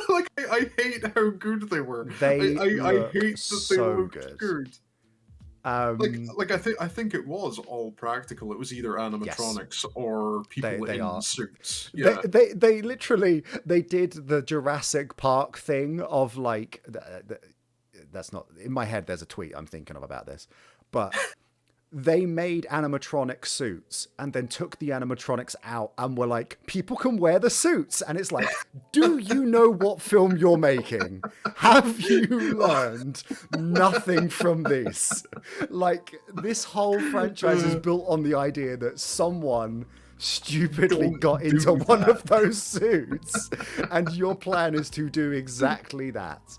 Like, I hate how good they were. They I hate that so they looked good. I think it was all practical. It was either Yes, animatronics or people they in are. suits. They, Yeah. they they literally they did the Jurassic Park thing of like that's not in my head. There's a tweet I'm thinking of about this, but they made animatronic suits and then took the animatronics out and were like, people can wear the suits. And it's like, do you know what film you're making? Have you learned nothing from this? Like, this whole franchise is built on the idea that someone stupidly Don't got do into one that. of those suits. And your plan is to do exactly that.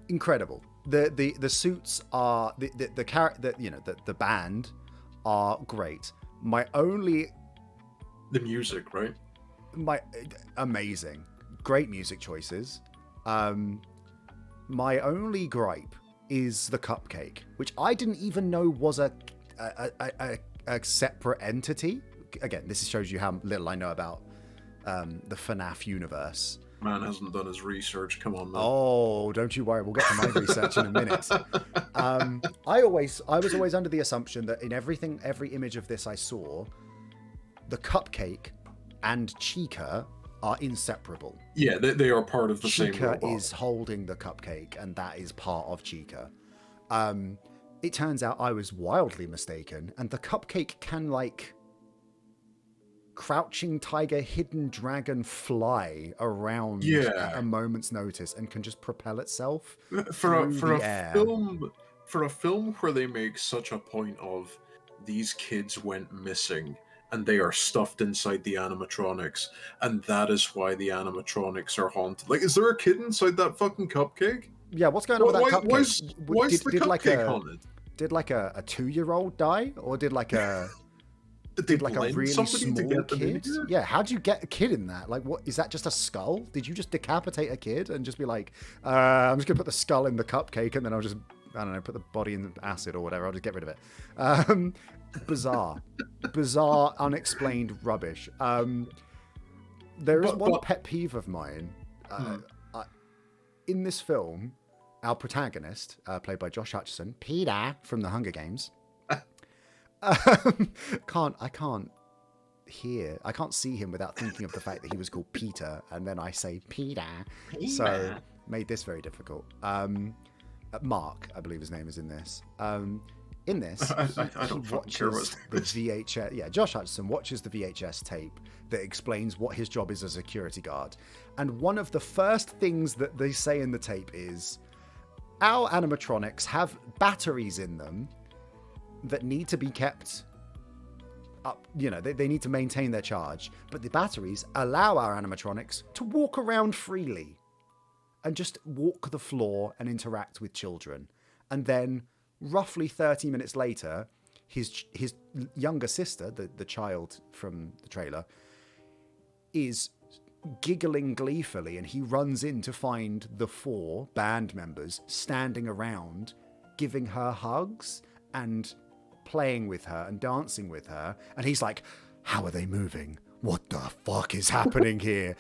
Incredible. The suits are the character, the band are great. My only The music, right? my amazing, great music choices. My only gripe is the cupcake, which I didn't even know was a separate entity. Again, this shows you how little I know about the FNAF universe. Man hasn't done his research. Come on, man. Oh, don't you worry. We'll get to my research in a minute. I was always under the assumption that in every image of this I saw, the cupcake and Chica are inseparable. Yeah, they are part of the same robot. Chica is holding the cupcake, and that is part of Chica. It turns out I was wildly mistaken, and the cupcake can like crouching tiger, hidden dragon fly around at a moment's notice and can just propel itself for the a air. film where they make such a point of these kids went missing and they are stuffed inside the animatronics, and that is why the animatronics are haunted. Like, is there a kid inside that fucking cupcake? Yeah, what's going on with that cupcake? Why is the cupcake haunted? Did like a 2-year-old die, or did like a Did like a really small kid? Here? Yeah, how'd you get a kid in that? Like, what is that? Just a skull? Did you just decapitate a kid and just be like, I'm just gonna put the skull in the cupcake and then I'll just, I don't know, put the body in acid or whatever. I'll just get rid of it. Bizarre, unexplained rubbish. There is one pet peeve of mine. In this film, our protagonist, played by Josh Hutcherson, Peter from the Hunger Games. I can't see him without thinking of the fact that he was called Peter, and then I say Peter. So made this very difficult. Mark, I believe his name is in this. In this, I don't care what the VHS. Yeah, Josh Hutcherson watches the VHS tape that explains what his job is as a security guard, and one of the first things that they say in the tape is, our animatronics have batteries in them that need to be kept up, they need to maintain their charge, but the batteries allow our animatronics to walk around freely and just walk the floor and interact with children. And then roughly 30 minutes later, his younger sister, the child from the trailer, is giggling gleefully, and he runs in to find the 4 band members standing around giving her hugs and playing with her and dancing with her, and he's like, how are they moving? What the fuck is happening here?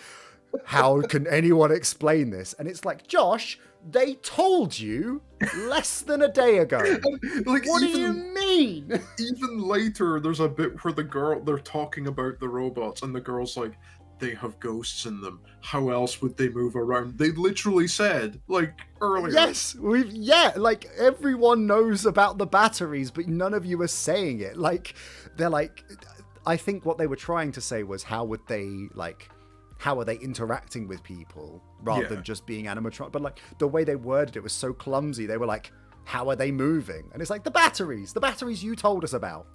How can anyone explain this? And it's like, Josh, they told you less than a day ago. Like, what do you mean? Even later, there's a bit where they're talking about the robots, and the girl's like, they have ghosts in them. How else would they move around? They literally said, like, earlier. Yes, like, everyone knows about the batteries, but none of you are saying it. Like, they're like, I think what they were trying to say was, how are they interacting with people rather than just being animatronic? But like, the way they worded it was so clumsy. They were like, how are they moving? And it's like, the batteries you told us about.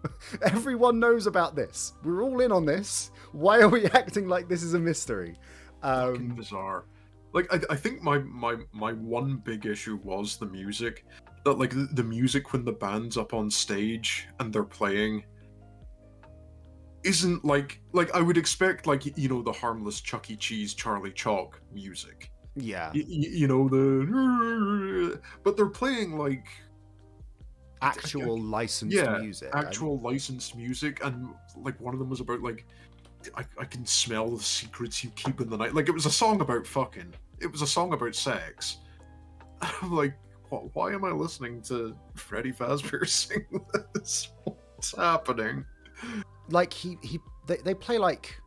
Everyone knows about this. We're all in on this. Why are we acting like this is a mystery? Fucking bizarre. Like, I think my one big issue was the music. That, like, the music when the band's up on stage and they're playing isn't like I would expect, like, the harmless Chuck E. Cheese Charlie Chalk music. Yeah. But they're playing like actual licensed music. Actual licensed music, and like one of them was about like, I can smell the secrets you keep in the night. Like, it was a song about fucking. It was a song about sex. I'm like, why am I listening to Freddy Fazbear sing this? What's happening? Like they play like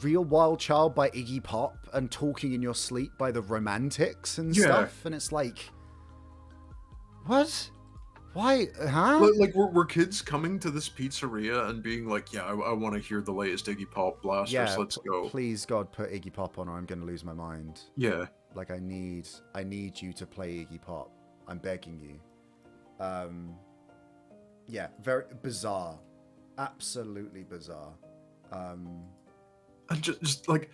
Real Wild Child by Iggy Pop and Talking in Your Sleep by the Romantics and stuff, and it's like, what? Why? Huh? Like we're kids coming to this pizzeria and being like, yeah, I want to hear the latest Iggy Pop blasters. Let's go. Please, God, put Iggy Pop on, or I'm gonna lose my mind. Yeah. Like I need you to play Iggy Pop. I'm begging you. Yeah, very bizarre, absolutely bizarre. And just like,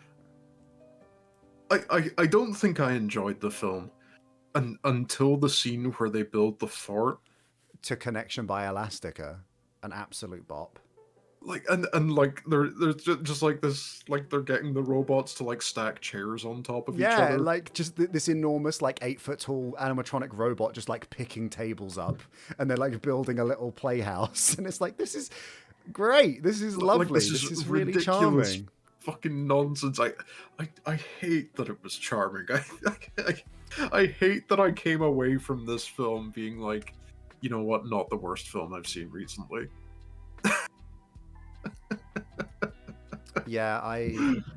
I don't think I enjoyed the film until the scene where they build the fort. To Connection by Elastica, an absolute bop. Like and like they're just like this, like they're getting the robots to like stack chairs on top of each other. Yeah, like just this enormous like 8-foot tall animatronic robot just like picking tables up, and they're like building a little playhouse, and it's like, this is great, this is lovely, like, this is really charming. Fucking nonsense. I hate that it was charming. I hate that I came away from this film being like, you know what, not the worst film I've seen recently. Yeah, I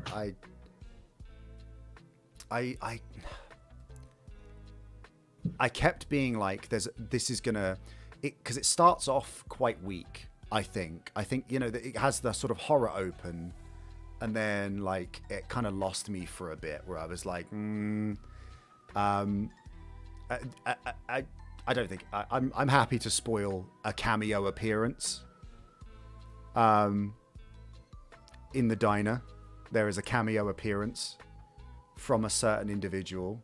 kept being like, this is gonna, because it starts off quite weak. I think you know that it has the sort of horror open, and then like it kind of lost me for a bit, where I was like, I don't think I'm happy to spoil a cameo appearance. In the diner, there is a cameo appearance from a certain individual.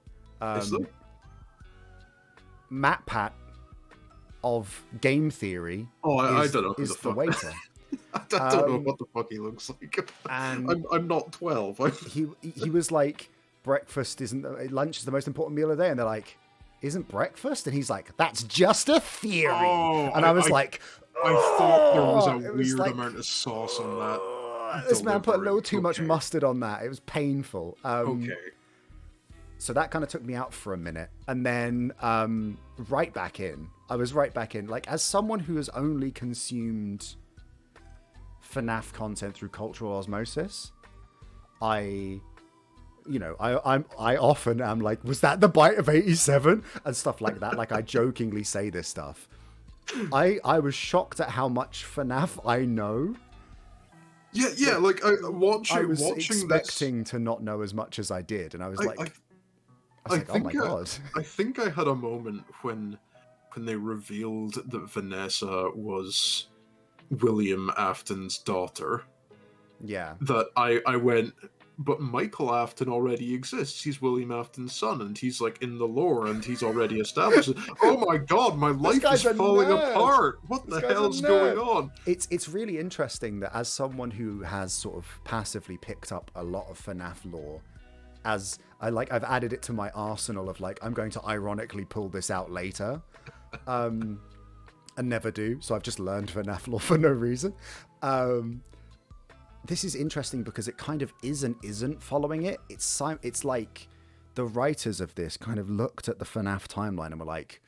Matt Pat of Game Theory. I don't know who is the the fuck. waiter. I don't know what the fuck he looks like. And I'm not 12. he was like, lunch is the most important meal of the day, and they're like, isn't breakfast? And he's like, that's just a theory. And I was like, I thought there was a weird like, amount of sauce on that. This man put a little too much mustard on that. It was painful. Okay. So that kind of took me out for a minute, and then right back in. I was right back in. Like, as someone who has only consumed FNAF content through cultural osmosis, I often am like, was that the bite of 87? And stuff like that. Like, I jokingly say this stuff. I was shocked at how much FNAF I know. Yeah, like I was expecting to not know as much as I did, and I was like, oh my god. I think I had a moment when they revealed that Vanessa was William Afton's daughter. Yeah. That I went, but Michael Afton already exists. He's William Afton's son, and he's like in the lore, and he's already established. Oh my god, my life is falling apart. What the hell's going on? It's really interesting that as someone who has sort of passively picked up a lot of FNAF lore, I've added it to my arsenal of like, I'm going to ironically pull this out later, and never do. So I've just learned FNAF lore for no reason. This is interesting because it kind of is and isn't following it. It's like the writers of this kind of looked at the FNAF timeline and were like,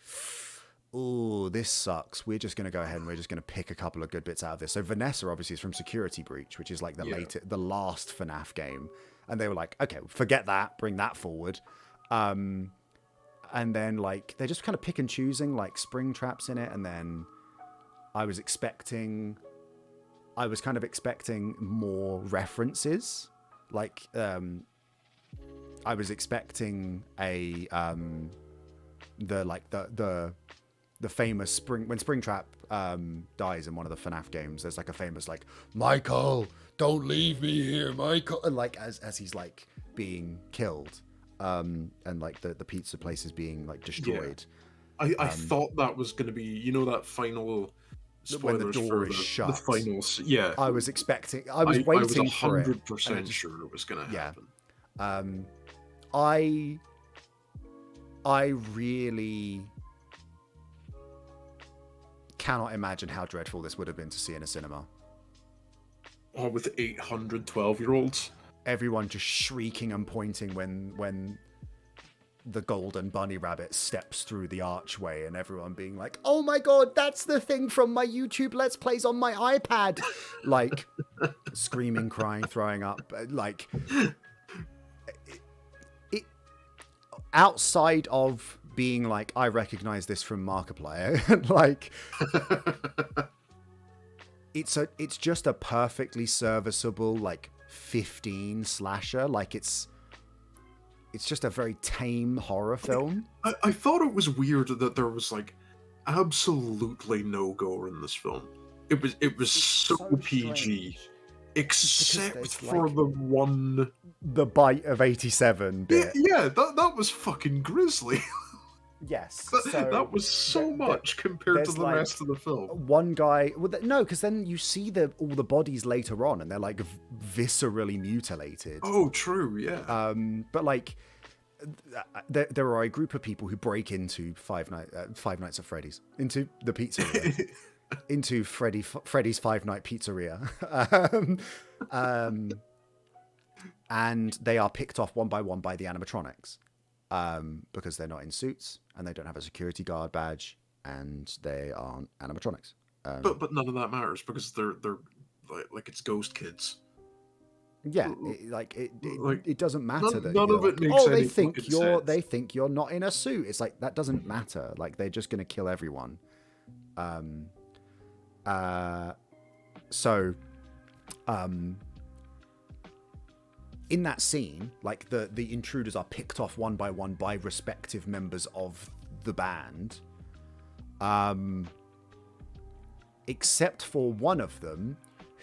oh, this sucks. We're just going to go ahead and we're just going to pick a couple of good bits out of this. So Vanessa obviously is from Security Breach, which is like the last FNAF game. And they were like, okay, forget that, bring that forward. And then like they're just kind of pick and choosing like Springtrap's in it. And then I was kind of expecting more references. Like, I was expecting the famous when Springtrap dies in one of the FNAF games, there's like a famous like, Michael, don't leave me here, Michael, and like as he's like being killed, and like the pizza place is being like destroyed. Yeah. I thought that was going to be, you know, that final. When the door is shut. The finals, yeah. I was waiting for it. I was 100% sure it was going to happen. I really cannot imagine how dreadful this would have been to see in a cinema. Oh, with 800 12-year-olds? Everyone just shrieking and pointing when the golden bunny rabbit steps through the archway and everyone being like, oh my god, that's the thing from my YouTube Let's Plays on my iPad. Like, screaming, crying, throwing up. Like, it outside of being like, I recognize this from Markiplier, like, it's just a perfectly serviceable, like, 15 slasher. Like, it's just a very tame horror film. I thought it was weird that there was like absolutely no gore in this film. It was so PG, strange. except for the bite of 87 bit. Yeah, that was fucking grisly. Yes, that was so much compared to the rest of the film. One guy, no, because then you see all the bodies later on, and they're like viscerally mutilated. Oh, true, yeah. But like, there are a group of people who break into Five Nights at Freddy's, into the pizzeria, into Freddy's 5 Night Pizzeria, and they are picked off one by one by the animatronics. Because they're not in suits and they don't have a security guard badge and they aren't animatronics. But none of that matters because they're like it's ghost kids. Yeah, it doesn't matter that none of it makes they think you're not in a suit. It's like, that doesn't matter. Like, they're just gonna kill everyone. In that scene, like, the intruders are picked off one by respective members of the band, except for one of them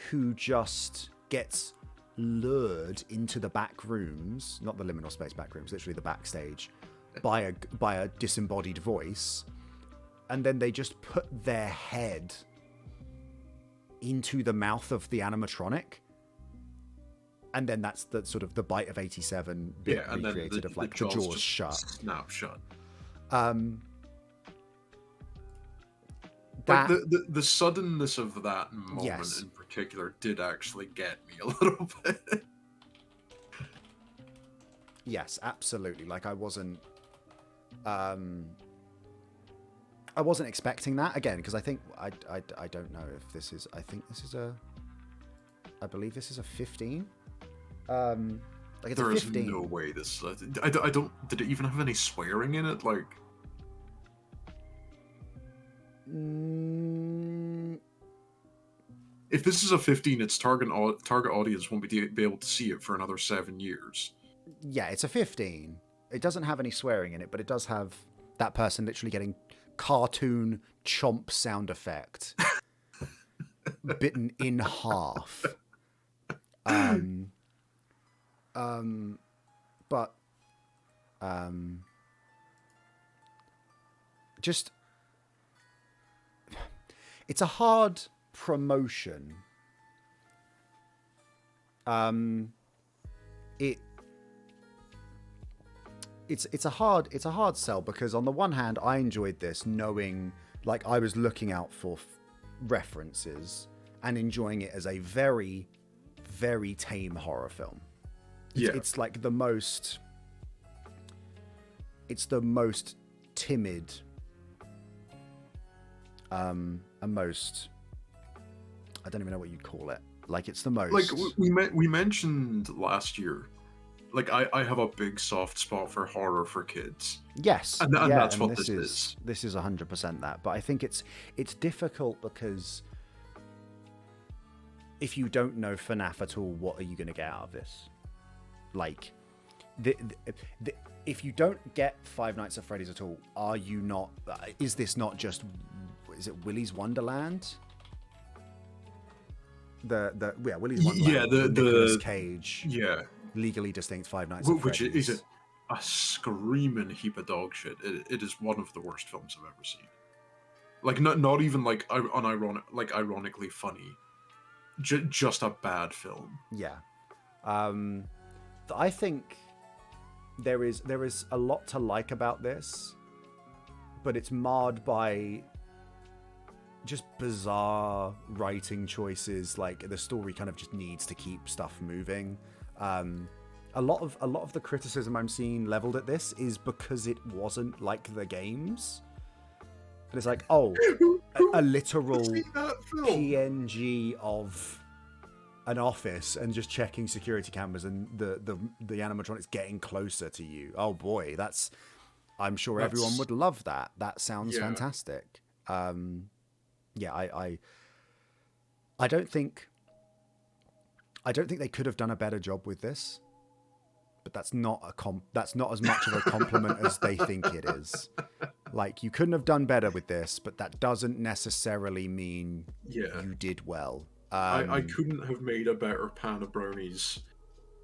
who just gets lured into the back rooms, not the liminal space back rooms, literally the backstage, by a disembodied voice, and then they just put their head into the mouth of the animatronic. And then that's the sort of the bite of 87 bit recreated of like the jaws shut. Snap shut. That, like the suddenness of that moment in particular did actually get me a little bit. Yes, absolutely. Like, I wasn't expecting that, again, because I think I don't know if this is, I believe this is a 15. Like, it's there a is 15. no way this. I don't. Did it even have any swearing in it? Like, if this is a 15, its target audience won't be able to see it for another 7 years. Yeah, it's a 15. It doesn't have any swearing in it, but it does have that person literally getting cartoon chomp sound effect bitten in half. But just, it's a hard promotion. It's a hard sell, because on the one hand, I enjoyed this knowing, like, I was looking out for references and enjoying it as a very, very tame horror film. It's like the most timid, and most, I don't even know what you'd call it. Like, it's the most, like we mentioned last year. Like, I have a big soft spot for horror for kids. Yes, and that's what this is. This is 100% that. But I think it's difficult because if you don't know FNAF at all, what are you going to get out of this? Like, if you don't get Five Nights at Freddy's at all, are you not? Is this not just? Is it Willy's Wonderland? Willy's Wonderland. Yeah, the Nicolas Cage. Yeah. Legally distinct Five Nights at Freddy's. Which is a screaming heap of dog shit. It is one of the worst films I've ever seen. Like, not even like ironically funny. Just a bad film. Yeah. I think there is a lot to like about this, but it's marred by just bizarre writing choices. Like, the story kind of just needs to keep stuff moving. A a lot of the criticism I'm seeing leveled at this is because it wasn't like the games. And it's like, a literal PNG of an office and just checking security cameras and the animatronics getting closer to you. Oh boy, I'm sure everyone would love that. That sounds fantastic. I don't think they could have done a better job with this, but that's not as much of a compliment as they think it is. Like, you couldn't have done better with this, but that doesn't necessarily mean you did well. I couldn't have made a better pan of brownies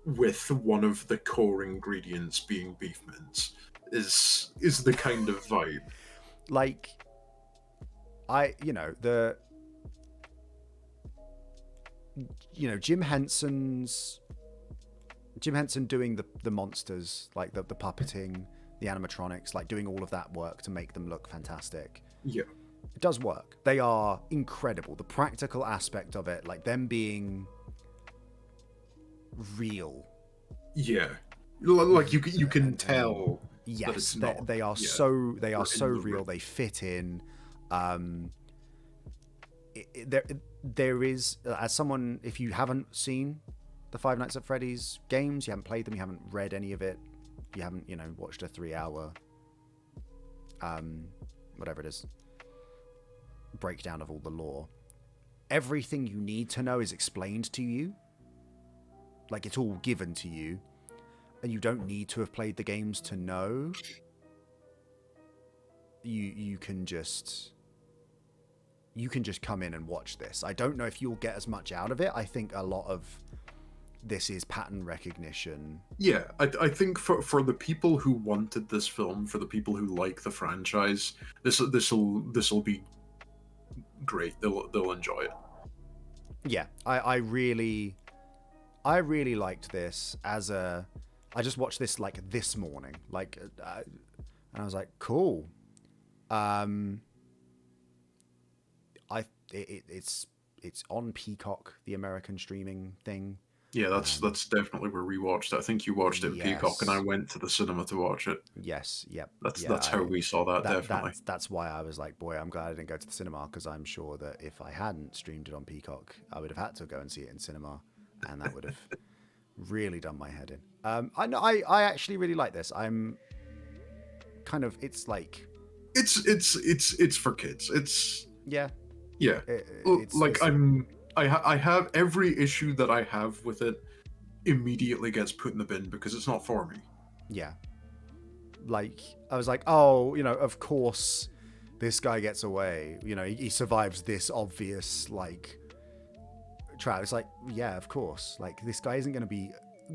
with one of the core ingredients being beef mince. Is the kind of vibe. Like, Jim Henson doing the monsters, like the puppeting, the animatronics, like doing all of that work to make them look fantastic. Yeah. It does work. They are incredible. The practical aspect of it, like them being real. Yeah. Like you can tell. Yes, they are so real. They fit in. There is, as someone, if you haven't seen the Five Nights at Freddy's games, you haven't played them, you haven't read any of it, you haven't watched a 3-hour whatever it is breakdown of all the lore, everything you need to know is explained to you. Like, it's all given to you, and you don't need to have played the games to know. You can just come in and watch this. I don't know if you'll get as much out of it. I think a lot of this is pattern recognition. Yeah, I think for the people who wanted this film, for the people who like the franchise, this will be great. They'll enjoy it. Yeah, I really liked this I just watched this like this morning, like, and I was like, cool. It's on Peacock, the American streaming thing. Yeah, that's definitely where we watched it. I think you watched it in Peacock, and I went to the cinema to watch it. Yes, yep. That's how we saw that definitely. That's why I was like, boy, I'm glad I didn't go to the cinema, because I'm sure that if I hadn't streamed it on Peacock, I would have had to go and see it in cinema, and that would have really done my head in. I actually really like this. I'm kind of, it's like, it's for kids. It's yeah. I have every issue that I have with it immediately gets put in the bin because it's not for me. Yeah. Like, I was like, oh, of course this guy gets away. He survives this obvious, like, trap. It's like, yeah, of course. Like, this guy isn't going to be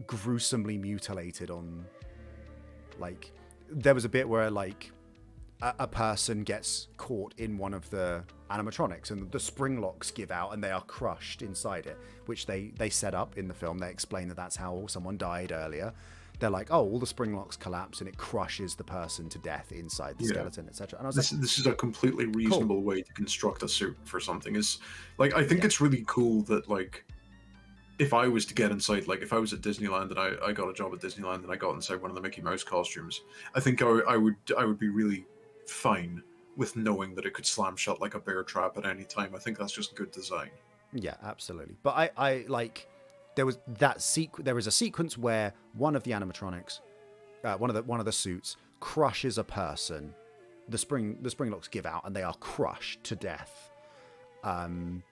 gruesomely mutilated on, like, there was a bit where, like, a person gets caught in one of the animatronics and the spring locks give out and they are crushed inside it, which they set up in the film. They explain that that's how someone died earlier. They're like, oh, all the spring locks collapse and it crushes the person to death inside the skeleton, etc. And I was this is a completely reasonable way to construct a suit for something. Is like, I think it's really cool that, like, if I was to get inside, like, if I was at Disneyland and I got a job at Disneyland and I got inside one of the Mickey Mouse costumes, I think I would be really fine with knowing that it could slam shut like a bear trap at any time. I think that's just good design. Yeah, absolutely. But I like, there was a sequence where one of the animatronics, one of the suits crushes a person. The spring locks give out and they are crushed to death. And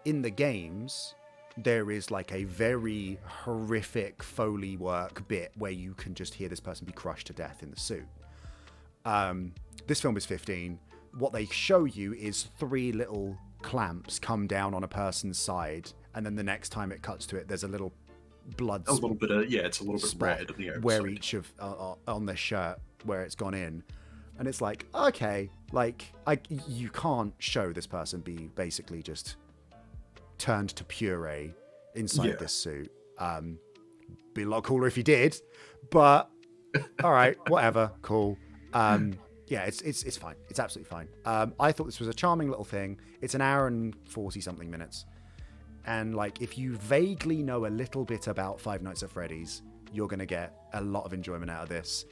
in the games, there is like a very horrific Foley work bit where you can just hear this person be crushed to death in the suit. This film is 15. What they show you is 3 little clamps come down on a person's side, and then the next time it cuts to it, there's a little blood. It's a little bit red on the outside. Where each of on their shirt where it's gone in, and it's like, okay, like you can't show this person be basically just turned to puree inside this suit. Be a lot cooler if you did, but all right, whatever, cool. Yeah, it's fine. It's absolutely fine. I thought this was a charming little thing. It's an hour and 40 something minutes. And like, if you vaguely know a little bit about Five Nights at Freddy's, you're going to get a lot of enjoyment out of this.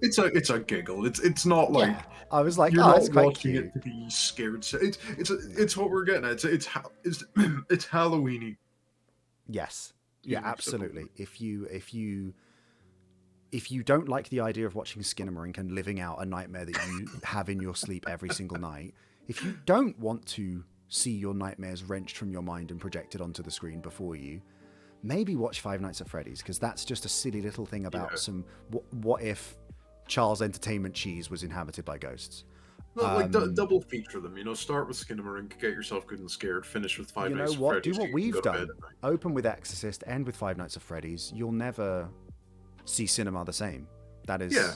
It's a giggle. It's not like Yeah, I was like, you're oh, not it's quite watching cute. it to be scared. So it's what we're getting at. It's it's Halloweeny. Yes, yeah, Using simple absolutely. words. If you don't like the idea of watching Skinamarink and living out a nightmare that you have in your sleep every single night, if you don't want to see your nightmares wrenched from your mind and projected onto the screen before you, maybe watch Five Nights at Freddy's, because that's just a silly little thing about Yeah. some what if Charles Entertainment Cheese was inhabited by ghosts. No, like double feature them. You know, start with Skinamarink, get yourself good and scared. Finish with Five You know Nights at what? Do Freddy's. what You can go we've to bed done. at night. Open with Exorcist, end with Five Nights at Freddy's. You'll never see cinema the same. That is, Yeah.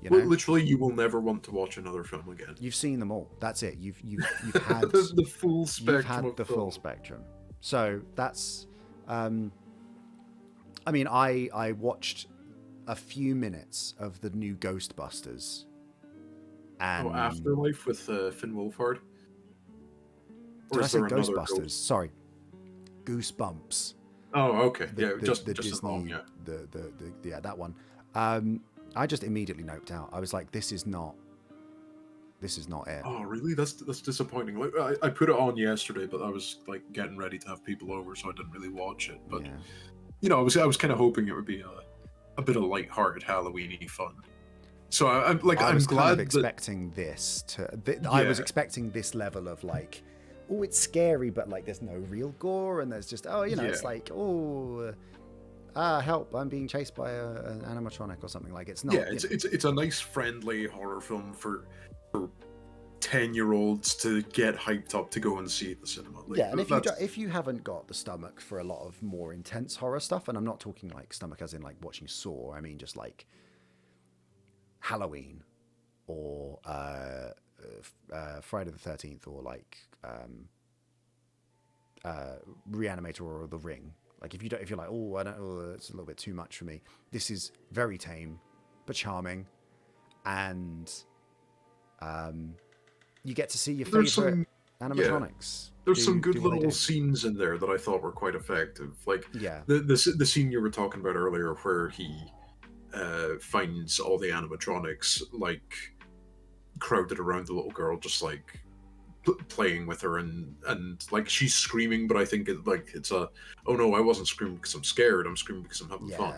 you know, Literally, you will never want to watch another film again. you've seen them all. That's it. You've had the full you've spectrum had of the film. full spectrum. So that's, I mean, I watched a few minutes of the new Ghostbusters. And Afterlife with Finn Wolfhard. Or did I is say there another Ghostbusters? ghost? Sorry, Goosebumps. Oh, okay. Yeah, just The as Disney, long, yeah. yeah, that one. I just immediately noped out. I was like, this is not it. Oh, really? That's disappointing. Like, I put it on yesterday, but I was like getting ready to have people over, so I didn't really watch it. But Yeah. you know, I was kind of hoping it would be a bit of light-hearted Halloweeny fun. So I'm was glad kind of that expecting this to. I was expecting this level of like, oh, it's scary, but like there's no real gore, and there's just it's like, oh, help! I'm being chased by an animatronic or something. Like it's not. yeah, it's a nice friendly horror film for 10-year-olds to get hyped up to go and see at the cinema. Like, yeah, and if you haven't got the stomach for a lot of more intense horror stuff, and I'm not talking like stomach as in like watching Saw, I mean just like Halloween or Friday the 13th or like Re-Animator or The Ring. Like if you're like, oh, I don't, it's a little bit too much for me. This is very tame, but charming, and you get to see your favorite animatronics. There's some good little scenes in there that I thought were quite effective. Like the scene you were talking about earlier, where he finds all the animatronics like crowded around the little girl, just like playing with her, and like she's screaming, but I think it's a, oh no, I wasn't screaming because I'm scared. I'm screaming because I'm having fun.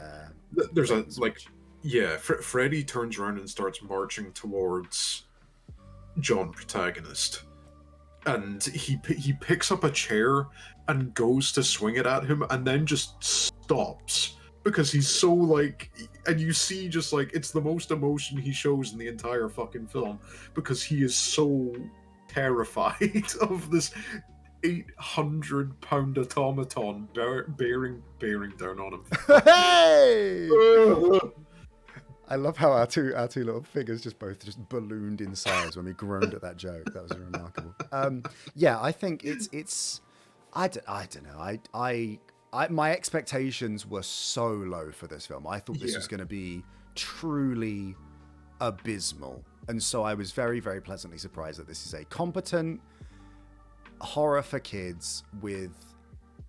There's a like, yeah, Freddy turns around and starts marching towards John protagonist, and he picks up a chair and goes to swing it at him, and then just stops because he's so like, and you see just like it's the most emotion he shows in the entire fucking film because he is so terrified of this 800-pound automaton bearing down on him. Hey! I love how our two little figures just both just ballooned in size when we groaned at that joke. That was remarkable. Yeah, I think it's I don't know. I my expectations were so low for this film. I thought this was going to be truly abysmal. And so I was very, very pleasantly surprised that this is a competent horror for kids with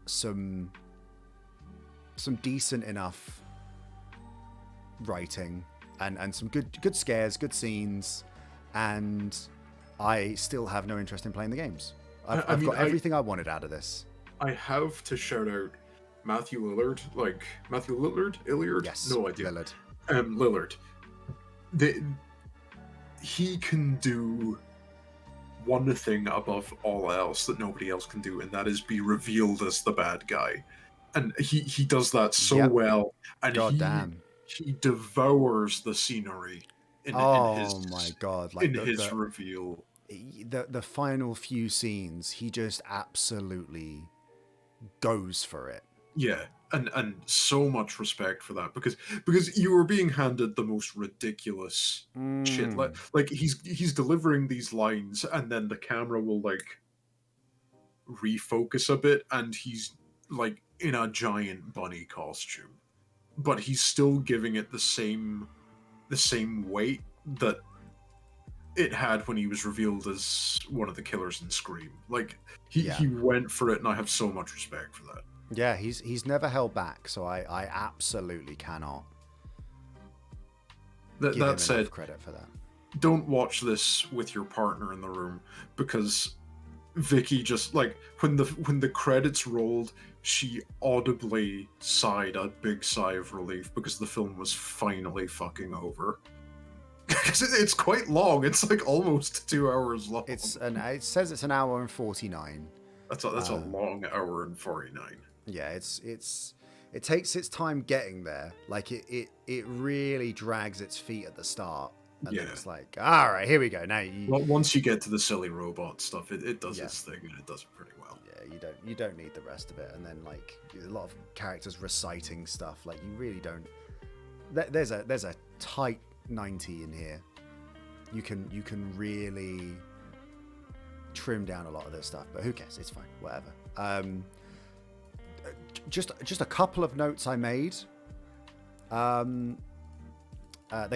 some decent enough writing and some good scares, good scenes, and I still have no interest in playing the games. I've got everything I wanted out of this. I have to shout out Matthew Lillard. Yes, no idea. Lillard. Lillard. He can do one thing above all else that nobody else can do, and that is be revealed as the bad guy. And he does that so well. And God damn. He devours the scenery in his reveal. The final few scenes, he just absolutely goes for it. Yeah, and so much respect for that because you were being handed the most ridiculous shit. Like he's delivering these lines, and then the camera will like refocus a bit, and he's like in a giant bunny costume, but he's still giving it the same weight that it had when he was revealed as one of the killers in Scream. Like Yeah. he went for it, and I have so much respect for that. Yeah, he's never held back, so I absolutely cannot give him enough credit for that. Don't watch this with your partner in the room, because Vicky just, like, when the credits rolled, she audibly sighed a big sigh of relief because the film was finally fucking over. It's quite long. It's like almost 2 hours long. It says it's an hour and 49. That's a long hour and 49. Yeah, it takes its time getting there. Like it really drags its feet at the start. And then it's like, all right, here we go. Now well, once you get to the silly robot stuff, it does its thing, and it does it pretty well. Yeah, you don't need the rest of it. And then like a lot of characters reciting stuff. Like you really don't. There's a tight 90 in here. You can really trim down a lot of this stuff, but who cares? It's fine. Whatever. Just a couple of notes I made. They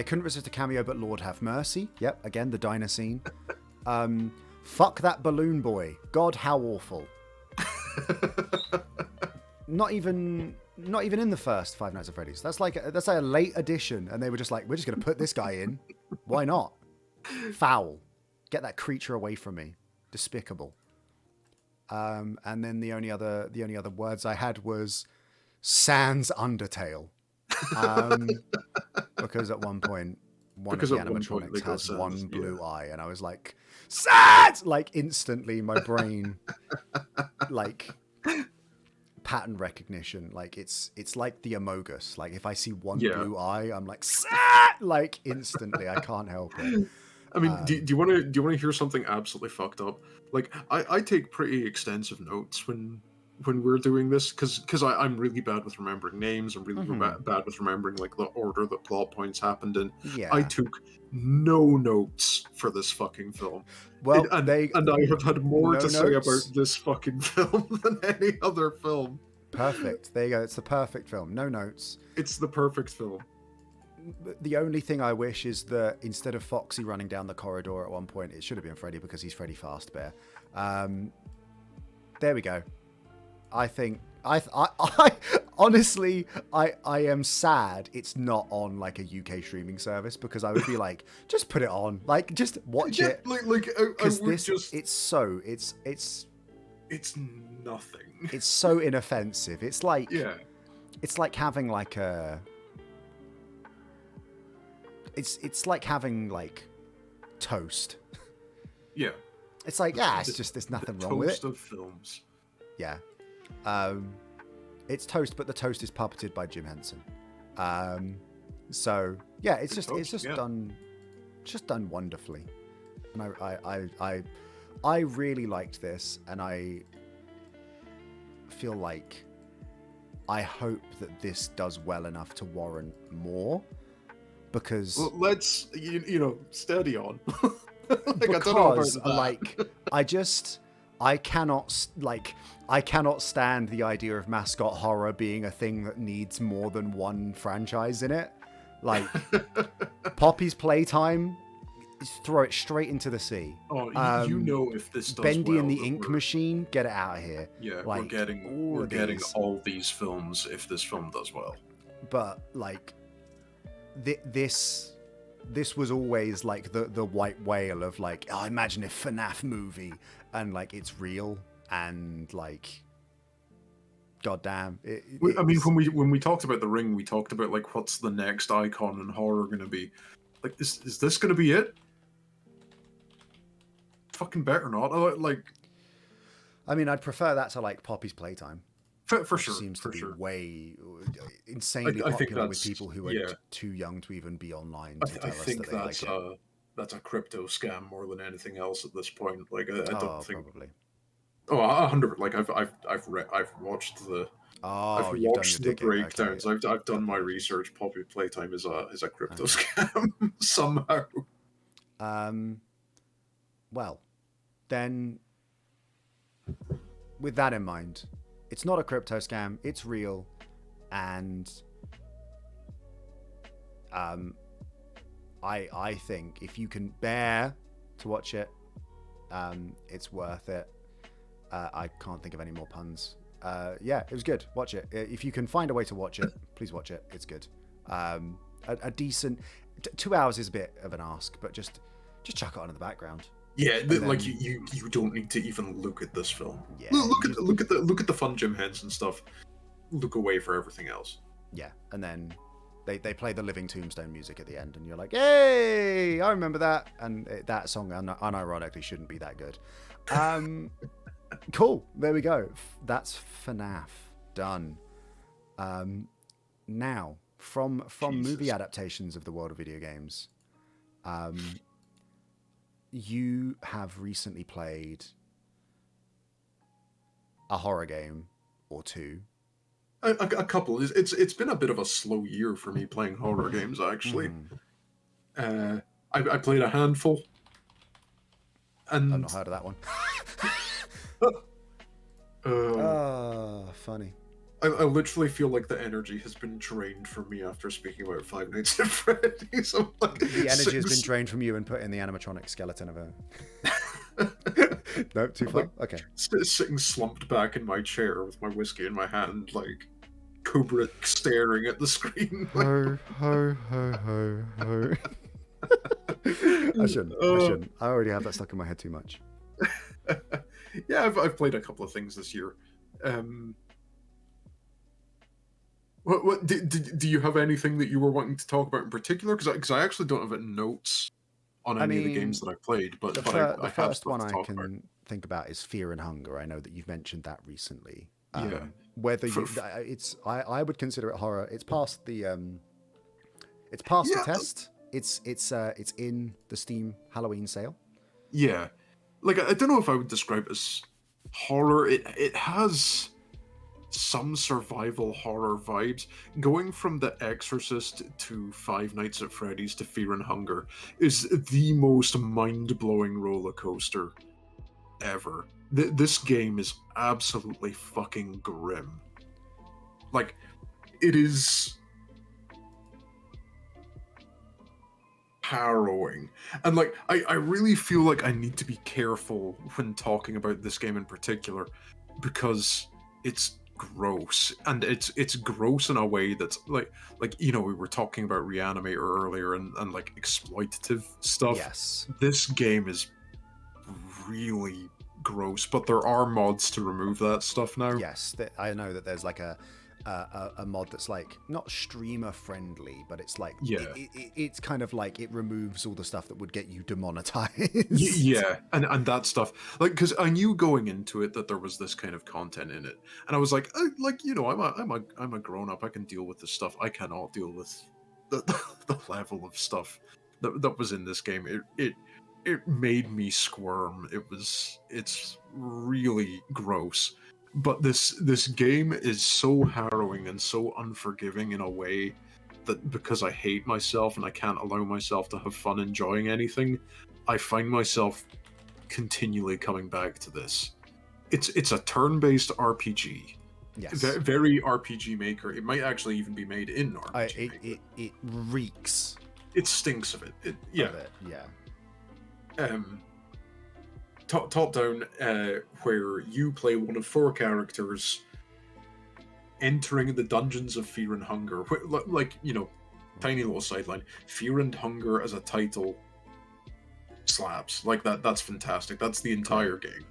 couldn't resist a cameo, but Lord have mercy. Yep, again, the diner scene. Fuck that balloon boy. God, how awful. Not even in the first Five Nights at Freddy's. That's like a late addition, and they were just like, we're just going to put this guy in. Why not? Foul. Get that creature away from me. Despicable. And then the only other words I had was sans Undertale. Because at one point, one of the animatronics has one blue eye, and I was like, "Sad!" Like instantly, my brain, like pattern recognition. Like it's like the Amogus. Like if I see one blue eye, I'm like, "Sad!" Like instantly, I can't help it. I mean, do you want to hear something absolutely fucked up? Like I take pretty extensive notes when we're doing this, because I'm really bad with remembering names. I'm really bad with remembering like the order that plot points happened in. Yeah. I took no notes for this fucking film. Well, and I have had more to say about this fucking film than any other film. Perfect. There you go. It's the perfect film. No notes. It's the perfect film. The only thing I wish is that instead of Foxy running down the corridor at one point, it should have been Freddy, because he's Freddy Fazbear. There we go. I think I honestly I am sad it's not on like a UK streaming service, because I would be like, just put it on, like just watch it. Because it's nothing. It's so inoffensive. It's like it's like having like a. It's like having like toast. Yeah. It's like it's just there's nothing wrong with it. Toast of films. Yeah. It's toast, but the toast is puppeted by Jim Henson. So yeah, it's just done wonderfully, and I really liked this, and I feel like I hope that this does well enough to warrant more, because let's steady on. Because I cannot stand the idea of mascot horror being a thing that needs more than one franchise in it. Like Poppy's Playtime, throw it straight into the sea. Oh, if this does Bendy well, and the Ink Machine, get it out of here. Yeah, like, we're getting all these films if this film does well. But like this was always like the white whale of like, imagine if FNAF movie, and like it's real, and like goddamn. I mean, when we talked about The Ring, we talked about like what's the next icon in horror going to be. Like, is this going to be it? Fucking better not. I mean, I'd prefer that to like Poppy's Playtime. For sure. Seems to be way insanely popular with people who are too young to even be online to tell us that they like it. That's a crypto scam more than anything else at this point. Like I don't think. Probably. Oh, 100. Like I've watched the. I've watched the breakdowns. Okay. I've done my research. Poppy Playtime is a crypto scam somehow. Well, then, with that in mind, it's not a crypto scam. It's real, and I think if you can bear to watch it. It's worth it. I can't think of any more puns. Yeah, it was good. Watch it. If you can find a way to watch it, please watch it. It's good. A decent 2 hours is a bit of an ask, but just chuck it on in the background. Yeah, like you don't need to even look at this film. Yeah, look at the fun Jim Henson stuff. Look away for everything else. Yeah, and then they play the Living Tombstone music at the end, and you're like, "Hey, I remember that." And that song, unironically, shouldn't be that good. Cool. There we go. That's FNAF done. Now, from movie adaptations of the world of video games, you have recently played a horror game or two. A couple. It's been a bit of a slow year for me playing horror games, actually. I played a handful. And I've not heard of that one. Funny. I literally feel like the energy has been drained from me after speaking about Five Nights at Freddy's. Like, the energy has been drained from you and put in the animatronic skeleton of a... No, too far? Okay. Sitting slumped back in my chair with my whiskey in my hand, like Kubrick staring at the screen. Ho, ho, ho, ho, ho. I shouldn't. I already have that stuck in my head too much. Yeah, I've played a couple of things this year. What do you have anything that you were wanting to talk about in particular? Because I actually don't have notes on any of the games that I played, but the first one I can think about is Fear and Hunger. I know that you've mentioned that recently. Yeah. Whether I would consider it horror. It's past the the test. It's in the Steam Halloween sale. Yeah, like I don't know if I would describe it as horror. It has some survival horror vibes. Going from The Exorcist to Five Nights at Freddy's to Fear and Hunger is the most mind-blowing roller coaster ever. This game is absolutely fucking grim. Like, it is harrowing. And like, I really feel like I need to be careful when talking about this game in particular, because it's gross, and it's gross in a way that's like we were talking about Re-Animator earlier and like exploitative stuff. Yes, this game is really gross, but there are mods to remove that stuff now. Yes, I know that there's like a mod that's like not streamer friendly, but it's like it's kind of like it removes all the stuff that would get you demonetized. Yeah, and that stuff, like, because I knew going into it that there was this kind of content in it, and I was like, I'm a grown up. I can deal with this stuff. I cannot deal with the level of stuff that was in this game. It made me squirm. It's really gross. But this game is so harrowing and so unforgiving in a way that, because I hate myself and I can't allow myself to have fun enjoying anything, I find myself continually coming back to this. It's a turn-based RPG. Yes. Very RPG Maker. It might actually even be made in RPG Maker. It reeks. It stinks of it. Yeah. Top down, where you play one of 4 characters entering the dungeons of Fear and Hunger. Like, tiny little sideline. Fear and Hunger as a title slaps. Like, that's fantastic. That's the entire game.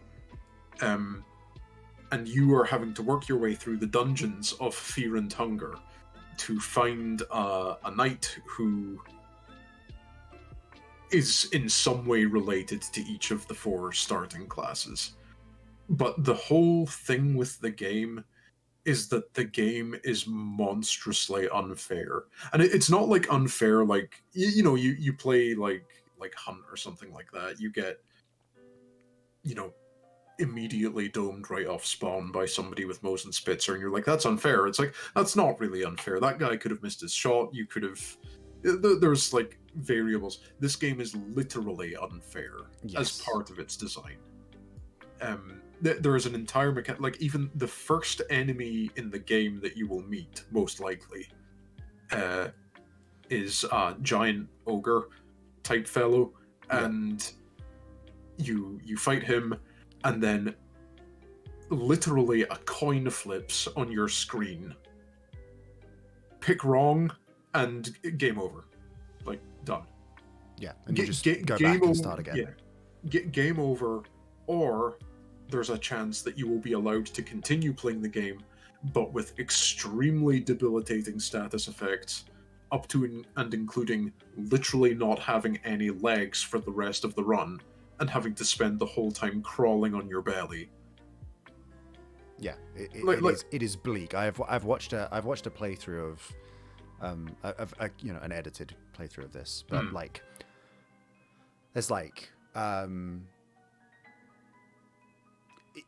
And you are having to work your way through the dungeons of Fear and Hunger to find a knight who is in some way related to each of the 4 starting classes. But the whole thing with the game is that the game is monstrously unfair. And it's not like unfair like, you play like Hunt or something like that. You get, immediately domed right off spawn by somebody with Mosin Spitzer, and you're like, that's unfair. It's like, that's not really unfair. That guy could have missed his shot. You could have... There's like variables. This game is literally unfair as part of its design. There is an entire mechanic, like even the first enemy in the game that you will meet, most likely, is a giant ogre type fellow, and you fight him, and then literally a coin flips on your screen. Pick wrong, and game over. Like, done. Yeah, and you just go back and start again. Yeah, game over, or there's a chance that you will be allowed to continue playing the game, but with extremely debilitating status effects, up to and including literally not having any legs for the rest of the run, and having to spend the whole time crawling on your belly. Yeah, it is bleak. I've watched a playthrough of an edited playthrough of this, but like there's like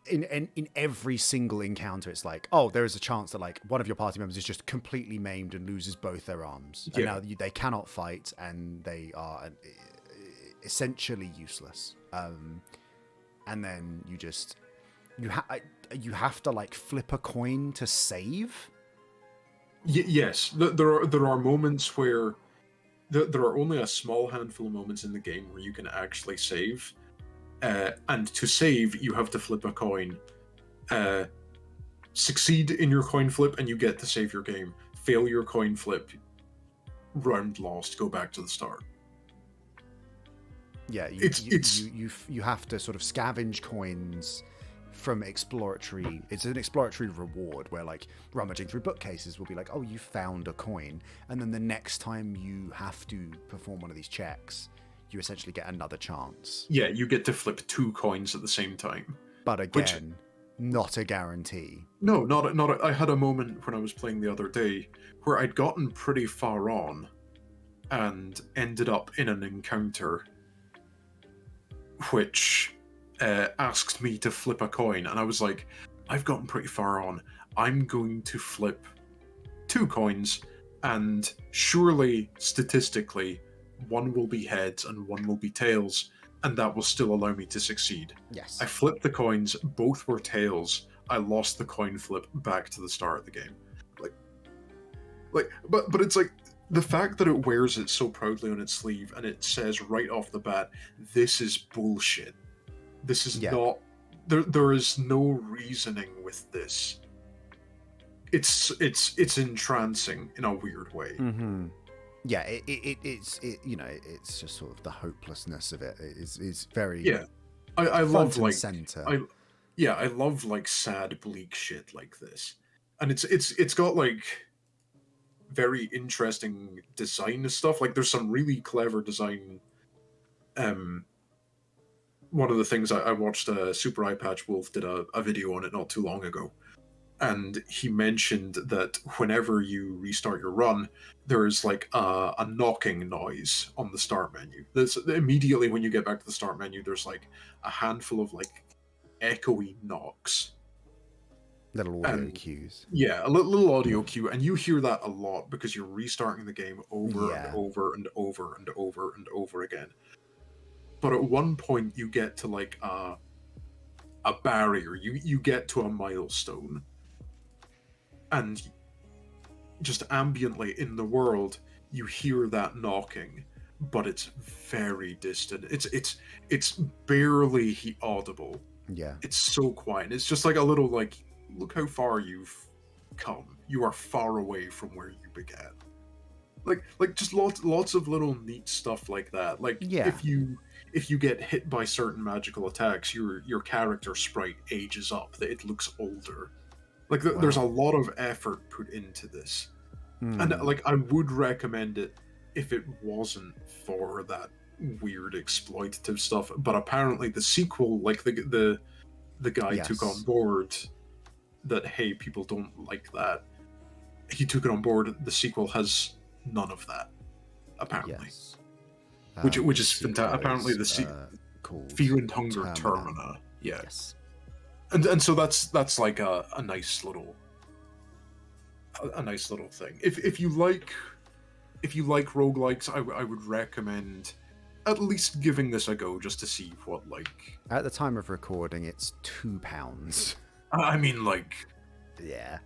in every single encounter, it's like, oh, there is a chance that like one of your party members is just completely maimed and loses both their arms, and now they cannot fight and they are essentially useless. And then you have to like flip a coin to save. Yes, there are moments where there are only a small handful of moments in the game where you can actually save. And to save, you have to flip a coin. Succeed in your coin flip, and you get to save your game. Fail your coin flip, round lost, go back to the start. Yeah, you have to sort of scavenge coins from exploratory. It's an exploratory reward where like rummaging through bookcases will be like, oh, you found a coin, and then the next time you have to perform one of these checks, you essentially get another chance. Yeah, you get to flip 2 coins at the same time. But again, not a guarantee. No, not. I had a moment when I was playing the other day where I'd gotten pretty far on and ended up in an encounter which asked me to flip a coin, and I was like, I've gotten pretty far on. I'm going to flip 2 coins, and surely, statistically, one will be heads and one will be tails, and that will still allow me to succeed. Yes. I flipped the coins, both were tails. I lost the coin flip, back to the start of the game. But it's like, the fact that it wears it so proudly on its sleeve and it says right off the bat, this is bullshit. This is not... There is no reasoning with this. It's entrancing in a weird way. Mm-hmm. Yeah, it's just sort of the hopelessness of it. It's very I love like center. I love like sad, bleak shit like this, and it's got like very interesting design stuff. Like there's some really clever design. One of the things I watched, Super Eye Patch Wolf did a video on it not too long ago. And he mentioned that whenever you restart your run, there's like a knocking noise on the start menu. Immediately when you get back to the start menu, there's like a handful of like echoey knocks. Little audio cues. Yeah, a little audio cue, and you hear that a lot because you're restarting the game over and over and over and over and over again. But at one point you get to like a barrier, you get to a milestone. And just ambiently in the world, you hear that knocking, but it's very distant. It's barely audible. Yeah. It's so quiet. It's just like a little like, look how far you've come. You are far away from where you began. Like just lots of little neat stuff like that. Like if you get hit by certain magical attacks, your character sprite ages up. It looks older. Like there's a lot of effort put into this, and like I would recommend it if it wasn't for that weird exploitative stuff. But apparently the sequel, like the guy took on board that, hey, people don't like that. He took it on board. The sequel has none of that, apparently, which is fantastic. Apparently the Fear and Hunger Termina. Yes. And so that's like a nice little thing. If you like roguelikes, I would recommend at least giving this a go just to see what like. At the time of recording, it's £2. I mean, like, yeah,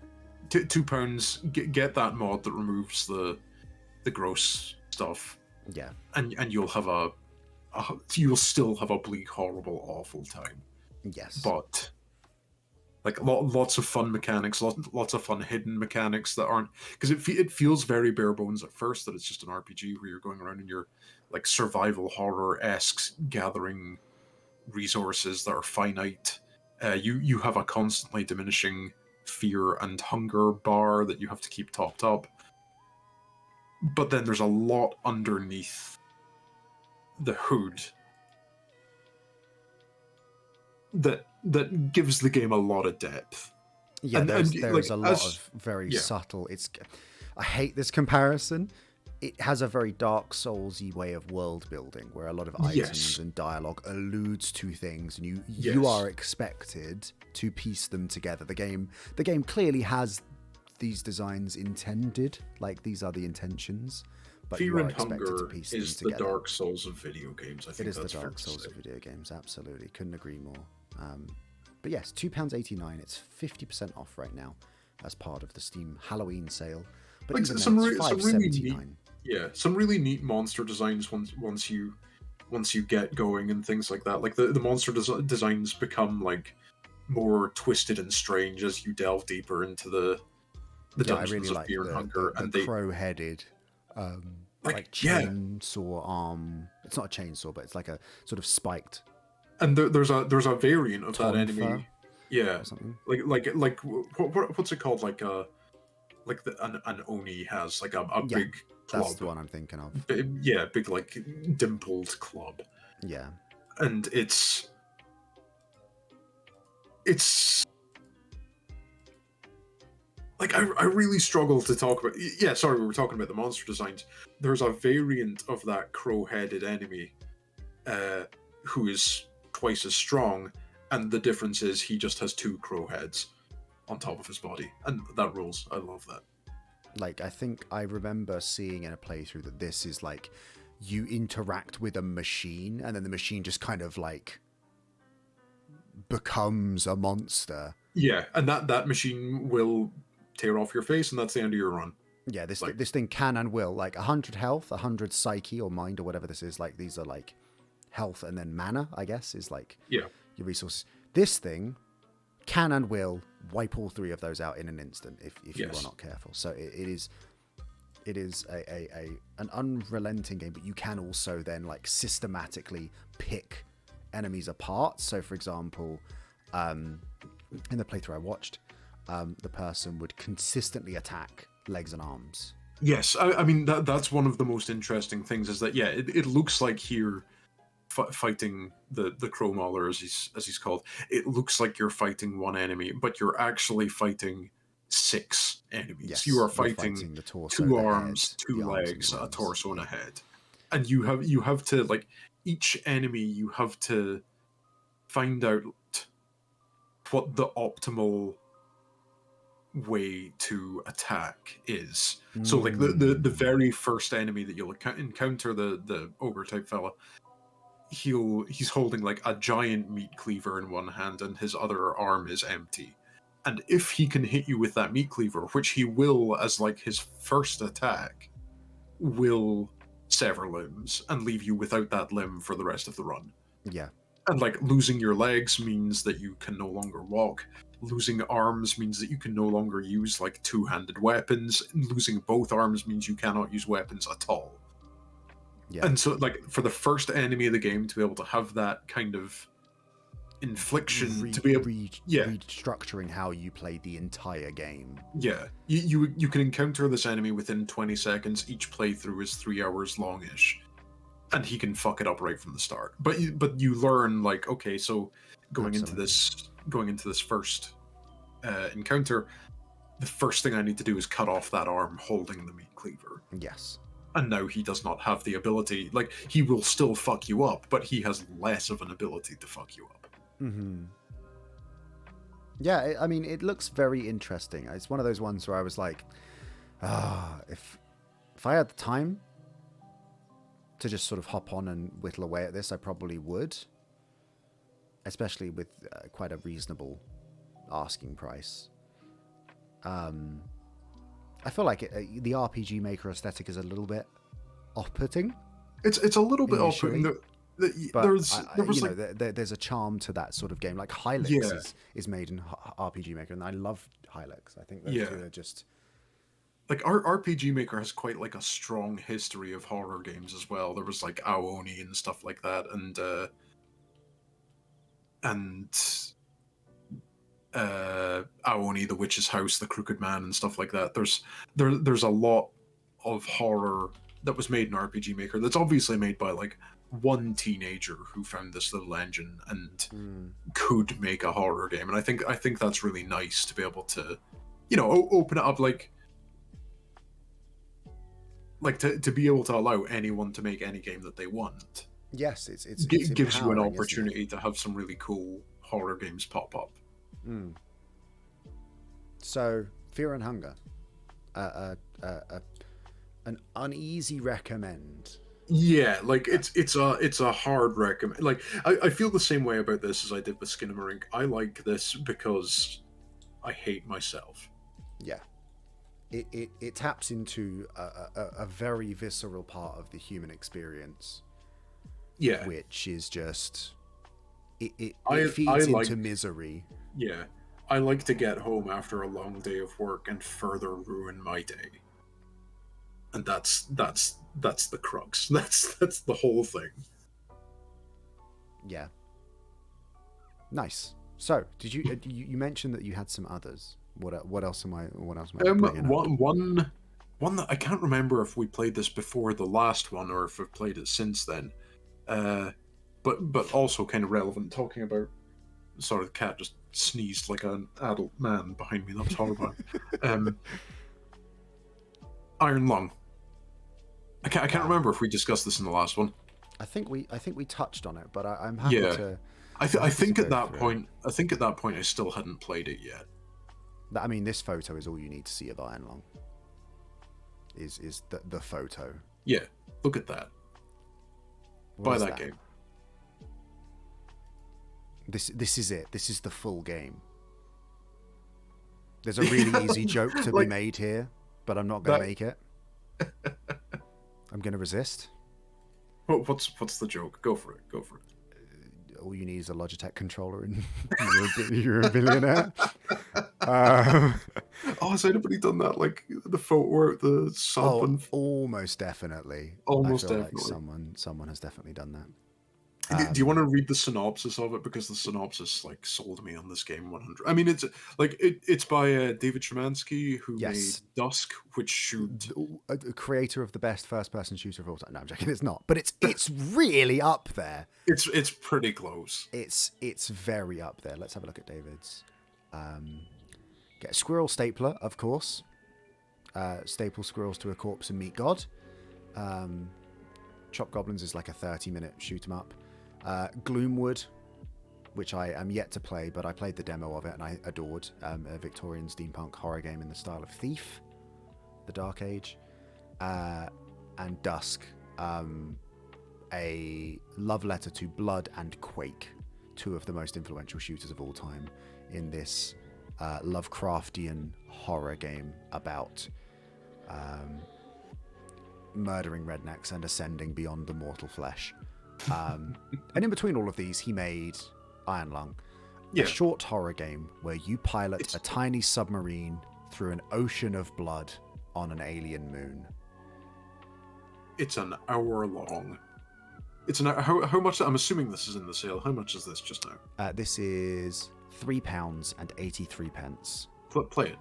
£2. Get that mod that removes the gross stuff. Yeah, and you'll have a you will still have a bleak, horrible, awful time. Yes. But like lots of fun mechanics, lots of fun hidden mechanics that aren't, because it feels very bare bones at first that it's just an RPG where you're going around and you're like survival horror-esque gathering resources that are finite. You have a constantly diminishing fear and hunger bar that you have to keep topped up. But then there's a lot underneath the hood that gives the game a lot of depth. Yeah, there's like, a lot of very subtle. I hate this comparison. It has a very Dark Souls-y way of world building, where a lot of items and dialogue alludes to things, and you are expected to piece them together. The game clearly has these designs intended, like these are the intentions, but Fear you are and expected to hunger piece them is together. the Dark Souls of video games. I think it is that's the Dark fair Souls to of say. video games. Absolutely, couldn't agree more. But yes, £2.89. It's 50% off right now as part of the Steam Halloween sale. But Like even some then, it's really neat, $5.79. some really neat monster designs once you get going and things like that. Like the monster designs become like more twisted and strange as you delve deeper into the dungeons I really of like Fear and Hunger, the and they crow-headed like chainsaw arm. It's not a chainsaw, but it's like a sort of spiked. And there's a variant of that enemy, or something. like what's it called? Like an oni has like a big club. That's the one I'm thinking of. Big like dimpled club. Yeah, and it's like I really struggle to talk about. Yeah, sorry, we were talking about the monster designs. There's a variant of that crow-headed enemy, who is twice as strong, and the difference is he just has two crow heads on top of his body, and that rules. I love that. Like, I think I remember seeing in a playthrough that this is like you interact with a machine, and then the machine just kind of like becomes a monster. Yeah, and that machine will tear off your face, and that's the end of your run. Yeah, this thing can and will, like 100 health, 100 psyche or mind or whatever this is. Like, these are like health, and then mana, I guess, is like your resources. This thing can and will wipe all three of those out in an instant if you are not careful. So it is an unrelenting game, but you can also then like systematically pick enemies apart. So for example, in the playthrough I watched, the person would consistently attack legs and arms. Yes, I mean that's one of the most interesting things is that it looks like here fighting the crow mauler as he's called. It looks like you're fighting one enemy, but you're actually fighting 6 enemies. Yes, you are fighting the torso, 2 the arms, head, 2 legs, a torso, and a head. And you have to, like, each enemy you have to find out what the optimal way to attack is. So like the very first enemy that you'll encounter, the ogre type fella, he's holding like a giant meat cleaver in one hand and his other arm is empty. And if he can hit you with that meat cleaver, which he will as like his first attack, will sever limbs and leave you without that limb for the rest of the run. Yeah. And like losing your legs means that you can no longer walk. Losing arms means that you can no longer use like 2-handed weapons. Losing both arms means you cannot use weapons at all. Yeah. And so like for the first enemy of the game to be able to have that kind of infliction, to be able restructuring how you play the entire game. Yeah. You can encounter this enemy within 20 seconds. Each playthrough is 3 hours longish. And he can fuck it up right from the start. But you learn like, okay, so going into this first encounter, the first thing I need to do is cut off that arm holding the meat cleaver. Yes. And now he does not have the ability. Like, he will still fuck you up, but he has less of an ability to fuck you up. Mm-hmm. Yeah, I mean, it looks very interesting. It's one of those ones where I was like, if I had the time to just sort of hop on and whittle away at this, I probably would. Especially with quite a reasonable asking price. I feel like the RPG Maker aesthetic is a little bit off-putting. It's a little bit off-putting. But There was like there's a charm to that sort of game. Like Hylics yeah, is made in RPG Maker, and I love Hylics. I think those yeah. two are just Like our RPG Maker has quite like a strong history of horror games as well. There was like Aoni and stuff like that, and Aoni, the Witch's House, the Crooked Man, and stuff like that. There's a lot of horror that was made in RPG Maker that's obviously made by like one teenager who found this little engine and could make a horror game. And I think that's really nice to be able to, open it up like to be able to allow anyone to make any game that they want. yes, it's Gives you an empowering, isn't it? opportunity to have some really cool horror games pop up. So, Fear and Hunger, an uneasy recommend. Yeah, like it's a hard recommend. Like I feel the same way about this as I did with Skinamarink. I like this because I hate myself. Yeah, it taps into a very visceral part of the human experience. Yeah, which is just it I feeds like into misery. yeah, I like to get home after a long day of work and further ruin my day. And that's the crux. That's the whole thing. Yeah. Nice. So, did you mentioned that you had some others? What else am I bringing up? One that I can't remember if we played this before the last one or if we've played it since then. But also kind of relevant. Talking about, sorry, the cat just sneezed like an adult man behind me. That was horrible. Iron Lung. I can't remember if we discussed this in the last one. I think we touched on it, but I'm happy to. I think at that point I still hadn't played it yet. I mean, this photo is all you need to see of Iron Lung. Is the photo? Yeah, look at that. Buy that game. This is it. This is the full game. There's a really easy joke to be made here, but I'm not going to make it. I'm going to resist. What's the joke? Go for it. All you need is a Logitech controller, and you're a billionaire. Has anybody done that? Like the photo, the sub and almost definitely. Almost I feel definitely. Like someone has definitely done that. Do you want to read the synopsis of it? Because the synopsis like sold me on this game 100. I mean, it's by David Szymanski, who made Dusk, which should a creator of the best first-person shooter of all time. No, I'm joking. It's not, but it's really up there. It's pretty close. It's very up there. Let's have a look at David's. Get a squirrel stapler, of course. Staple squirrels to a corpse and meet God. Chop Goblins is like a 30-minute shoot 'em up. Gloomwood, which I am yet to play, but I played the demo of it and I adored. A Victorian steampunk horror game in the style of Thief, the Dark Age. And Dusk, a love letter to Blood and Quake, two of the most influential shooters of all time in this Lovecraftian horror game about murdering rednecks and ascending beyond the mortal flesh. And in between all of these, he made Iron Lung, a short horror game where you pilot a tiny submarine through an ocean of blood on an alien moon. It's an hour long. It's an hour. How much? I'm assuming this is in the sale. How much is this just now? This is £3.83. Play it.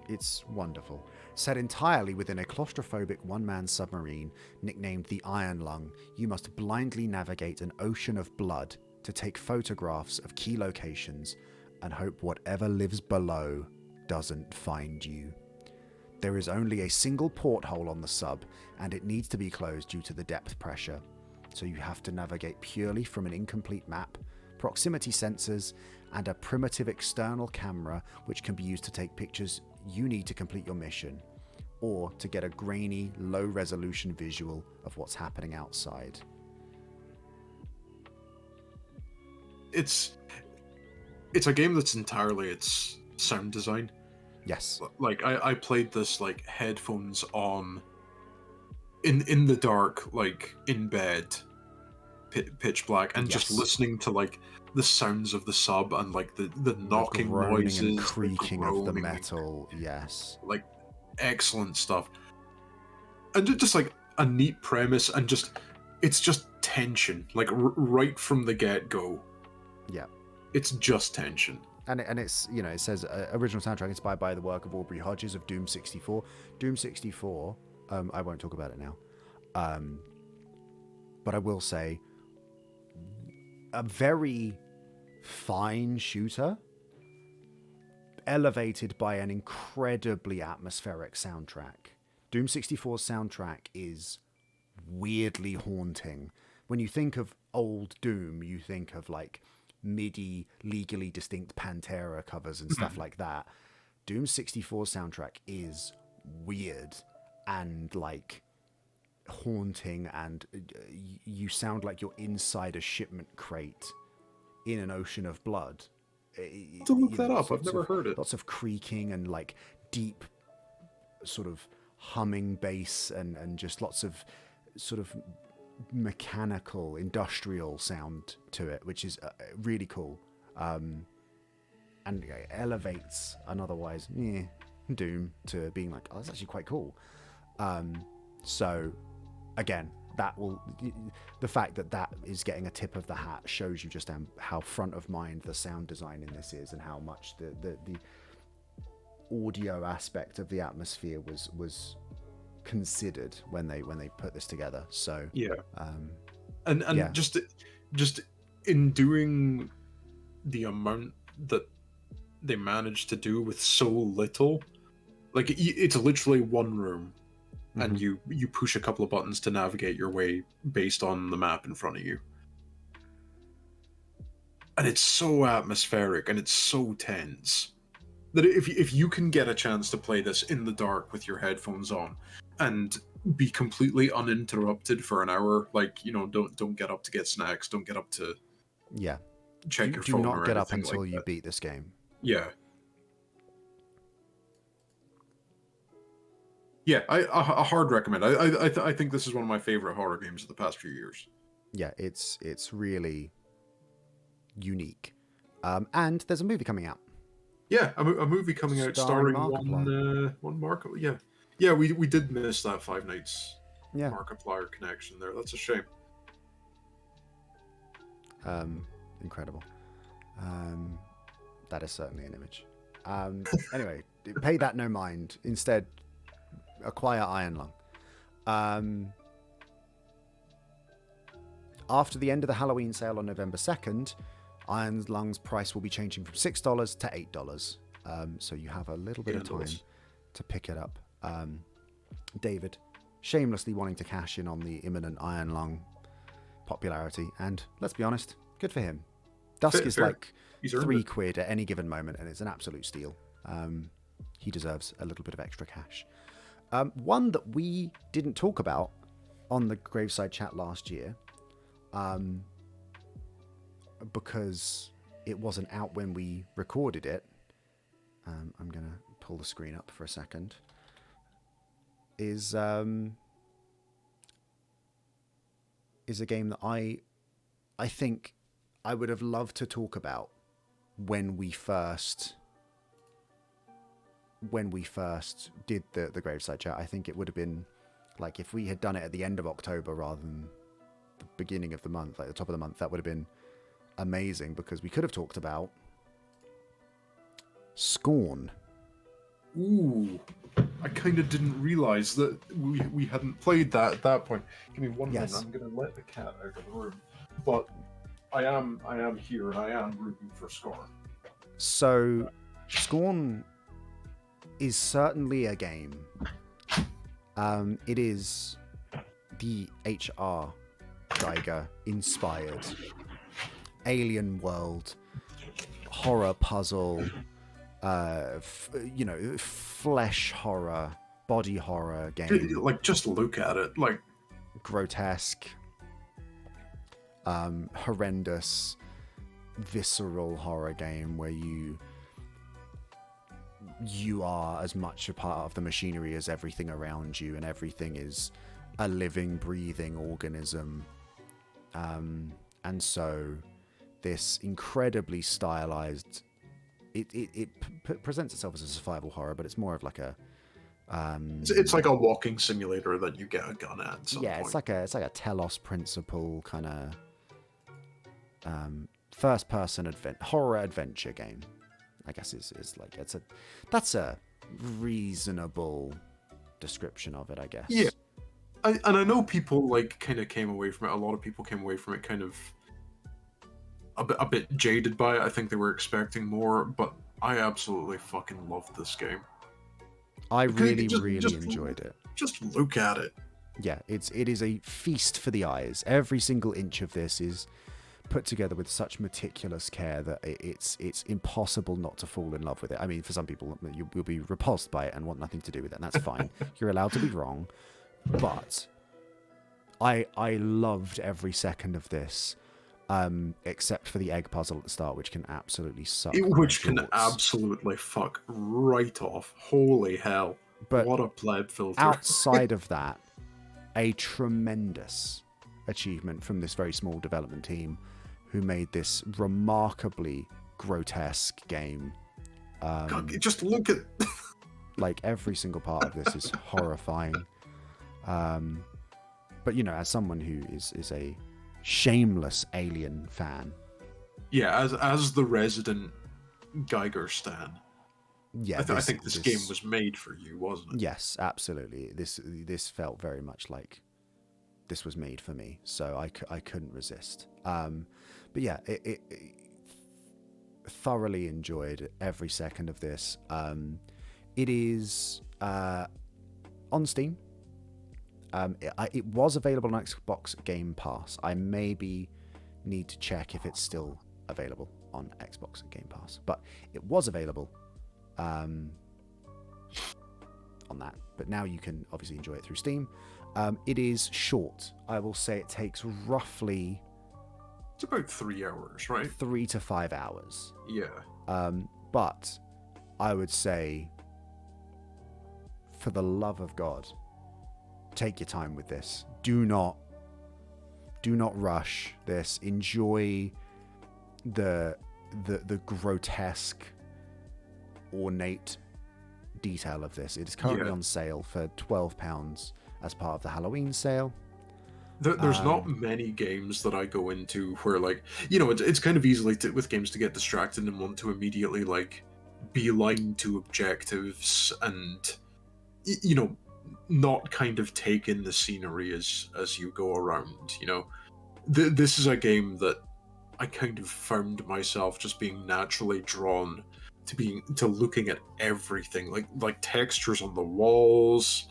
It's wonderful. Set entirely within a claustrophobic one-man submarine nicknamed the Iron Lung, you must blindly navigate an ocean of blood to take photographs of key locations and hope whatever lives below doesn't find you. There is only a single porthole on the sub, and it needs to be closed due to the depth pressure. So you have to navigate purely from an incomplete map, proximity sensors, and a primitive external camera which can be used to take pictures you need to complete your mission, or to get a grainy, low-resolution visual of what's happening outside. It's a game that's entirely its sound design. Yes. Like I played this like headphones on in the dark, like in bed, pitch black, and just listening to like the sounds of the sub and like the knocking the groaning noises, and creaking the of the groaning, metal. Yes, like excellent stuff, and just like a neat premise, and just it's just tension, like right from the get go. Yeah, it's just tension. And it's, you know, it says original soundtrack inspired by the work of Aubrey Hodges of Doom 64. Doom 64. I won't talk about it now, but I will say a very fine shooter, elevated by an incredibly atmospheric soundtrack. Doom 64's soundtrack is weirdly haunting. When you think of old Doom, you think of like MIDI, legally distinct Pantera covers and stuff like that. Doom 64's soundtrack is weird and like haunting, and you sound like you're inside a shipment crate in an ocean of blood. To look that up, I've never heard it. Lots of creaking and like deep sort of humming bass and just lots of sort of mechanical industrial sound to it, which is really cool, and it elevates an otherwise Doom to being like, oh, that's actually quite cool. So again, the fact that is getting a tip of the hat shows you just how front of mind the sound design in this is, and how much the audio aspect of the atmosphere was considered when they put this together. So just in doing the amount that they managed to do with so little, like it's literally one room, and you push a couple of buttons to navigate your way based on the map in front of you, and it's so atmospheric and it's so tense that if you can get a chance to play this in the dark with your headphones on and be completely uninterrupted for an hour, like, you know, don't get up to get snacks, don't get up to check your phone, do not or get up anything until like you that. beat this game. A hard recommend. I think this is one of my favorite horror games of the past few years. Yeah, it's really unique, and there's a movie coming out. Yeah, a movie coming out starring one Markiplier. Yeah, we did miss that Five Nights Markiplier connection there. That's a shame. Incredible. That is certainly an image. Anyway, pay that no mind. Instead, acquire Iron Lung. After the end of the Halloween sale on November 2nd, Iron Lung's price will be changing from $6 to $8. So you have a little bit of time to pick it up. David, shamelessly wanting to cash in on the imminent Iron Lung popularity, and let's be honest, good for him. Dusk is like £3 at any given moment, and it's an absolute steal. He deserves a little bit of extra cash. One that we didn't talk about on the Graveside Chat last year, because it wasn't out when we recorded it. I'm going to pull the screen up for a second. Is a game that I think I would have loved to talk about when we first did the Graveside Chat. I think it would have been like if we had done it at the end of October rather than the beginning of the month, like the top of the month. That would have been amazing, because we could have talked about Scorn. Ooh, I kind of didn't realize that we hadn't played that at that point. Give me one minute. I'm going to let the cat out of the room. But I am here, and I am rooting for Scorn. So, Scorn is certainly a game. It is the H.R. Geiger inspired alien world horror puzzle, flesh horror, body horror game. Like, just look at it, like grotesque, horrendous, visceral horror game where you are as much a part of the machinery as everything around you, and everything is a living, breathing organism. And so this incredibly stylized, it presents itself as a survival horror, but it's more of like a It's like a walking simulator that you get a gun at some yeah, point. it's like a Telos principle kind of first person horror adventure game. I guess is like that's a reasonable description of it, I guess. Yeah. And I know people like kind of came away from it. A lot of people came away from it kind of a bit jaded by it. I think they were expecting more, but I absolutely fucking loved this game. I really Just enjoyed it. Just look at it. Yeah, it is a feast for the eyes. Every single inch of this is put together with such meticulous care that it's impossible not to fall in love with it. I mean, for some people, you will be repulsed by it and want nothing to do with it, and that's fine. You're allowed to be wrong. But I loved every second of this, except for the egg puzzle at the start, which can absolutely suck. Which can absolutely fuck right off. Holy hell. But what a pleb filter. Outside of that, a tremendous achievement from this very small development team who made this remarkably grotesque game. God, just look at... like, every single part of this is horrifying. But, you know, as someone who is a shameless Alien fan... Yeah, as the resident Geiger stan. Yeah, I think this game was made for you, wasn't it? Yes, absolutely. This felt very much like this was made for me, so I couldn't resist. But yeah, it thoroughly enjoyed every second of this. It is on Steam. It was available on Xbox Game Pass. I maybe need to check if it's still available on Xbox Game Pass, but it was available on that. But now you can obviously enjoy it through Steam. It is short. I will say it takes roughly... It's about 3 hours, right? 3 to 5 hours. Yeah. But I would say, for the love of God, take your time with this. Do not rush this. Enjoy the grotesque, ornate detail of this. It is currently on sale for £12 as part of the Halloween sale. There's not many games that I go into where, like, you know, it's kind of easily with games to get distracted and want to immediately, like, beeline to objectives and, you know, not kind of take in the scenery as you go around, you know. This is a game that I kind of found myself just being naturally drawn to looking at everything, like textures on the walls,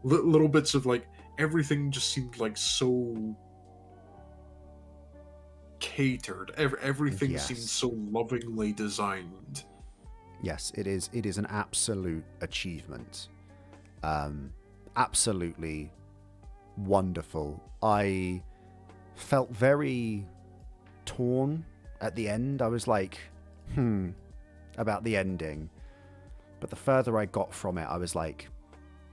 little bits of, like, everything just seemed like so catered. Everything seemed so lovingly designed. Yes, it is an absolute achievement. Absolutely wonderful. I felt very torn at the end. I was like, about the ending. But the further I got from it, I was like,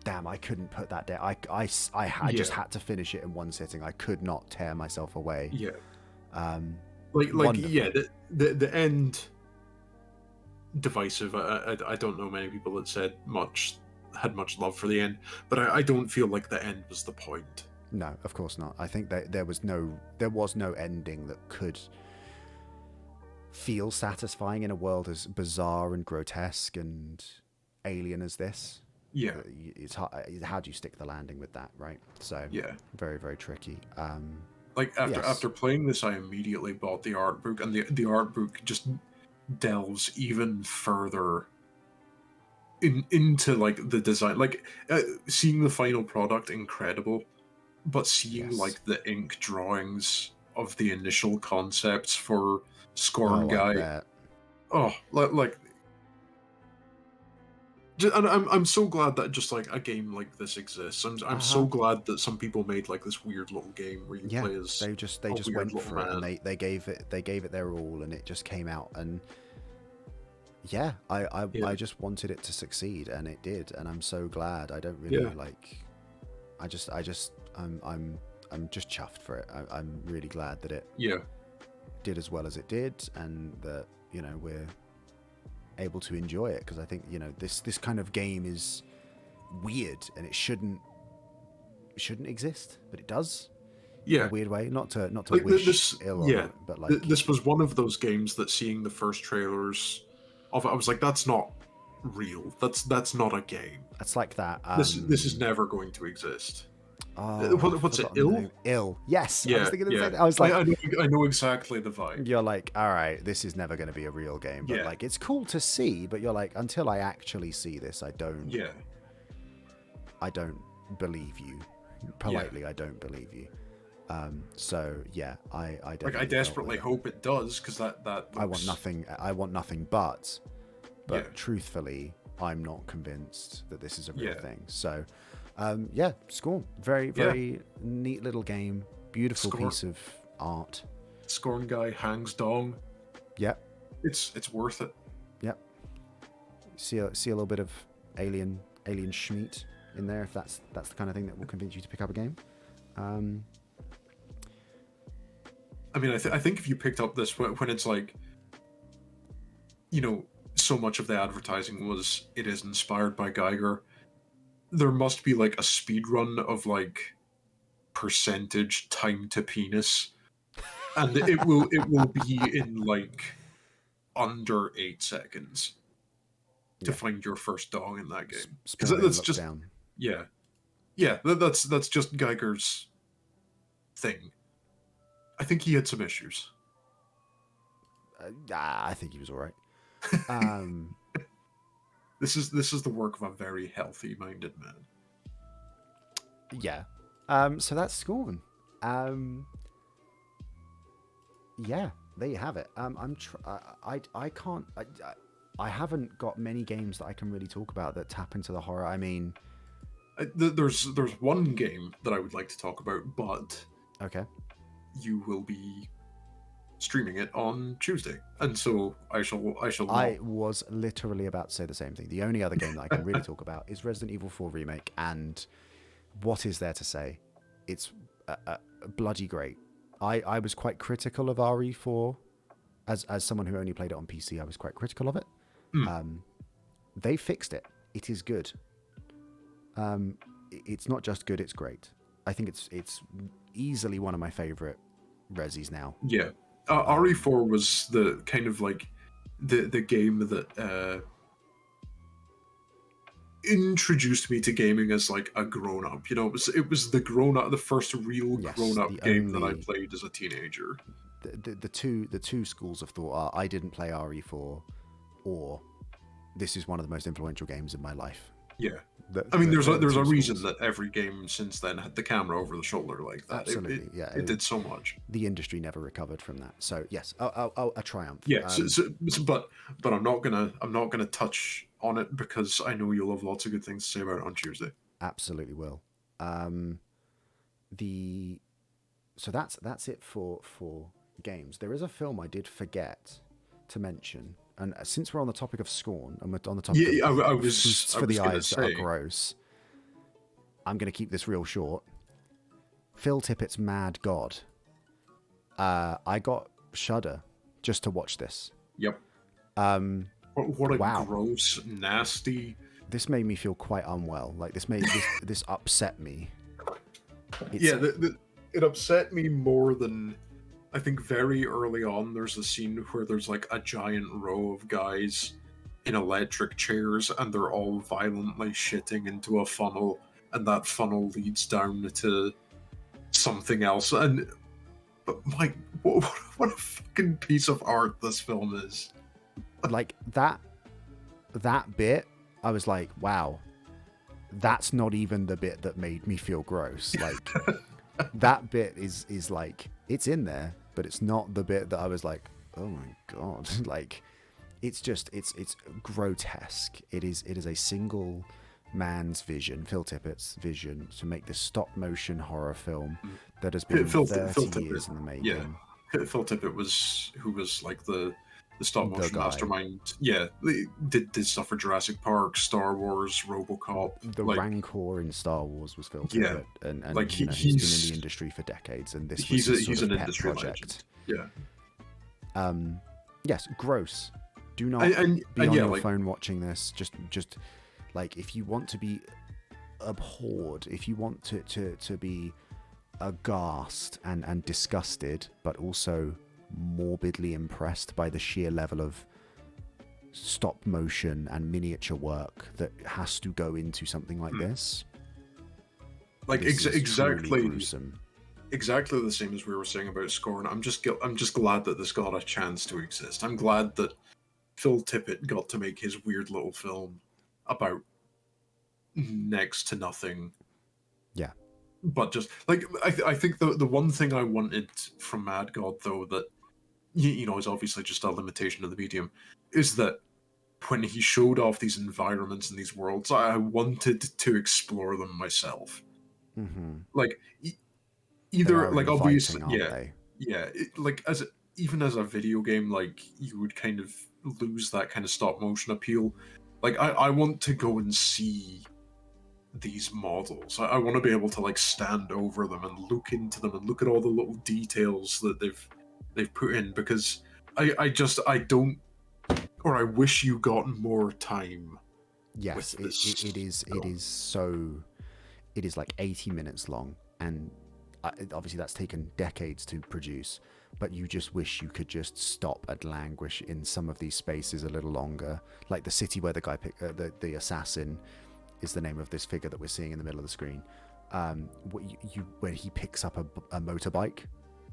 damn, I couldn't put that down. I just had to finish it in one sitting. I could not tear myself away. Yeah. Wonderful. Yeah, the end, divisive. I don't know many people that had much love for the end, but I don't feel like the end was the point. No, of course not. I think that there was no ending that could feel satisfying in a world as bizarre and grotesque and alien as this. Yeah, it's hard. How do you stick the landing with that, right? So yeah, very, very tricky. Like after playing this, I immediately bought the art book, and the art book just delves even further into like the design, like seeing the final product, incredible, but seeing like the ink drawings of the initial concepts for Scorn Guy. Oh, like. And I'm so glad that just like a game like this exists. I'm so glad that some people made like this weird little game where you play as they just went for it, and they gave it their all, and it just came out. And I just wanted it to succeed, and it did, and I'm so glad. I don't really I'm I'm just chuffed for it. I'm really glad that it Yeah. did as well as it did, and that we're able to enjoy it, because I think this kind of game is weird and it shouldn't exist, but it does. In Yeah. a weird way, not to Like wish this, ill on yeah. it, but like This was one of those games that seeing the first trailers of it, I was like, that's not real. That's not a game. it's like that. This is never going to exist. Oh, I've What's it? forgotten the Ill? name. Ill. Yes, I was Yeah, thinking the yeah. same thing. I was like, I know exactly the vibe. you're like, all right, this is never going to be a real game, but Yeah. like it's cool to see. But you're like, until I actually see this, I don't believe you. Politely, I don't believe you. So yeah, I definitely Like I desperately hope it does, because that looks... I want nothing but Yeah. truthfully, I'm not convinced that this is a real Yeah. thing. So yeah, Scorn, very neat little game, beautiful Scorn. piece of art. Scorn guy hangs dong. Yep. It's worth it. Yep. See a little bit of alien schmeat in there, if that's the kind of thing that will convince you to pick up a game. I mean, I think if you picked up this when it's like, so much of the advertising was it is inspired by Geiger, there must be like a speed run of like percentage time to penis, and it will be in like under 8 seconds to find your first dong in that game, because that's just down. yeah that's just Geiger's thing. I think he had some issues. I think he was all right. This is the work of a very healthy-minded man. Yeah. So that's Scorn. Yeah, there you have it. I haven't got many games that I can really talk about that tap into the horror. I mean, there's one game that I would like to talk about, but okay, you will be streaming it on Tuesday, and so I shall. I was literally about to say the same thing. The only other game that I can really talk about is Resident Evil 4 Remake, and what is there to say? It's bloody great. I was quite critical of RE4 as someone who only played it on PC. I was quite critical of it. They fixed it. It is good. It's not just good, it's great. I think it's easily one of my favorite Resis now. Yeah. RE4 was the kind of like the game that introduced me to gaming as like a grown-up. It was the first real grown-up game that I played as a teenager. The two schools of thought are, I didn't play RE4, or this is one of the most influential games in my life. Yeah. There's a reason that every game since then had the camera over the shoulder like that. Absolutely, it did so much. The industry never recovered from that. So yes, a triumph. Yeah, but I'm not gonna touch on it because I know you'll have lots of good things to say about it on Tuesday. Absolutely will. So that's it for games. There is a film I did forget to mention. And since we're on the topic of Scorn, and we're on the topic of feasts for the eyes that are gross, I'm going to keep this real short. Phil Tippett's Mad God. I got Shudder just to watch this. Yep. What a gross, nasty... This made me feel quite unwell. Like, this upset me. It upset me more than... I think very early on, there's a scene where there's like a giant row of guys in electric chairs, and they're all violently shitting into a funnel, and that funnel leads down to something else. But like, what a fucking piece of art this film is. Like that bit, I was like, wow, that's not even the bit that made me feel gross. Like that bit is like, it's in there, but it's not the bit that I was like, oh my god. Like, it's grotesque. It is a single man's vision, Phil Tippett's vision, to make this stop motion horror film that has been 30 years in the making. Yeah, Phil Tippett who was like the the stop The motion guy. mastermind. Yeah, did stuff for Jurassic Park, Star Wars, RoboCop. The like, Rancor in Star Wars was Phil yeah, Tippett, and like he's been in the industry for decades, and this was his sort he's of an pet industry project. legend. Yeah. Yes, gross. Do not be on yeah, your phone watching this. Just like, if you want to be abhorred, if you want to be aghast and disgusted, but also morbidly impressed by the sheer level of stop motion and miniature work that has to go into something like this. Like, this is exactly gruesome. Exactly the same as we were saying about Scorn. I'm just glad that this got a chance to exist. I'm glad that Phil Tippett got to make his weird little film about next to nothing. Yeah. But just like, I think the one thing I wanted from Mad God, though, that you know is obviously just a limitation of the medium, is that when he showed off these environments and these worlds, I wanted to explore them myself. Mm-hmm. Like, They either are like, inviting, obviously, aren't they? yeah, like, even as a video game, like, you would kind of lose that kind of stop motion appeal. Like, I want to go and see these models. I want to be able to, like, stand over them and look into them and look at all the little details that they've put in, because I don't, or I wish you got more time. Yes, with this it is like 80 minutes long, and obviously that's taken decades to produce, but you just wish you could just stop and languish in some of these spaces a little longer. Like the city where the guy the assassin is the name of this figure that we're seeing in the middle of the screen, where he picks up a motorbike,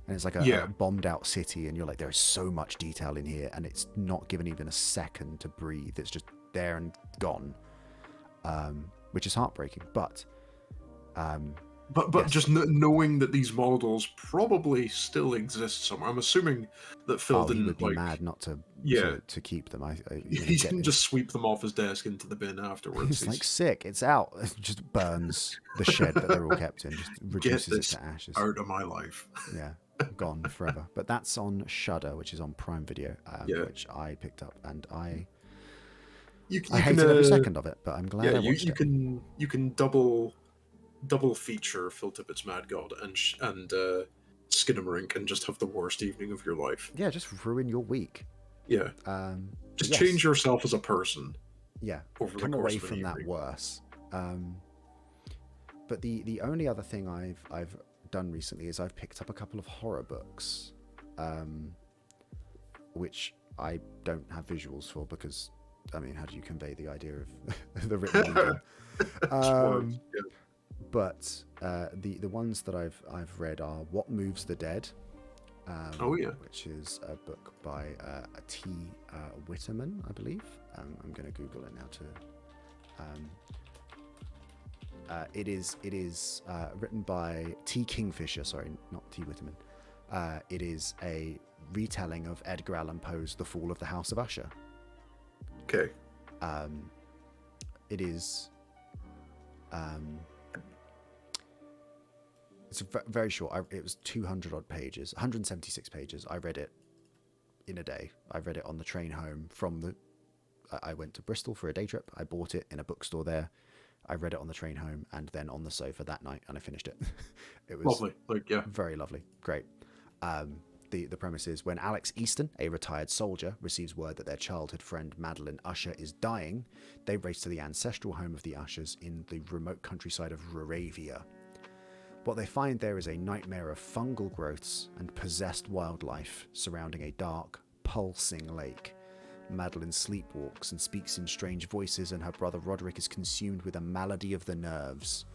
and it's like a bombed out city, and you're like, there is so much detail in here, and it's not given even a second to breathe. It's just there and gone, which is heartbreaking. But yes. just knowing that these models probably still exist somewhere. I'm assuming that Phil didn't, he would be like, mad not to keep them. He didn't just sweep them off his desk into the bin afterwards. It's like, sick, it's out. It just burns the shed that they're all kept in, just reduces it to ashes. Out of my life. Yeah, gone forever. But that's on Shudder, which is on Prime Video, which I picked up, and I hated every second of it, but I'm glad I watched it. You can double feature Phil Tippett's Mad God and Skinamarink and just have the worst evening of your life. Yeah, just ruin your week. Yeah. Just change yourself as a person. Yeah. Over Come the course away of an from that evening. worse. But the only other thing I've done recently is I've picked up a couple of horror books, which I don't have visuals for, because, I mean, how do you convey the idea of the written medium? But the ones that I've read are What Moves the Dead, which is a book by T. Whitterman, I believe. I'm going to Google it now to. It is written by T. Kingfisher, sorry, not T. Whitterman. It is a retelling of Edgar Allan Poe's The Fall of the House of Usher. Okay. It is. It's very short. It was 200 odd pages, 176 pages. I read it in a day. I read it on the train home from I went to Bristol for a day trip. I bought it in a bookstore there. I read it on the train home, and then on the sofa that night, and I finished it. It was lovely. Very lovely. Great. The premise is, when Alex Easton, a retired soldier, receives word that their childhood friend Madeline Usher is dying, they race to the ancestral home of the Ushers in the remote countryside of Ruravia. What they find there is a nightmare of fungal growths and possessed wildlife surrounding a dark, pulsing lake. Madeline sleepwalks and speaks in strange voices, and her brother Roderick is consumed with a malady of the nerves.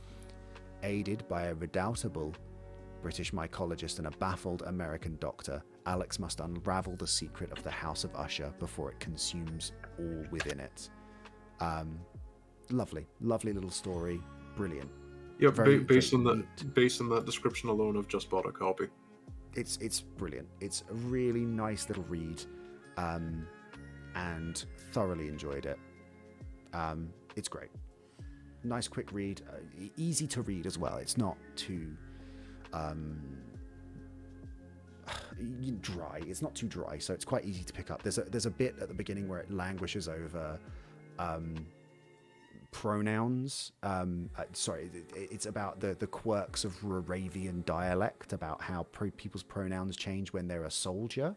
Aided by a redoubtable British mycologist and a baffled American doctor, Alex must unravel the secret of the House of Usher before it consumes all within it. Lovely little story. Brilliant. Yeah, based on that description alone, I've just bought a copy. It's brilliant. It's a really nice little read, and thoroughly enjoyed it. It's great. Nice quick read, easy to read as well. It's not too dry. It's not too dry, so it's quite easy to pick up. There's a bit at the beginning where it languishes over pronouns. It's about the quirks of Moravian dialect, about how people's pronouns change when they're a soldier.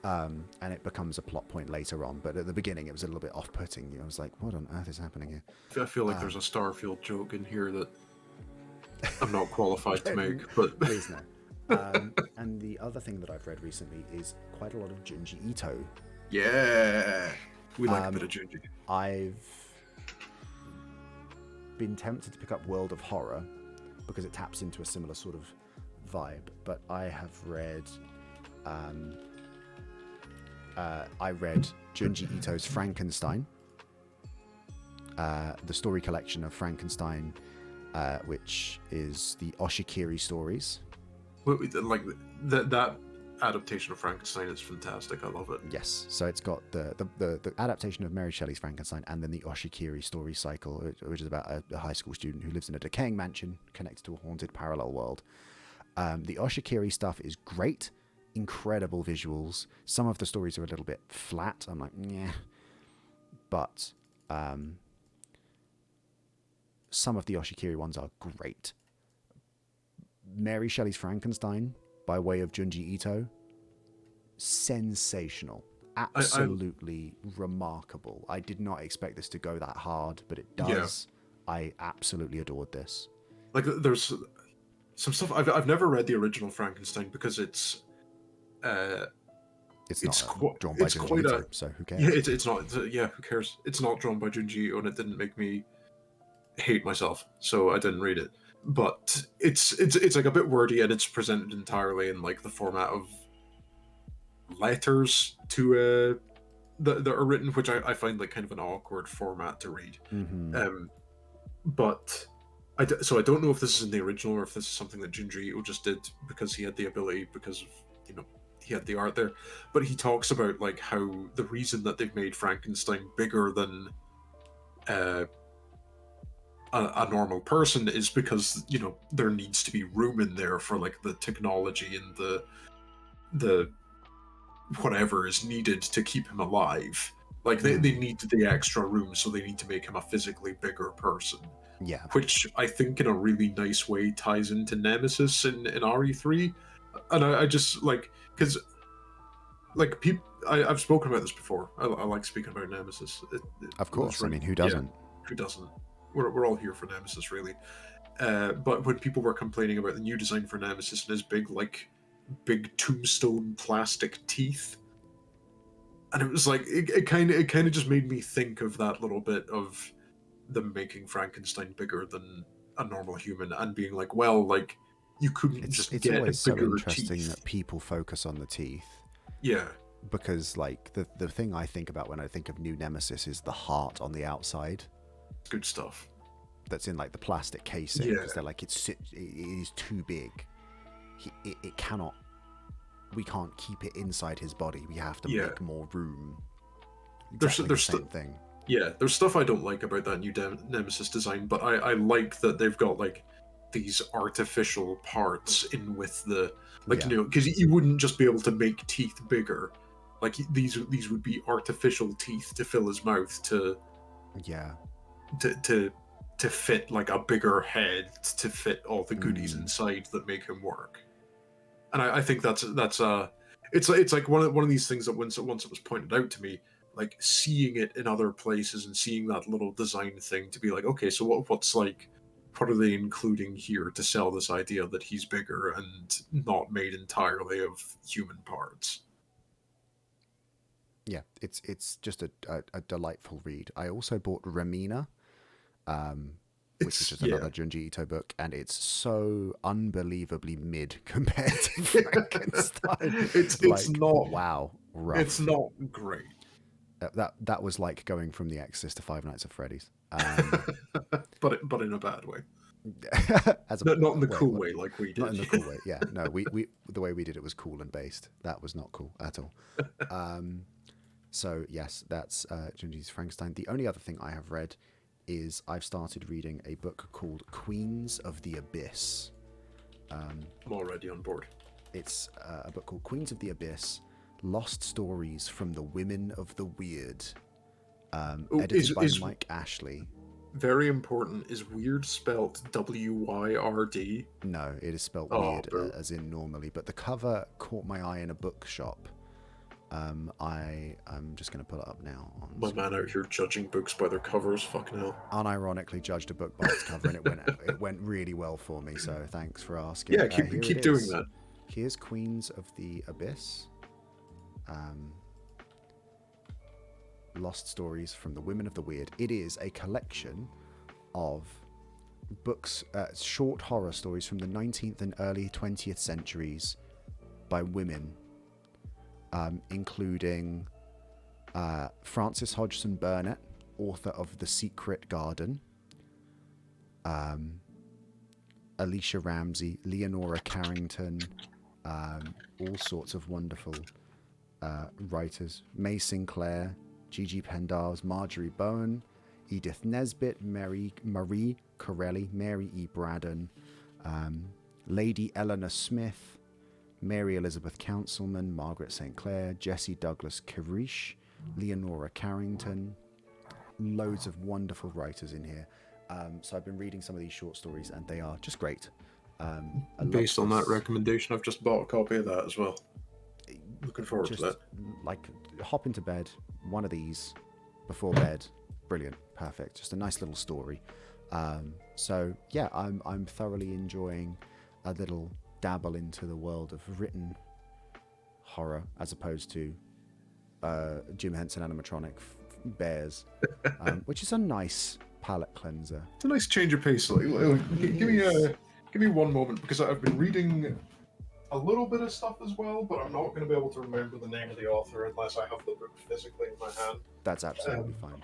And it becomes a plot point later on, but at the beginning it was a little bit off-putting. I was like, what on earth is happening here? I feel like there's a Starfield joke in here that I'm not qualified to make, but please no. And the other thing that I've read recently is quite a lot of Junji Ito. Yeah, we like a bit of Junji. I've been tempted to pick up World of Horror because it taps into a similar sort of vibe, but I have read Junji Ito's Frankenstein, the story collection of Frankenstein, which is the Oshikiri stories. Like that adaptation of Frankenstein is fantastic. I love it. Yes, so it's got the adaptation of Mary Shelley's Frankenstein, and then the Oshikiri story cycle, which is about a high school student who lives in a decaying mansion connected to a haunted parallel world. The Oshikiri stuff is great. Incredible visuals. Some of the stories are a little bit flat. I'm like, yeah. But some of the Oshikiri ones are great. Mary Shelley's Frankenstein, by way of Junji Ito, sensational. Absolutely remarkable. I did not expect this to go that hard, but it does. Yeah. I absolutely adored this. Like, there's some stuff I've never read the original Frankenstein because it's not drawn by Junji Ito, so who cares? Yeah, it's not. Yeah, who cares? It's not drawn by Junji Ito, and it didn't make me hate myself, so I didn't read it. But it's like a bit wordy, and it's presented entirely in like the format of letters to that are written, which I find like kind of an awkward format to read. Mm-hmm. But so I don't know if this is in the original or if this is something that Junji Ito just did because he had the ability, because of, you know, he had the art there. But he talks about like how the reason that they've made Frankenstein bigger than a normal person is because, you know, there needs to be room in there for like the technology and the whatever is needed to keep him alive. Like they need the extra room, so they need to make him a physically bigger person. Yeah, which I think in a really nice way ties into Nemesis in RE3. And I just like, because like people, I've spoken about this before. I like speaking about Nemesis. Of course, really, I mean, who doesn't? Yeah, who doesn't? We're all here for Nemesis, really. But when people were complaining about the new design for Nemesis and his big tombstone plastic teeth, and it was like it kind of just made me think of that little bit of them making Frankenstein bigger than a normal human, and being like, well, like you couldn't it's get always so bigger interesting teeth. that people focus on the teeth. Yeah, because like the thing I think about when I think of new Nemesis is the heart on the outside. Good stuff. That's in like the plastic casing, because they're like it is too big. It cannot. We can't keep it inside his body. We have to make more room. Exactly there's the same thing. Yeah, there's stuff I don't like about that new Nemesis design, but I like that they've got like these artificial parts in with the like, you know, because you wouldn't just be able to make teeth bigger. Like these would be artificial teeth to fill his mouth to fit like a bigger head to fit all the goodies inside that make him work. And I think that's it's like one of these things that once it was pointed out to me, like seeing it in other places and seeing that little design thing to be like, okay, so what are they including here to sell this idea that he's bigger and not made entirely of human parts? Yeah, it's just a delightful read. I also bought Remina, which is just another Junji Ito book, and it's so unbelievably mid compared to Frankenstein. It's like, not rough. It's not great. That was like going from The Exorcist to Five Nights at Freddy's, but in a bad way. Not in the cool way like we did. Not in the cool way. Yeah, no, we the way we did it was cool and based. That was not cool at all. So yes, that's Junji's Frankenstein. The only other thing I have read is I've started reading a book called Queens of the Abyss. I'm already on board. It's a book called Queens of the Abyss: Lost Stories from the Women of the Weird, Oh, edited by is Mike Ashley. very important. Is weird spelt WYRD? No, it is spelt Oh, weird, boo. as in normally, but the cover caught my eye in a bookshop. I'm just going to pull it up now on My man out screen. here judging books by their covers. Fucking hell. Unironically judged a book by its cover, and it went really well for me. So thanks for asking. Yeah, Here it keep doing is. that. Here's Queens of the Abyss. Lost Stories from the Women of the Weird. It is a collection of books, short horror stories from the 19th and early 20th centuries by women, including Frances Hodgson Burnett, author of The Secret Garden, Alicia Ramsey, Leonora Carrington, all sorts of wonderful writers. May Sinclair, Gigi Pendarvis, Marjorie Bowen, Edith Nesbit, Marie Corelli, Mary E. Braddon, Lady Eleanor Smith, Mary Elizabeth Councilman, Margaret St. Clair, Jessie Douglas Kirish, Leonora Carrington. Loads of wonderful writers in here. So I've been reading some of these short stories, and they are just great. Based on that recommendation, I've just bought a copy of that as well. Looking forward to that. Like, hop into bed, one of these before bed. Brilliant, perfect. Just a nice little story. So yeah, I'm thoroughly enjoying a little dabble into the world of written horror as opposed to Jim Henson animatronic bears, which is a nice palate cleanser. It's a nice change of pace. Give me one moment, because I've been reading a little bit of stuff as well, but I'm not going to be able to remember the name of the author unless I have the book physically in my hand. That's absolutely fine.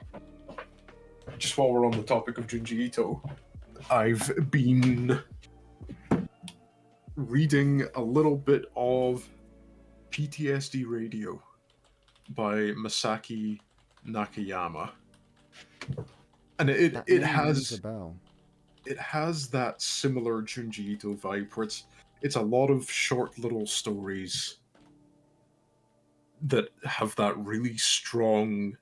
Just while we're on the topic of Junji Ito, I've been reading a little bit of PTSD Radio by Masaki Nakayama, and it has a bell. It has that similar Junji Ito vibe, where it's a lot of short little stories that have that really strong,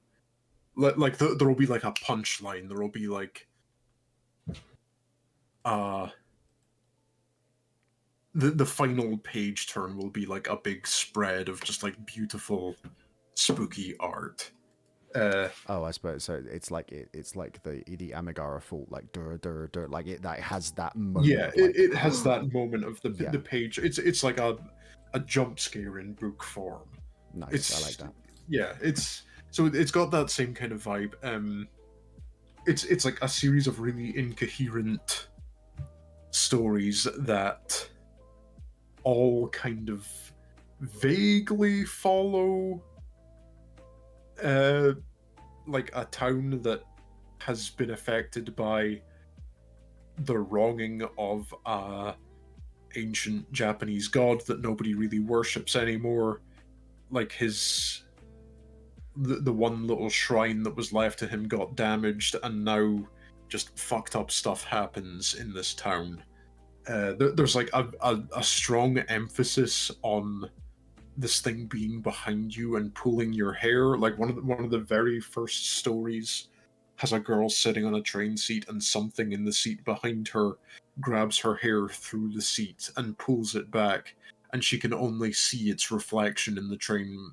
like there will be like a punchline, there will be like the final page turn will be like a big spread of just like beautiful spooky art. I suppose so. It's like the Amigara fault, like dur, like it that has that moment. Yeah, of like, it has that moment of the Yeah. the page. It's like a jump scare in book form. Nice, I like that. Yeah, it's got that same kind of vibe. It's like a series of really incoherent stories that all kind of vaguely follow like a town that has been affected by the wronging of a ancient Japanese god that nobody really worships anymore. Like the one little shrine that was left to him got damaged, and now just fucked up stuff happens in this town. There's like a strong emphasis on this thing being behind you and pulling your hair. Like one of the very first stories has a girl sitting on a train seat, and something in the seat behind her grabs her hair through the seat and pulls it back, and she can only see its reflection in the train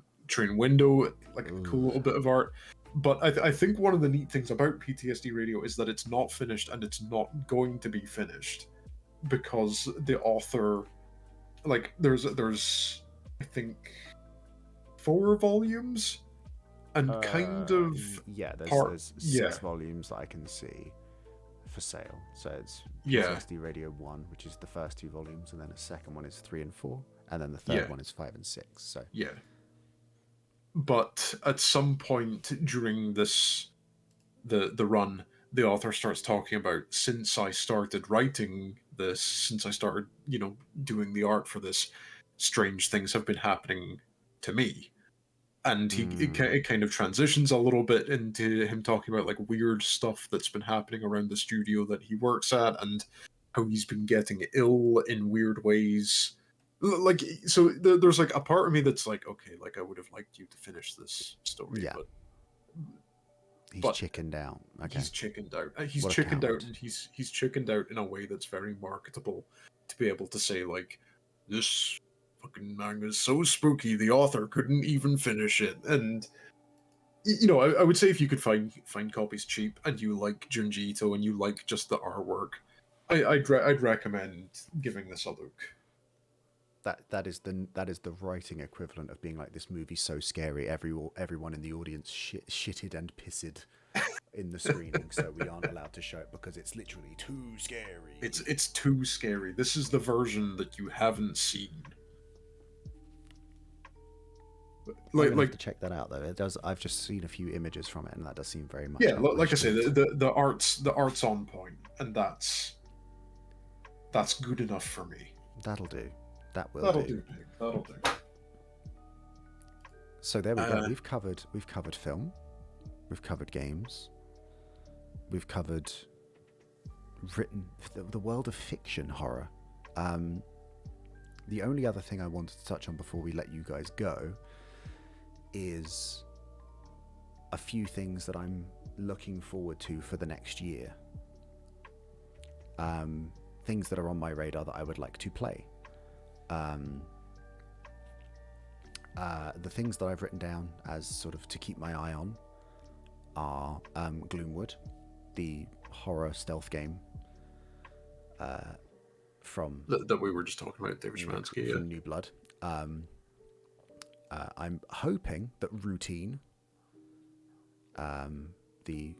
window. Like a cool little bit of art. But I think one of the neat things about PTSD Radio is that it's not finished, and it's not going to be finished, because the author, like, there's I think 4 volumes, and kind of there's 6 volumes that I can see for sale. So it's PTSD Radio 1, which is the first 2 volumes, and then a second one is 3 and 4, and then the third one is 5 and 6. So yeah. But at some point during this the run, the author starts talking about, since I started writing this, since I started, doing the art for this, strange things have been happening to me. And it kind of transitions a little bit into him talking about like weird stuff that's been happening around the studio that he works at, and how he's been getting ill in weird ways. Like, so there's like a part of me that's like, okay, like I would have liked you to finish this story, Yeah. but He's but chickened out. Okay. he's chickened out. He's What a chickened out, coward. and he's chickened out in a way that's very marketable to be able to say like, this fucking manga is so spooky the author couldn't even finish it. And you know, I would say if you could find copies cheap and you like Junji Ito and you like just the artwork, I'd recommend giving this a look. That is the writing equivalent of being like, this movie's so scary, everyone in the audience shitted and pissed in the screening, so we aren't allowed to show it because it's literally too scary. It's too scary. This is the version that you haven't seen. I'm gonna have to check that out though. It does. I've just seen a few images from it, and that does seem very much. Yeah, like I say, the art's on point, and that's good enough for me. That'll do. That'll do. That'll do. So there we go. We've covered film. We've covered games. We've covered written the world of fiction horror. The only other thing I wanted to touch on before we let you guys go is a few things that I'm looking forward to for the next year. Things that are on my radar that I would like to play. The things that I've written down as sort of to keep my eye on are Gloomwood, the horror stealth game from that we were just talking about, David Szymanski, from New Blood. I'm hoping that Routine, the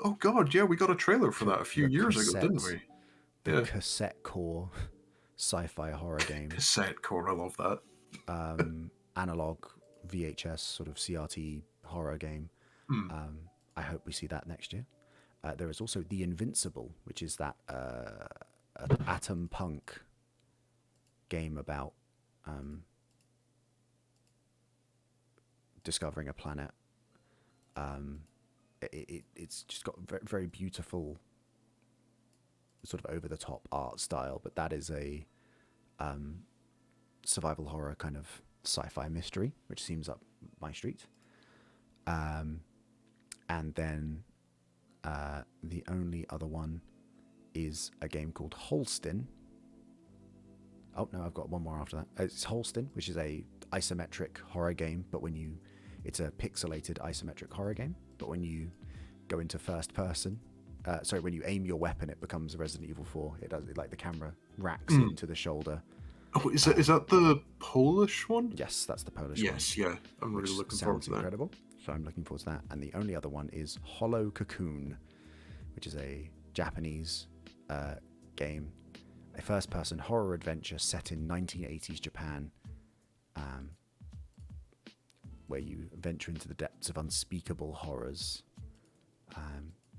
oh god, yeah, we got a trailer for that a few years ago, didn't we? The cassette core sci-fi horror game. Cassette core, I love that. Analog VHS sort of CRT horror game. I hope we see that next year. There is also The Invincible, which is that an atom punk game about discovering a planet. It's just got very, very beautiful sort of over-the-top art style, but that is a survival horror kind of sci-fi mystery, which seems up my street. And then the only other one is a game called Holston. Oh no, I've got one more after that. It's Holston, which is a isometric horror game, but it's a pixelated isometric horror game, but when you go into first person, when you aim your weapon, it becomes a Resident Evil 4. It does it like the camera racks into the shoulder. Oh, is that the Polish one? Yes, that's the Polish one. Yes, yeah. I'm really looking forward to that. Incredible. So I'm looking forward to that. And the only other one is Hollow Cocoon, which is a Japanese game, a first-person horror adventure set in 1980s Japan, where you venture into the depths of unspeakable horrors,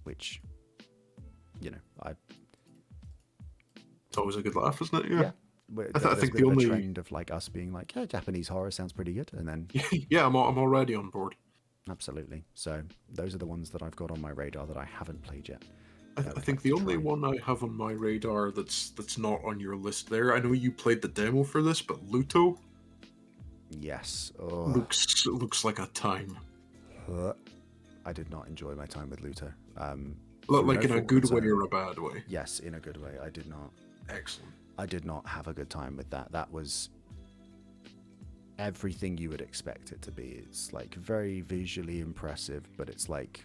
which, you know, it's always a good laugh, isn't it? Yeah. I think the only trend of like us being like, Japanese horror sounds pretty good, and then yeah, I'm already on board. Absolutely. So those are the ones that I've got on my radar that I haven't played yet. I think the only one I have on my radar that's not on your list there. I know you played the demo for this, but Luto. Yes. Looks like a time. I did not enjoy my time with Luto. Like in a good way or a bad way? Yes, in a good way. I did not. Excellent. I did not have a good time with that. That was everything you would expect it to be. It's like very visually impressive, but it's like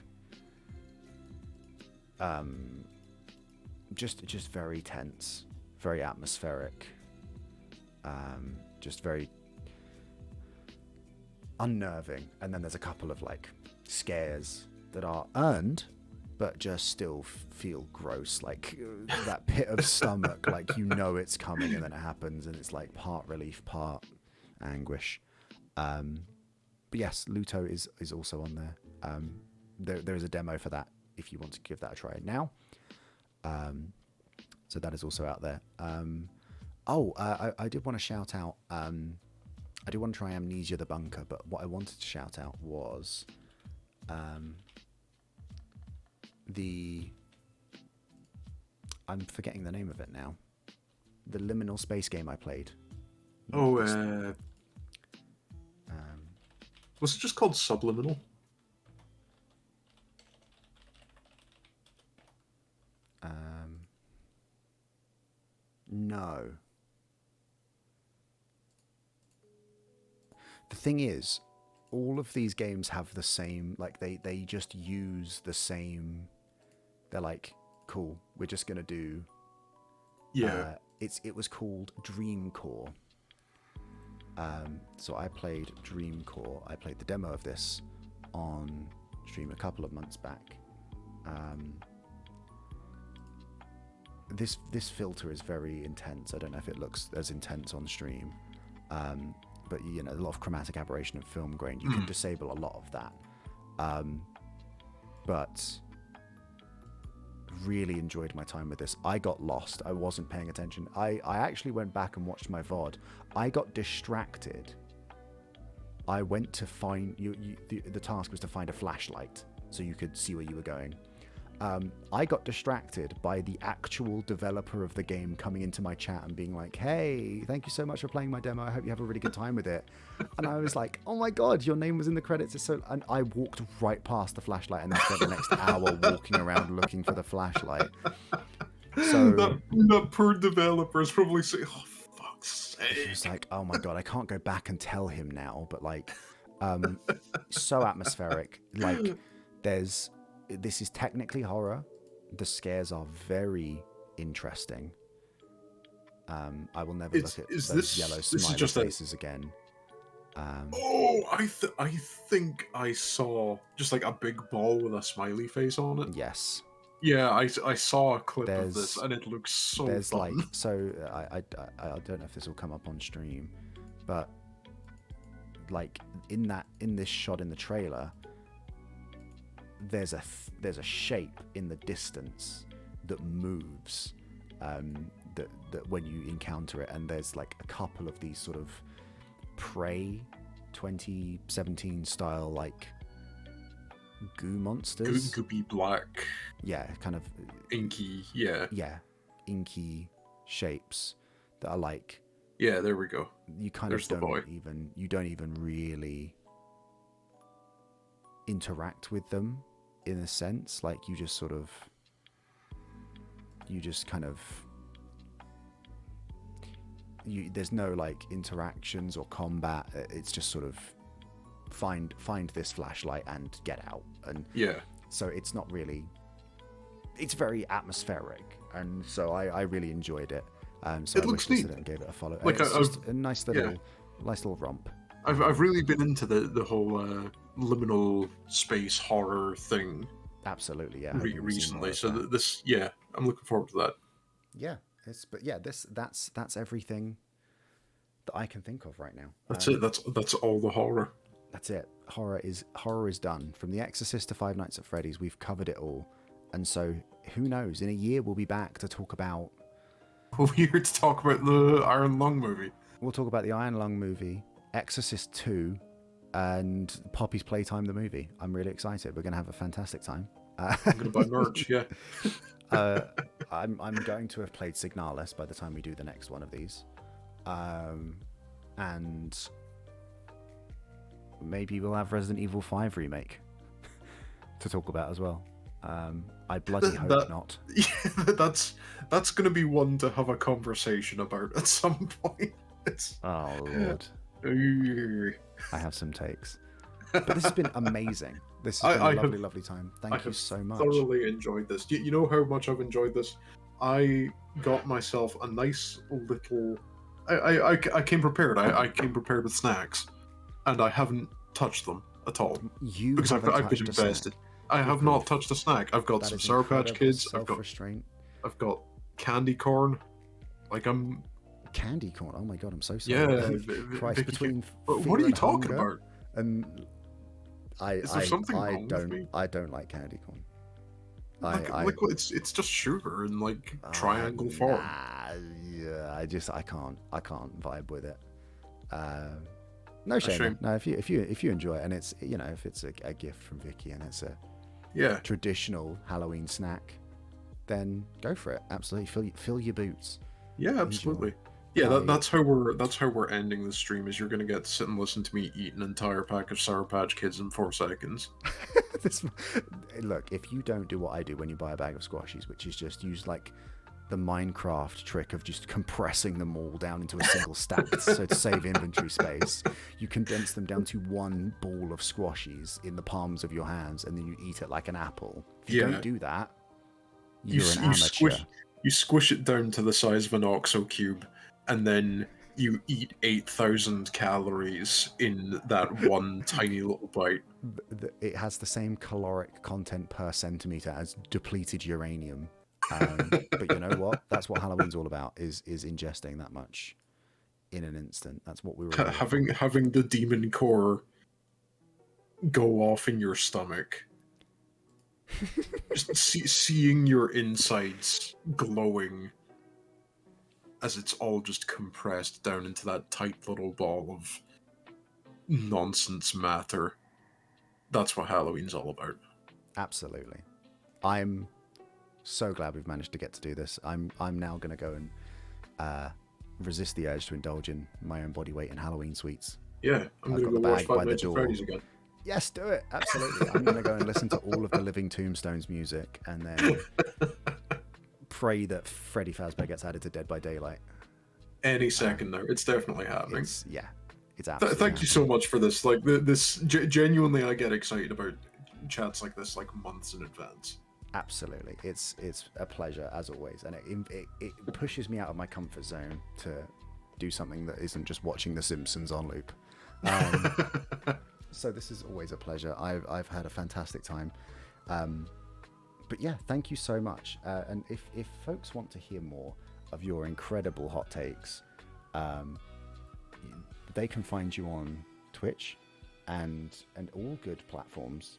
just very tense, very atmospheric, just very unnerving. And then there's a couple of like scares that are earned but just still feel gross, like that pit of stomach, like you know it's coming and then it happens, and it's like part relief, part anguish. But yes, Luto is also on there. There is a demo for that if you want to give that a try now. So that is also out there. I did want to shout out, I did want to try Amnesia the Bunker, but what I wanted to shout out was I'm forgetting the name of it now. The liminal space game I played. Oh, Um, was it just called Subliminal? no. The thing is, all of these games have the same, like they just use the same. They're like, cool, we're just gonna do. Yeah. It was called Dream Core. So I played Dream Core. I played the demo of this on stream a couple of months back. This filter is very intense. I don't know if it looks as intense on stream, but you know, a lot of chromatic aberration and film grain. You can disable a lot of that, but really enjoyed my time with this. I got lost. I wasn't paying attention. I actually went back and watched my VOD. I got distracted. I went to find the task was to find a flashlight so you could see where you were going. I got distracted by the actual developer of the game coming into my chat and being like, hey, thank you so much for playing my demo. I hope you have a really good time with it. And I was like, oh my God, your name was in the credits. And I walked right past the flashlight and then spent the next hour walking around looking for the flashlight. So that poor developer is probably saying, oh, fuck's sake. He was like, oh my God, I can't go back and tell him now. But like, so atmospheric. Like this is technically horror. The scares are very interesting. I will never look at those yellow smiley faces again. I think I saw just like a big ball with a smiley face on it. Yes. Yeah, I saw a clip of this and it looks so fun. Like, so I don't know if this will come up on stream, but like in this shot in the trailer, there's a shape in the distance that moves, that when you encounter it, and there's like a couple of these sort of Prey 2017 style like goo monsters, Goopy black, yeah, kind of inky, inky shapes that are like, yeah, there we go. You kind of don't even really interact with them in a sense. Like you just kind of there's no like interactions or combat. It's just sort of find this flashlight and get out. And yeah, so it's not really, it's very atmospheric, and so I really enjoyed it. So it I looks wish neat. And gave it a follow. Like it's just a nice little romp. I've really been into the whole liminal space horror thing. Absolutely, yeah. Recently, so this, I'm looking forward to that. Yeah, that's everything that I can think of right now. That's it. That's all the horror. That's it. Horror is done. From The Exorcist to Five Nights at Freddy's, we've covered it all. And so, who knows? In a year, we'll be back to talk about. We're here to talk about the Iron Lung movie. We'll talk about the Iron Lung movie, Exorcist 2, and Poppy's Playtime the movie. I'm really excited. We're going to have a fantastic time. I'm going to buy merch, yeah. I'm going to have played Signalis by the time we do the next one of these. And maybe we'll have Resident Evil 5 remake to talk about as well. I bloody hope not. Yeah, that's going to be one to have a conversation about at some point. Oh, Lord. I have some takes. But this has been amazing. This has been a lovely time. Thank you so much. I thoroughly enjoyed this. You know how much I've enjoyed this? I got myself a nice little... I came prepared. I came prepared with snacks. And I haven't touched them at all. Because I've been invested. I have not touched a snack. I've got some Sour Patch Kids. I've got candy corn. Like I'm... Candy corn? Oh my God, I'm so sorry. Yeah. Christ, between what are you talking about? And Is there something wrong with me? I don't like candy corn. It's just sugar in like triangle form. Yeah, I can't vibe with it. No shame. No, if you enjoy it, and it's, you know, if it's a gift from Vicky and it's a traditional Halloween snack, then go for it. Absolutely, fill your boots. Yeah, absolutely. Yeah, that's how we're ending the stream. Is you're gonna get to sit and listen to me eat an entire pack of Sour Patch Kids in 4 seconds. this, look, if you don't do what I do when you buy a bag of squashies, which is just use like the Minecraft trick of just compressing them all down into a single stack, so to save inventory space, you condense them down to one ball of squashies in the palms of your hands, and then you eat it like an apple. If you don't do that, you're an amateur. You squish it down to the size of an OXO cube, and then you eat 8,000 calories in that one tiny little bite. It has the same caloric content per centimeter as depleted uranium. But you know what? That's what Halloween's all about, is ingesting that much in an instant. That's what we were having the demon core go off in your stomach. Just seeing your insides glowing as it's all just compressed down into that tight little ball of nonsense matter. That's what Halloween's all about. Absolutely. I'm so glad we've managed to get to do this. I'm now going to go and resist the urge to indulge in my own body weight in Halloween sweets. Yeah, I'm going to go watch Five Nights at Freddy's again. Yes, do it. Absolutely. I'm going to go and listen to all of the Living Tombstones music and then pray that Freddy Fazbear gets added to Dead by Daylight. Any second there. It's definitely happening. It's absolutely Thank you so much for this. Like, this genuinely, I get excited about chats like this like months in advance. Absolutely. It's a pleasure, as always. And it pushes me out of my comfort zone to do something that isn't just watching The Simpsons on loop. So this is always a pleasure. I've had a fantastic time. But yeah, thank you so much. And if folks want to hear more of your incredible hot takes, they can find you on Twitch and all good platforms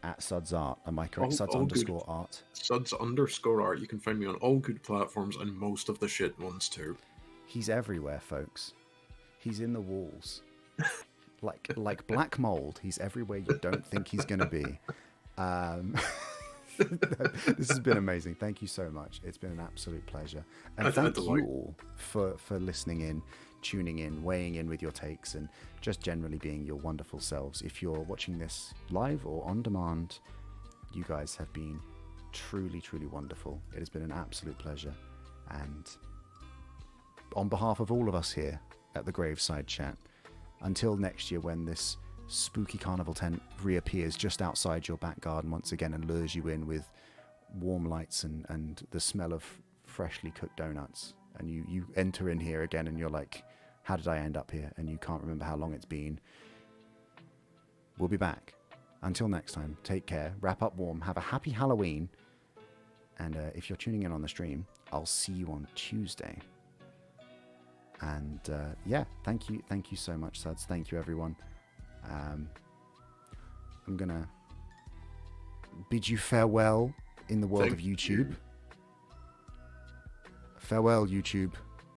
at Suds Art. Am I correct? Suds_art. Suds_art. You can find me on all good platforms and most of the shit ones too. He's everywhere, folks. He's in the walls. Like black mold, he's everywhere you don't think he's going to be. This has been amazing. Thank you so much. It's been an absolute pleasure. And thank you all for listening in, tuning in, weighing in with your takes, and just generally being your wonderful selves. If you're watching this live or on demand, you guys have been truly, truly wonderful. It has been an absolute pleasure. And on behalf of all of us here at the Graveside Chat, until next year when this spooky carnival tent reappears just outside your back garden once again and lures you in with warm lights and the smell of freshly cooked donuts, and you enter in here again and you're like, how did I end up here? And you can't remember how long it's been. We'll be back. Until next time, take care, wrap up warm, have a happy Halloween, and if you're tuning in on the stream, I'll see you on Tuesday. And yeah, thank you so much, Suds. Thank you, everyone. I'm gonna bid you farewell in the world of YouTube. Farewell, YouTube.